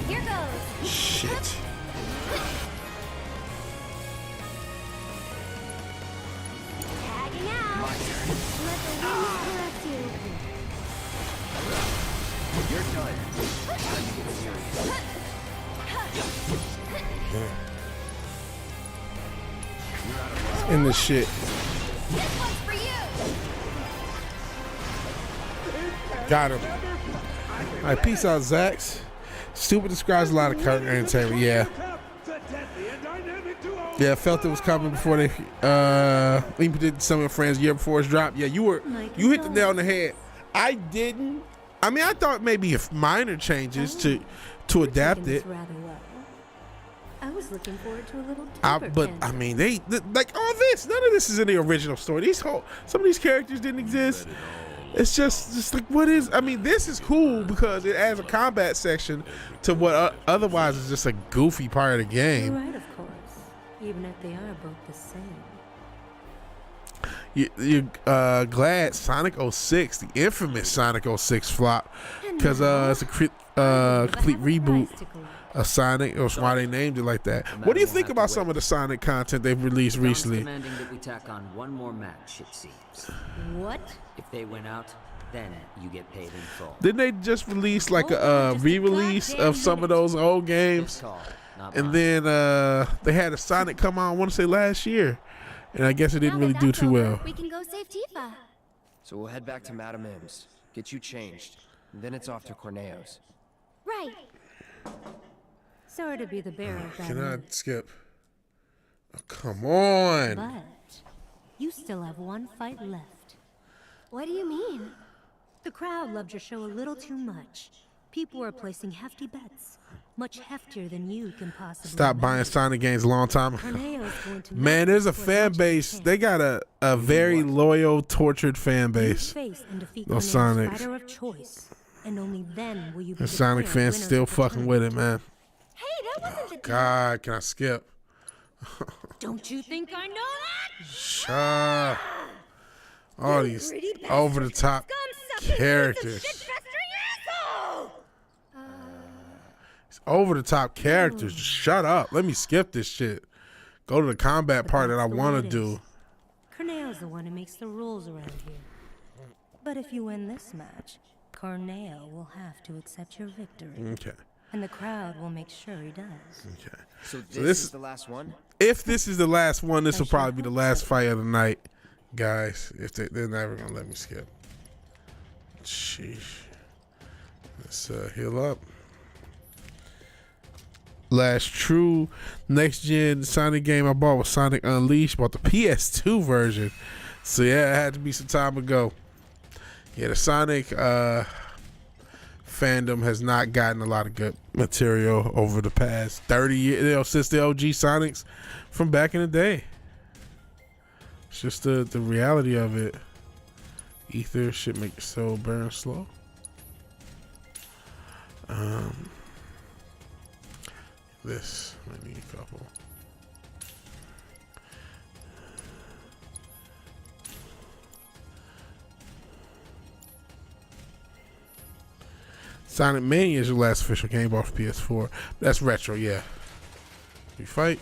Here goes. Shit. Tagging out. Let the wind caress you. You're done. Time to get serious. In this shit. This one's for you. Got him. All right, peace out, Zax. Stupid describes a lot of character entertainment. Yeah. Yeah, I felt it was coming before they even did some of your friends year before it's dropped. Yeah, you hit the nail on the head. I didn't. I mean, I thought maybe if minor changes to adapt it. Rather well. I was looking forward to a little But I mean, they like all this. None of this is in the original story. Some of these characters didn't exist. It's just like what is? I mean, this is cool because it adds a combat section to what otherwise is just a goofy part of the game. You're right, of course. Even if they are both the same. You're glad Sonic 06, the infamous Sonic 06 flop, because it's a complete reboot of Sonic. That's why they named it like that. What do you think about some of the Sonic content they've released recently? Demanding that we tack on one more match, it seems. What? If they win out, then you get paid in full. Didn't they just release like a re-release of some of those old games? And then they had a Sonic come out, I want to say last year. And I guess it didn't really do too well. We can go save Tifa. So we'll head back to Madame M's, get you changed, and then it's off to Corneo's. Right. Sorry to be the bearer of bad Can I news, skip? Oh, come on. but you still have one fight left. What do you mean? The crowd loved your show a little too much. People were placing hefty bets, much heftier than you can possibly. Stop buying Sonic games a long time ago. Man, there's a fan base. They got a very loyal, tortured fan base. Those Sonics. Of choice, and only then will you be the Sonic fans still fucking with it, man. Hey, that wasn't the God, can I skip? Don't you think I know that? Shut up. All these over-the-top characters. Over-the-top characters. Just shut up. Let me skip this shit. Go to the combat part that I want to do. Corneo's the one who makes the rules around here. But if you win this match, Corneo will have to accept your victory. Okay. And the crowd will make sure he does. Okay. So this is the last one? If this is the last one, this will probably be the last fight of the night. Guys, if they're never going to let me skip. Sheesh. Let's heal up. Last true next-gen Sonic game I bought was Sonic Unleashed. Bought the PS2 version. So yeah, it had to be some time ago. Yeah, the Sonic fandom has not gotten a lot of good material over the past 30 years, since the OG Sonics from back in the day. It's just the reality of it. Ether should make your soul burn slow. This might need a couple. Sonic Mania is your last official game off PS4. That's retro, yeah. We fight.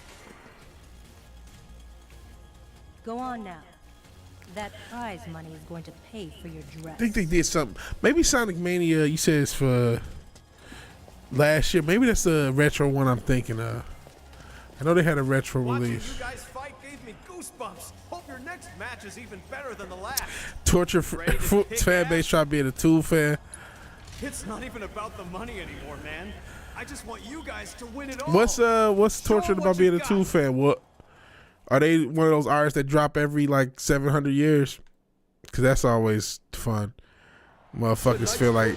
Go on now. That prize money is going to pay for your dress. I think they did something. Maybe Sonic Mania, you said it's for last year. Maybe that's the retro one I'm thinking of. I know they had a retro release. You guys fight gave me goosebumps. Hope your next match is even better than the last. Torture fan base try to be a Tool fan. It's not even about the money anymore, man. I just want you guys to win it all. What's tortured about being a Tool fan? What are they, one of those artists that drop every like 700 years? Because that's always fun. Motherfuckers feel like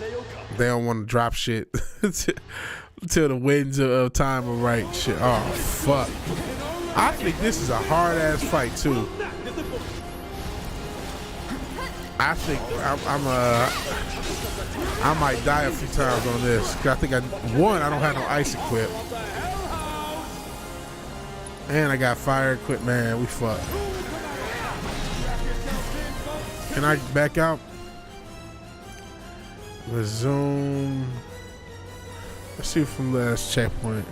they don't want to drop shit till the winds of time are right. Shit. Oh fuck! I think this is a hard ass fight too. I think I might die a few times on this. 'Cause I think I don't have no ice equip. And I got fire equip, man. We fucked. Can I back out? Resume. Let's see from last checkpoint.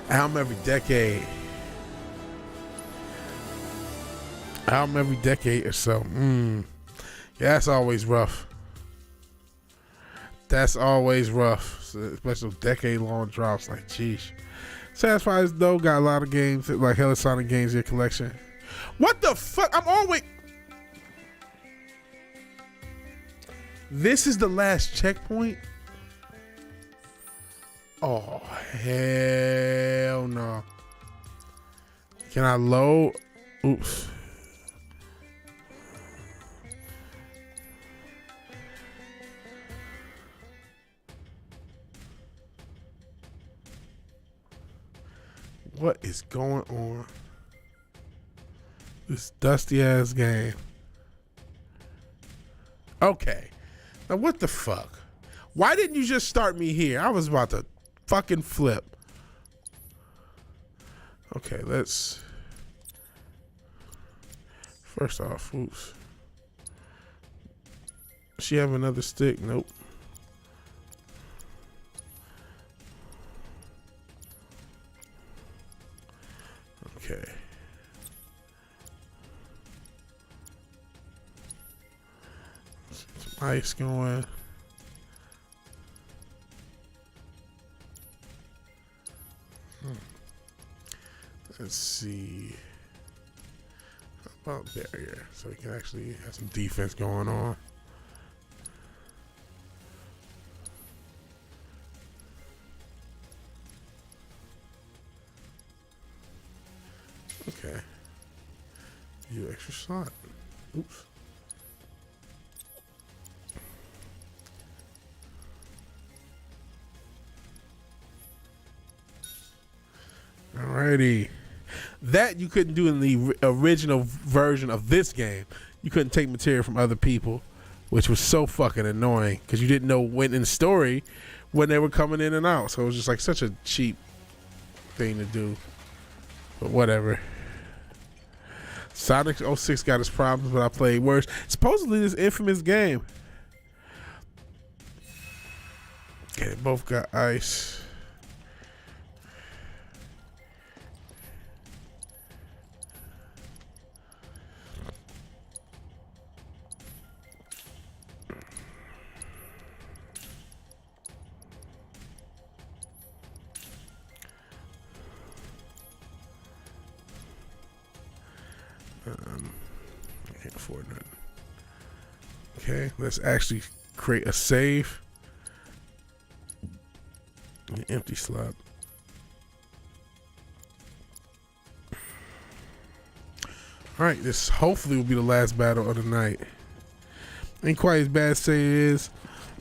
Album every decade. Album every decade or so. Yeah, that's always rough. That's always rough. So, especially decade-long drops. Like, geez. Satisfies though. Got a lot of games like Hella Sonic games in your collection. What the fuck? I'm always. This is the last checkpoint. Oh hell no! Can I load? Oops. What is going on? This dusty ass game. Okay. Now what the fuck? Why didn't you just start me here? I was about to fucking flip. Okay, let's. First off, oops. Does she have another stick? Nope. Okay. Some ice going. Let's see. How about barrier? So we can actually have some defense going on. Okay. You extra slot. Oops. Alrighty. That you couldn't do in the original version of this game. You couldn't take material from other people, which was so fucking annoying because you didn't know when in the story when they were coming in and out. So it was just like such a cheap thing to do. But whatever. Sonic 06 got his problems, but I played worse. Supposedly this infamous game. Okay, they both got ice. I can't afford that. Okay, let's actually create a save. An empty slot. Alright, this hopefully will be the last battle of the night. Ain't quite as bad as say it is.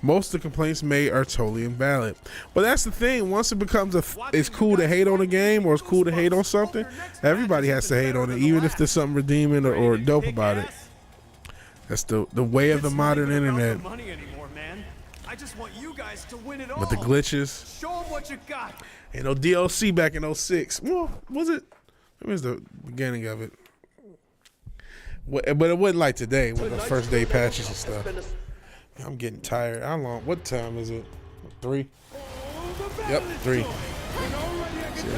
Most of the complaints made are totally invalid. But that's the thing. Once it becomes it's cool to hate on a game or it's cool to hate on something, everybody has to hate on it, even if there's something redeeming or dope about it. That's the way of the modern internet. I just want you guys to win it all. With the glitches. Show them what you got. Ain't no DLC back in 06. Well, was it? It was the beginning of it. But it wasn't like today with the first day patches and stuff. I'm getting tired. How long? What time is it? 3? Yep, 3. So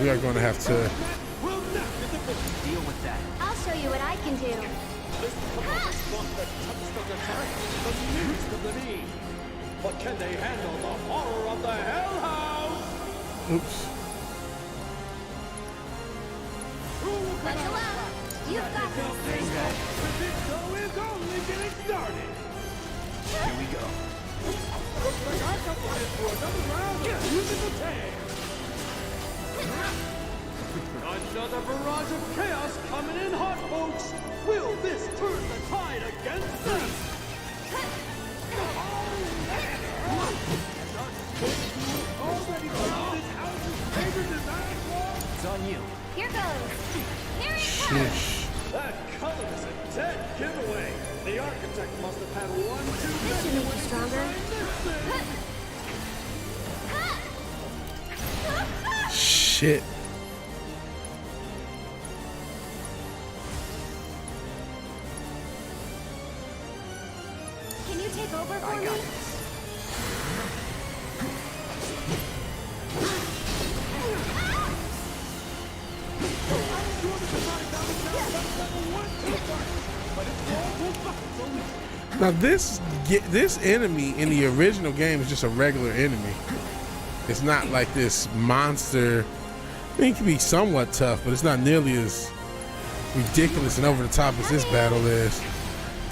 we are going to have to deal with that. I'll show you what I can do. But can they handle the horror of the Hell House? Oops. Buckle up. You've got this. The show is only getting started. Here we go. Looks like our company is for another round of musical tag. Another barrage of chaos coming in hot, folks. Will this turn the tide against us? Already found this house's favorite design flaw? It's on you. Here goes. Here it comes. That color is a dead giveaway. The The architect must have had one too This should make you stronger. Shit. Can you take over for me? Now this enemy in the original game is just a regular enemy. It's not like this monster. I mean, it can be somewhat tough, but it's not nearly as ridiculous and over the top as this battle is.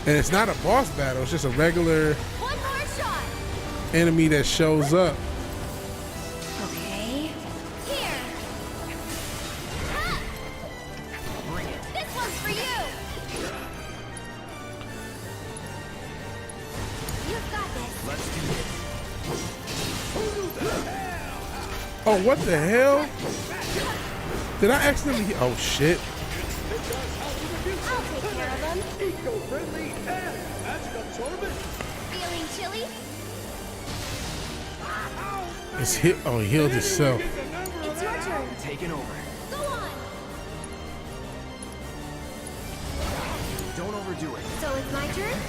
And it's not a boss battle, it's just a regular One more shot. enemy that shows up. Okay. Here. Ha! This one's for you. You've got this. Oh, what the hell? Did I accidentally? Oh shit! I'll take care of them. Eco-friendly and magic absorbent. Feeling chilly? It's hit. Oh, he healed himself. It's your turn. Taking over. Go on. Don't overdo it. So it's my turn?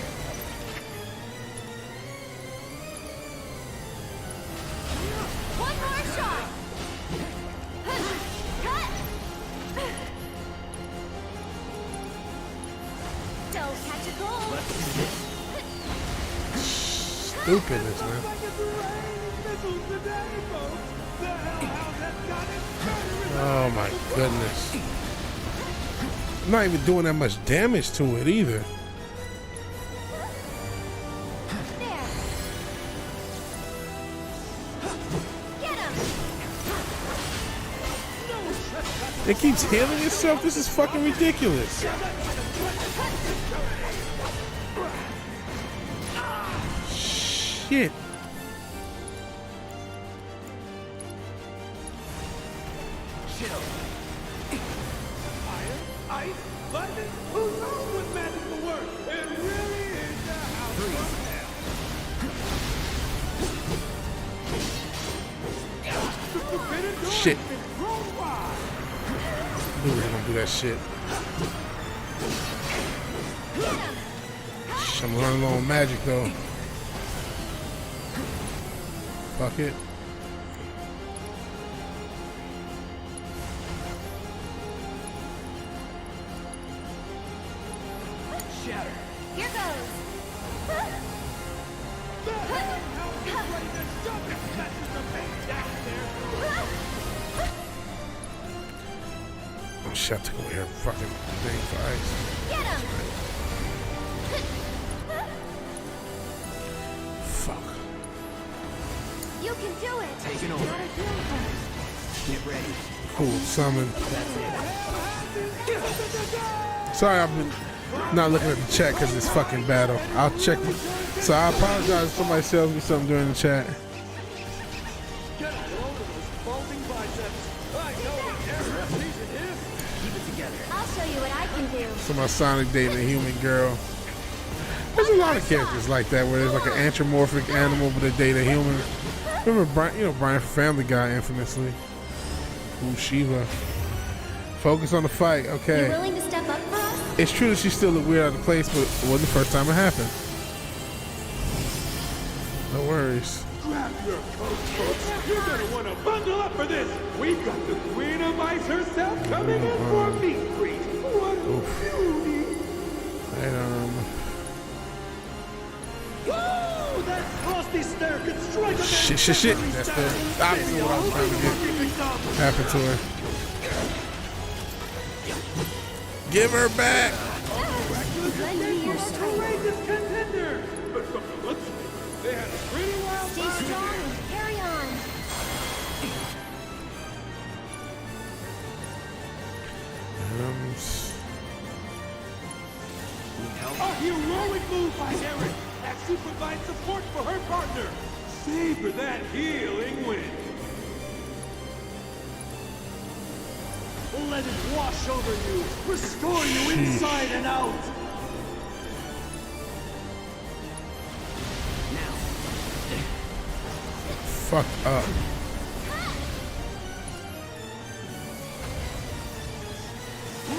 One more shot. Cut. Don't catch a cold. Stupidness, man. Oh my goodness. I'm not even doing that much damage to it either. There. Get him. It keeps healing itself. This is fucking ridiculous. Shit. Ice, lightning, who knows what magic will work? It really is the house of hell. Shit. Knew we were gonna do that shit. I'm running low on magic though. Fuck it. Shatter. Here goes. Oh shit, I took away her fucking thing for ice. Get him. Fuck. You can do it. Taking over. Get ready. Cool, summon. Sorry, I've been not looking at the chat because it's fucking battle. I'll check. So I apologize if somebody tells me something during the chat. Get a load of those bulging biceps. I know what air season is. Keep it together. I'll show you what I can do. So my Sonic dating a human girl. There's a lot of characters like that where there's like an anthropomorphic animal but they date a human. Remember Brian, Brian from Family Guy infamously. Ooh, Shiva. Focus on the fight, You okay. willing to step up for us? It's true that she still looked weird out of place, but it wasn't the first time it happened. No worries. Grab your coat, folks. You're gonna want to bundle up for this. We've got the Queen of Ice herself coming in for a meet and greet. What a beauty! Whoa! That frosty stare could strike a man. Shit. That's the opposite of what I was trying to get happen to her. Give her back. Courageous contender. But from the looks of it, they had a pretty wild Stay time. strong. Carry on. A heroic move by Erin as she provides support for her partner. Savor that healing wind. Let it wash over you, restore you inside and out. fucked up.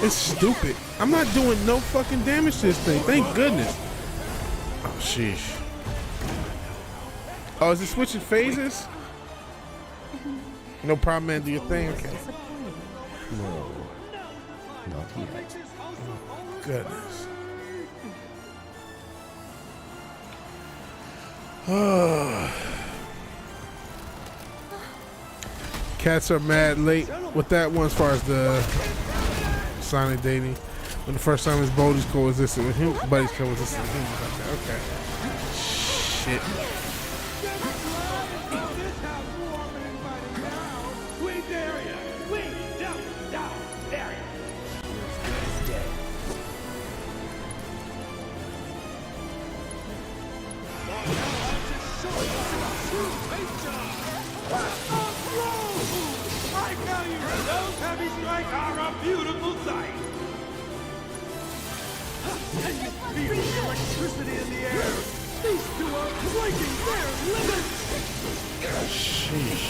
It's stupid. I'm not doing no fucking damage to this thing. Thank goodness. Oh, sheesh. Oh, is it switching phases? No problem, man. Do your thing. Okay. No. Not yet. Oh, goodness. Cats are mad late with that one as far as the Sonic dating. When the first time his buddies coexisted with him, buddies coexisted with him. Okay. Shit. I tell you, those heavy strikes are a beautiful sight. Can you feel the electricity in the air? These two are breaking their limits. Sheesh.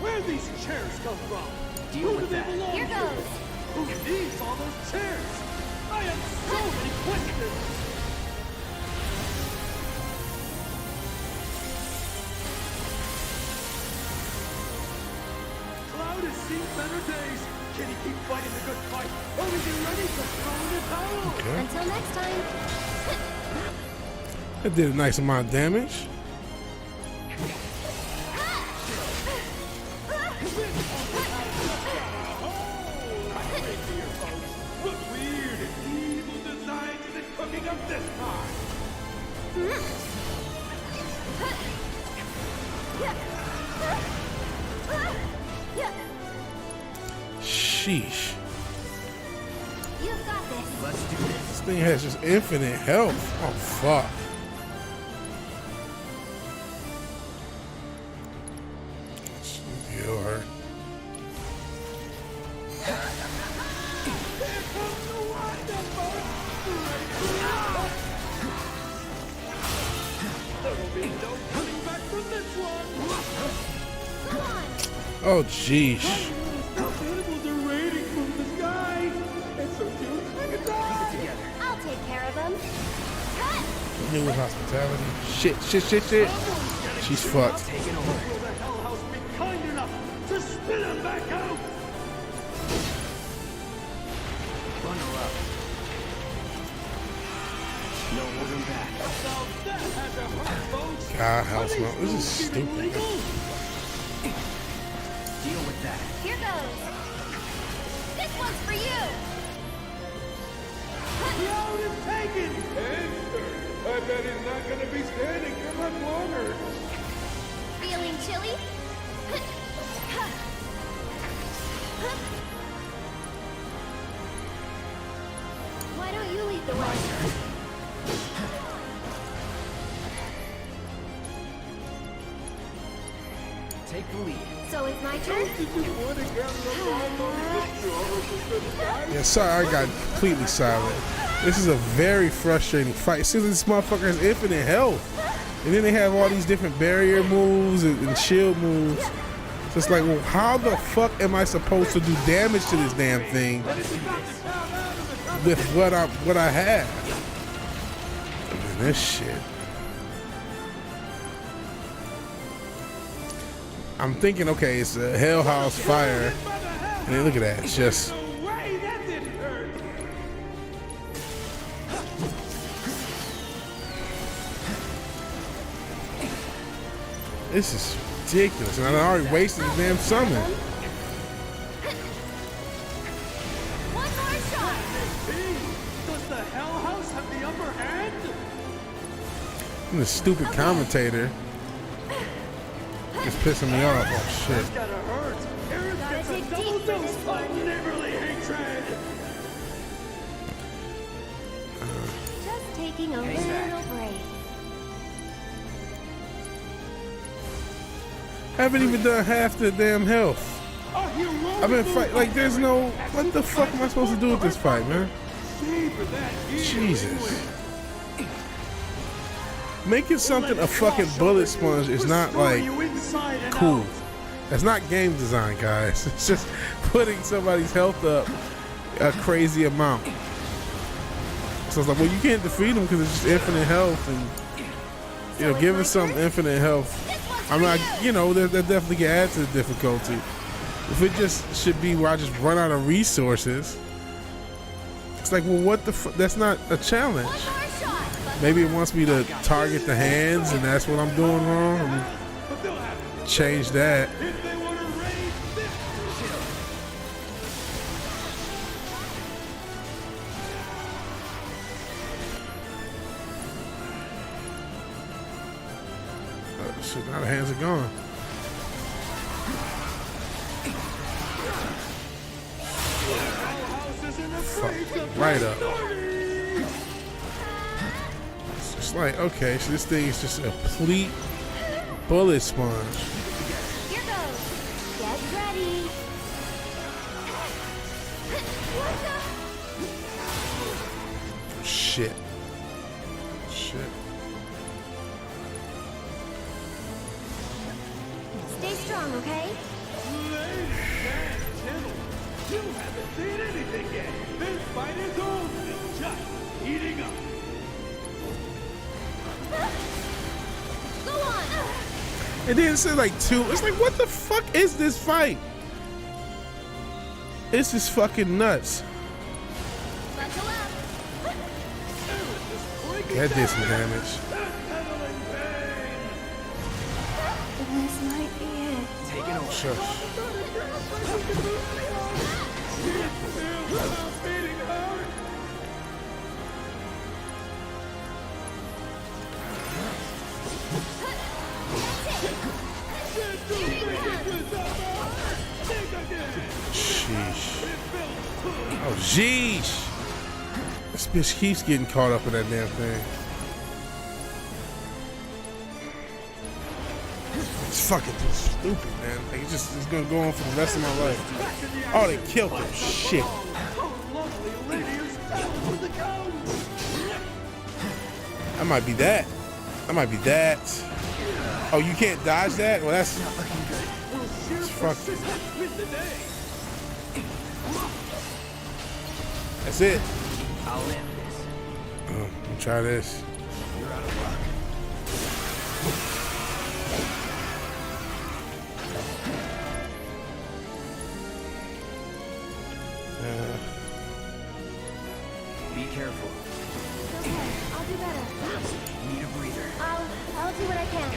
Where these chairs come from? Deal Who with do they that. belong Here to? goes. Who needs all those chairs? I have so many questions. Cloud has seen better days. Can he keep fighting the good fight? Or is he ready to throw in the towel? Okay. Until next time. That did a nice amount of damage. What weird and evil designs is it cooking up this time? Sheesh. You've got this. Let's do this. This thing has just infinite health. Oh, fuck. You hurt. Oh, jeez. I'll take care of him. New hospitality. Shit. She's fucked. Will the Hell House be kind enough to spin him back out? Bundle up. No holding back. Now that had to hurt, folks. God, house no. This is stupid. Deal with that. Here goes. This one's for you. Cloud is taken. I bet he's not going to be standing for much longer. Feeling chilly? Why don't you lead the way? Take the lead. So it's my turn? Yeah, sorry, I got completely silent. This is a very frustrating fight. Since this motherfucker has infinite health. And then they have all these different barrier moves and shield moves. So it's like, well, how the fuck am I supposed to do damage to this damn thing with what I have? I mean, this shit. I'm thinking, okay, it's a Hell House fire. And then look at that, it's just. This is ridiculous, and I already wasted the damn summon. One more shot. Does the Hell House have the upper hand? And the stupid commentator is pissing me off. Oh shit. That's gotta hurt. Aerith gets a double dose of neighborly hatred. Just taking a little break. Haven't even done half the damn health. I've been fighting like there's no. What the fuck am I supposed to do with this fight, man? Jesus. making something a fucking bullet sponge is not like cool. That's not game design, guys. It's just putting somebody's health up a crazy amount. So it's like, well, you can't defeat them because it's just infinite health, and you know, giving some infinite health. I'm not, you know, that definitely can add to the difficulty. If it just should be where I just run out of resources, it's like, well, what the fuck? That's not a challenge. Maybe it wants me to target the hands, and that's what I'm doing wrong. I'm gonna change that. Shit, now the hands are gone. Fuck, right up. It's just like, okay, so this thing is just a complete bullet sponge. Here goes. Get ready. Shit. Shit. Stay strong, okay? You haven't seen anything yet. This fight is only just heating up. Go on. It didn't say like two. It's like, what the fuck is this fight? It's just fucking nuts. Buckle up. That did some damage. This might be it. Take it over. Shush. Sheesh. Oh, jeez. This bitch keeps getting caught up in that damn thing. It's fucking stupid, man. Like, it's gonna go on for the rest of my life. Oh, they killed him. Shit. That might be that. That might be that. Oh, you can't dodge that? Well, that's fucked. That's it. I'll end this. Oh, let me try this. You're out of luck. Be careful. Okay, I'll do better. Need a breather. I'll do what I can.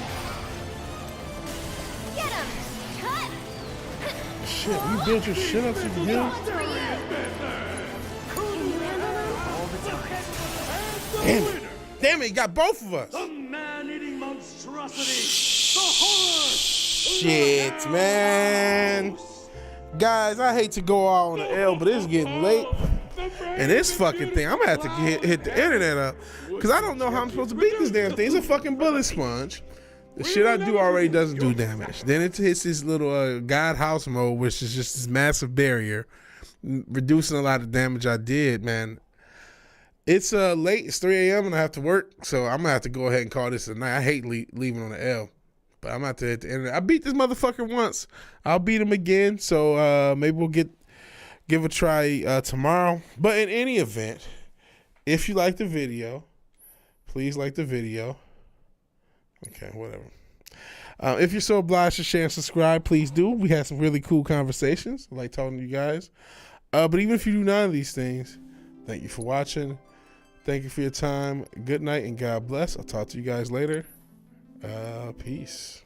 Get him! Cut! Shit, you built your shit up to the hill? One's for you. Can you handle them? All the time. Damn it. Damn it, he got both of us. The man-eating monstrosity. The horror. Shit, man. Guys, I hate to go out on the L, but it's getting late. And this fucking thing, I'm gonna have to hit the internet up. Because I don't know how I'm supposed to beat this damn thing. It's a fucking bullet sponge. The shit I do already doesn't do damage. Then it hits this little God house mode, which is just this massive barrier, reducing a lot of damage I did, man. It's late. It's 3 a.m. and I have to work. So I'm gonna have to go ahead and call this a night. I hate leaving on the L. But I'm gonna have to hit the internet. I beat this motherfucker once. I'll beat him again. So maybe we'll give a try tomorrow. But in any event, if you like the video, please like the video. Okay, whatever. If you're so obliged to share and subscribe, please do. We had some really cool conversations. I like talking to you guys. But even if you do none of these things, thank you for watching. Thank you for your time. Good night and God bless. I'll talk to you guys later. Peace.